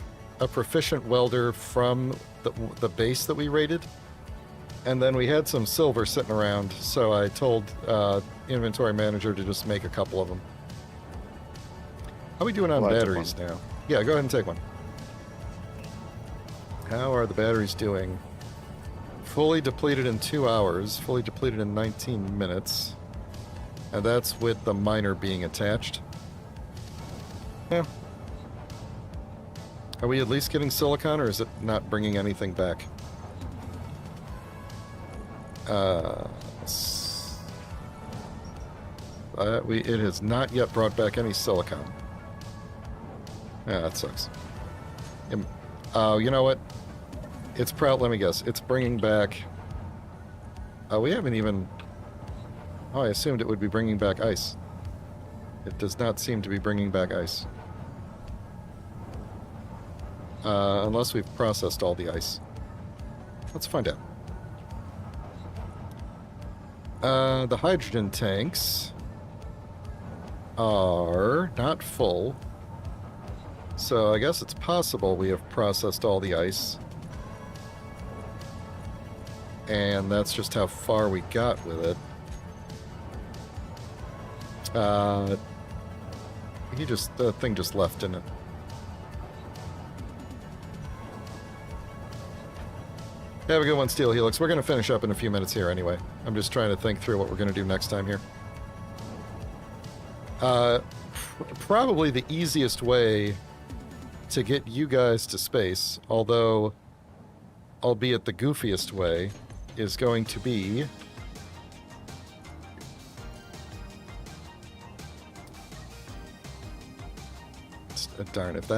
a proficient welder from the base that we raided, and then we had some silver sitting around, so I told inventory manager to just make a couple of them. How are we doing on batteries now? Yeah, go ahead and take one. How are the batteries doing? Fully depleted in 2 hours, fully depleted in 19 minutes. And that's with the miner being attached. Yeah. Are we at least getting silicon, or is it not bringing anything back? It has not yet brought back any silicon. Yeah, that sucks. You know what? It's proud. Let me guess. It's bringing back. We haven't even. Oh, I assumed it would be bringing back ice. It does not seem to be bringing back ice. Unless we've processed all the ice. Let's find out. The hydrogen tanks are not full. So I guess it's possible we have processed all the ice. And that's just how far we got with it. The thing just left, didn't it? Have a good one, Steel Helix. We're going to finish up in a few minutes here anyway. I'm just trying to think through what we're going to do next time here. Probably the easiest way to get you guys to space, albeit the goofiest way, is going to be... Darn, if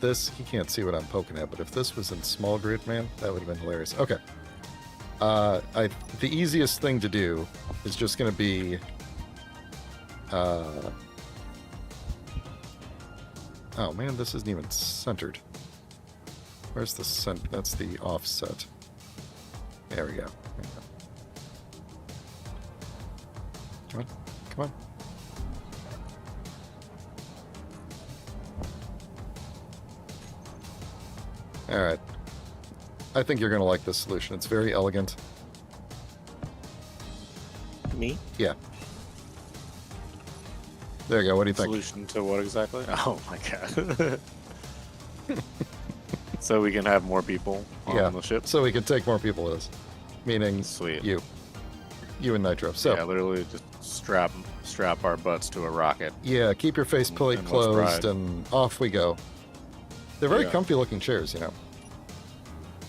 this, he can't see what I'm poking at, but if this was in small grid, man, that would have been hilarious. Okay. The easiest thing to do is just going to be... oh man, this isn't even centered. Where's the that's the offset. There we go. Come on. Come on. Alright. I think you're going to like this solution. It's very elegant. Me? Yeah. There you go. What do you think? Solution to what exactly? Oh my god. So we can have more people on the ship? So we can take more people with us. Meaning Sweet. You and Nitro. So yeah, literally just strap our butts to a rocket. Yeah, keep your face plate and closed and off we go. They're very comfy looking chairs, you know.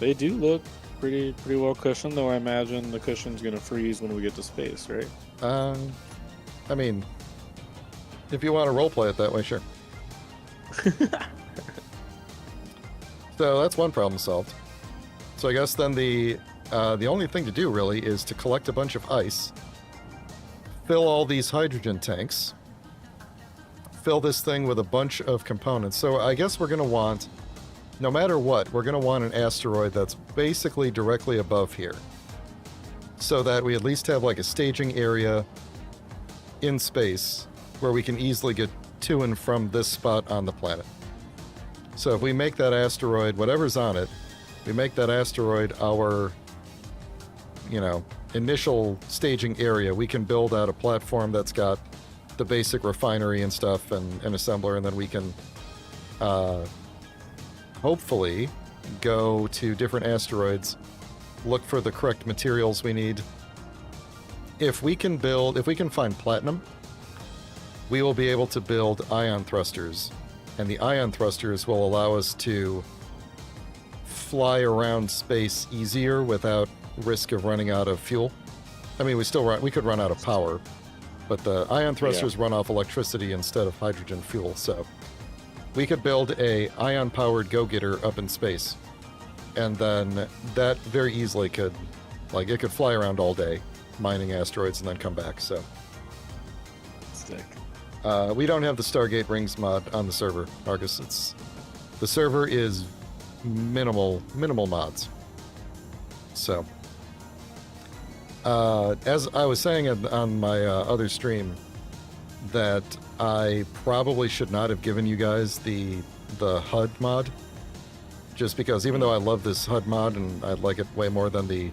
They do look pretty well cushioned, though I imagine the cushion's gonna freeze when we get to space, right? I mean, if you want to roleplay it that way, sure. So that's one problem solved. So I guess then the only thing to do really is to collect a bunch of ice, fill all these hydrogen tanks, fill this thing with a bunch of components. So I guess we're going to want, no matter what, we're going to want an asteroid that's basically directly above here, so that we at least have like a staging area in space where we can easily get to and from this spot on the planet. So if we make that asteroid, whatever's on it, we make that asteroid our, initial staging area, we can build out a platform that's got the basic refinery and stuff and an assembler, and then we can hopefully go to different asteroids, look for the correct materials we need. If we can find platinum, we will be able to build ion thrusters, and the ion thrusters will allow us to fly around space easier without risk of running out of fuel. I mean, we could run out of power, but the ion thrusters run off electricity instead of hydrogen fuel, so we could build a ion-powered go-getter up in space, and then that very easily could fly around all day, mining asteroids and then come back. So Stick. we don't have the Stargate Rings mod on the server, Argus. The server is minimal mods. So as I was saying on my other stream, that I probably should not have given you guys the HUD mod, just because even though I love this HUD mod and I like it way more than the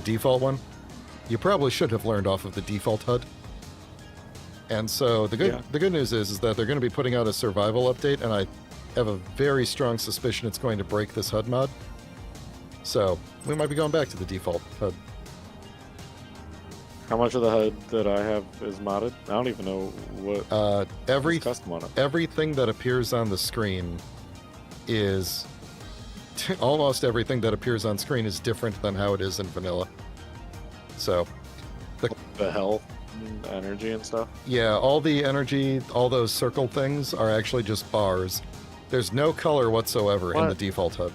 default one, you probably should have learned off of the default HUD. And so the good news is that they're going to be putting out a survival update, and I have a very strong suspicion it's going to break this HUD mod. So we might be going back to the default HUD. How much of the HUD that I have is modded? I don't even know what is custom on it. Everything that appears on the screen is almost everything that appears on screen is different than how it is in vanilla. So The health, energy, and stuff. yeah, all the energy, all those circle things are actually just bars. There's no color whatsoever in the default HUD.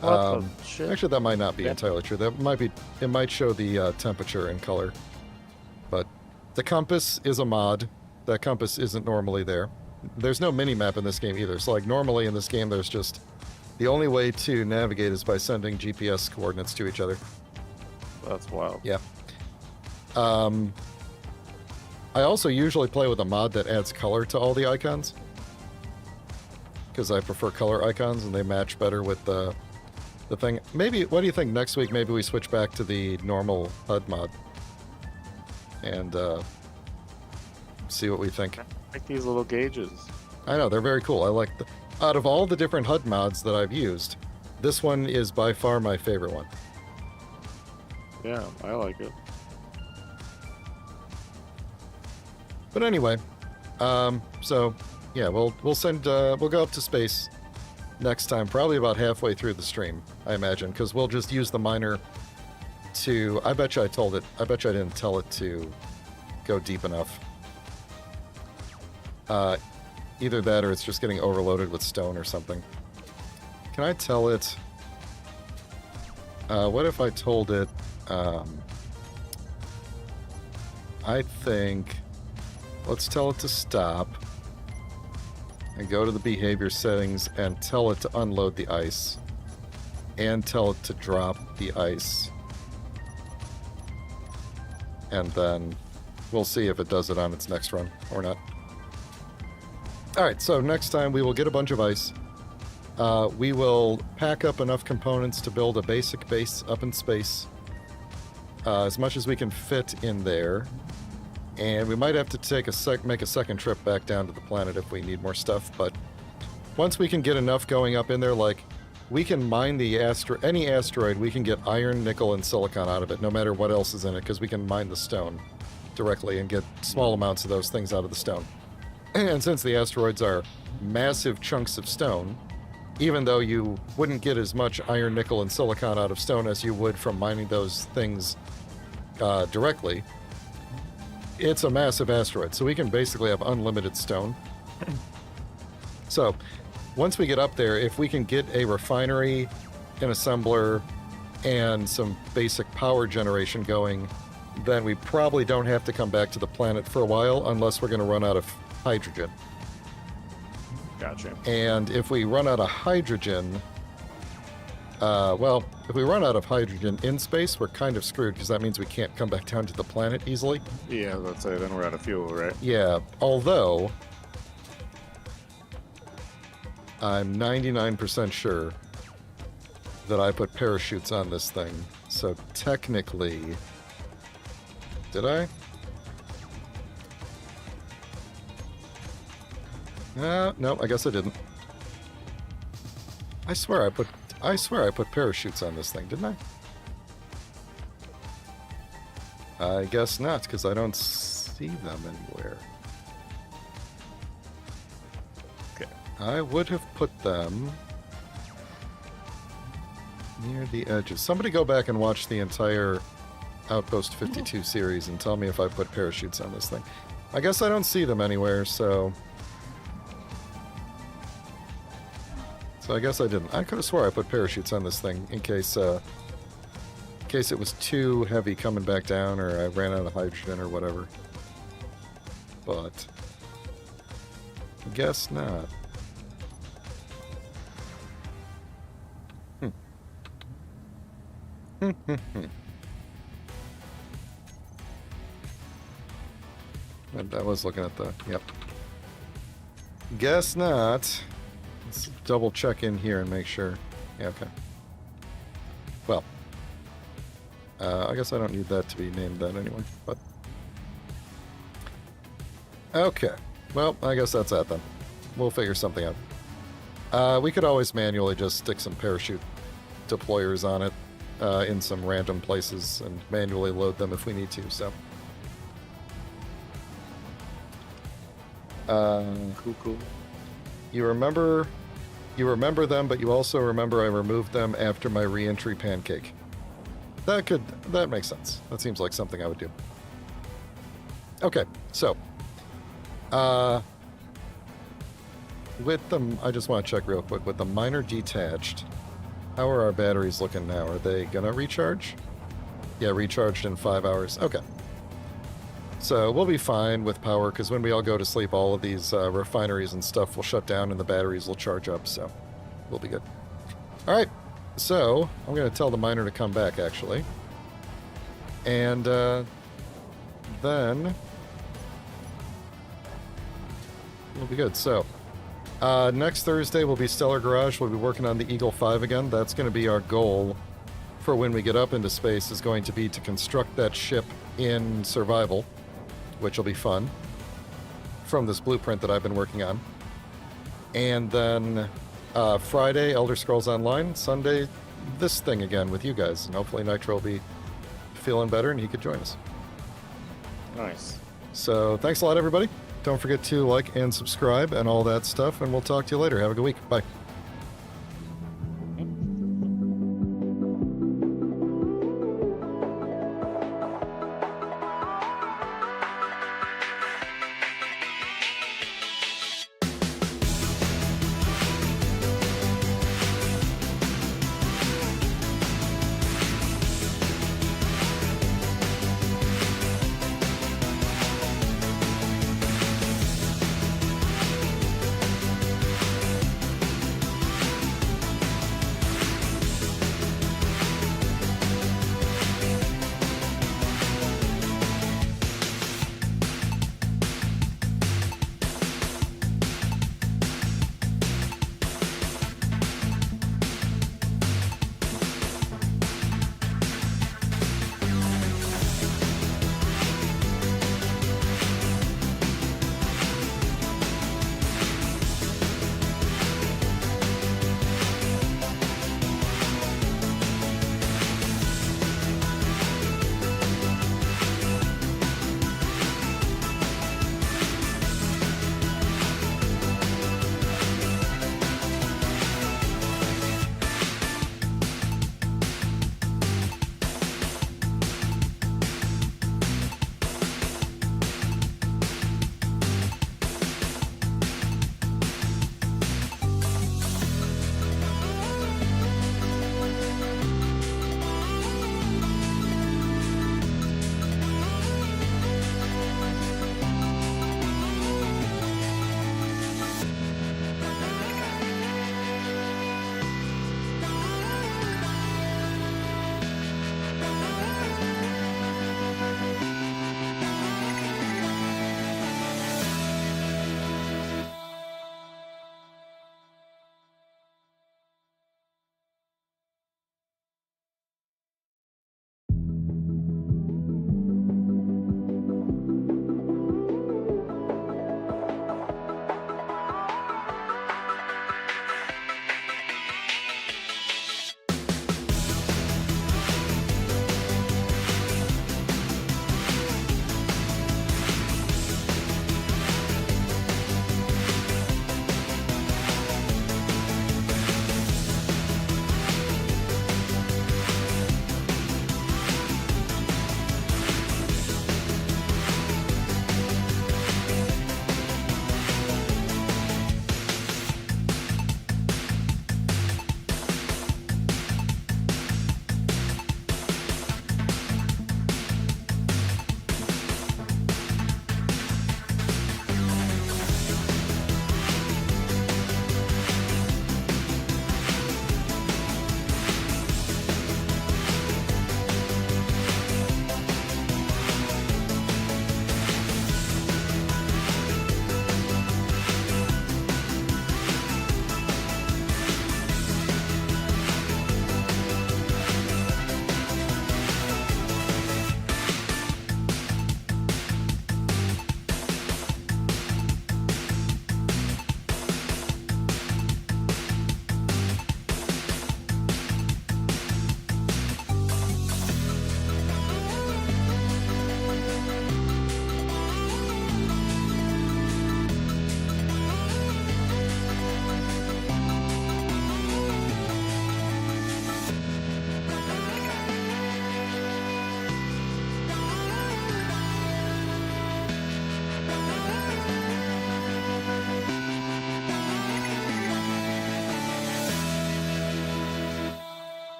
What the shit? Actually, that might not be entirely true. It might show the temperature and color. But the compass is a mod. That compass isn't normally there. There's no mini-map in this game either. So like normally in this game, there's just... The only way to navigate is by sending GPS coordinates to each other. That's wild. Yeah. I also usually play with a mod that adds color to all the icons, because I prefer color icons and they match better with the thing. Maybe, what do you think next week? Maybe we switch back to the normal HUD mod and see what we think. I like these little gauges. I know, they're very cool. I like out of all the different HUD mods that I've used, this one is by far my favorite one. Yeah, I like it. But anyway, so yeah, we'll go up to space next time, probably about halfway through the stream, I imagine, because we'll just use the miner to... I bet you I didn't tell it to go deep enough. Either that or it's just getting overloaded with stone or something. Can I tell it... what if I told it... I think... Let's tell it to stop. And go to the behavior settings and tell it to unload the ice. And tell it to drop the ice. And then we'll see if it does it on its next run or not. Alright, so next time we will get a bunch of ice. We will pack up enough components to build a basic base up in space. As much as we can fit in there. And we might have to make a second trip back down to the planet if we need more stuff, but once we can get enough going up in there, like, we can mine any asteroid, we can get iron, nickel, and silicon out of it, no matter what else is in it, because we can mine the stone directly and get small amounts of those things out of the stone. And since the asteroids are massive chunks of stone, even though you wouldn't get as much iron, nickel, and silicon out of stone as you would from mining those things directly, it's a massive asteroid, so we can basically have unlimited stone. So, once we get up there, if we can get a refinery, an assembler, and some basic power generation going, then we probably don't have to come back to the planet for a while unless we're going to run out of hydrogen. Gotcha. And if we run out of hydrogen... if we run out of hydrogen in space, we're kind of screwed, because that means we can't come back down to the planet easily. Yeah, let's say then we're out of fuel, right? Yeah, although I'm 99% sure that I put parachutes on this thing. So technically... Did I? No, I guess I didn't. I swear I put parachutes on this thing, didn't I? I guess not, because I don't see them anywhere. Okay. I would have put them near the edges. Somebody go back and watch the entire Outpost 52 series and tell me if I put parachutes on this thing. I guess I don't see them anywhere, so I guess I didn't. I could have swore I put parachutes on this thing in case case it was too heavy coming back down, or I ran out of hydrogen or whatever. But guess not. And I was looking at the, yep. Guess not. Let's double check in here and make sure. Yeah, okay. Well, I guess I don't need that to be named that anyway, but... Okay. Well, I guess that's that then. We'll figure something out. We could always manually just stick some parachute deployers on it in some random places and manually load them if we need to, so... Cool. You remember them, but you also remember I removed them after my re-entry pancake. That makes sense. That seems like something I would do. Okay, so with them, I just want to check real quick with the miner detached. How are our batteries looking now? Are they gonna recharge? Yeah, recharged in 5 hours. Okay. So we'll be fine with power, because when we all go to sleep, all of these refineries and stuff will shut down and the batteries will charge up, so we'll be good. All right, so I'm going to tell the miner to come back, actually. And then we'll be good. So next Thursday will be Stellar Garage. We'll be working on the Eagle 5 again. That's going to be our goal for when we get up into space, is going to be to construct that ship in survival, which will be fun, from this blueprint that I've been working on. And then Friday, Elder Scrolls Online. Sunday, this thing again with you guys. And hopefully Nitro will be feeling better and he could join us. Nice. So thanks a lot, everybody. Don't forget to like and subscribe and all that stuff, and we'll talk to you later. Have a good week. Bye.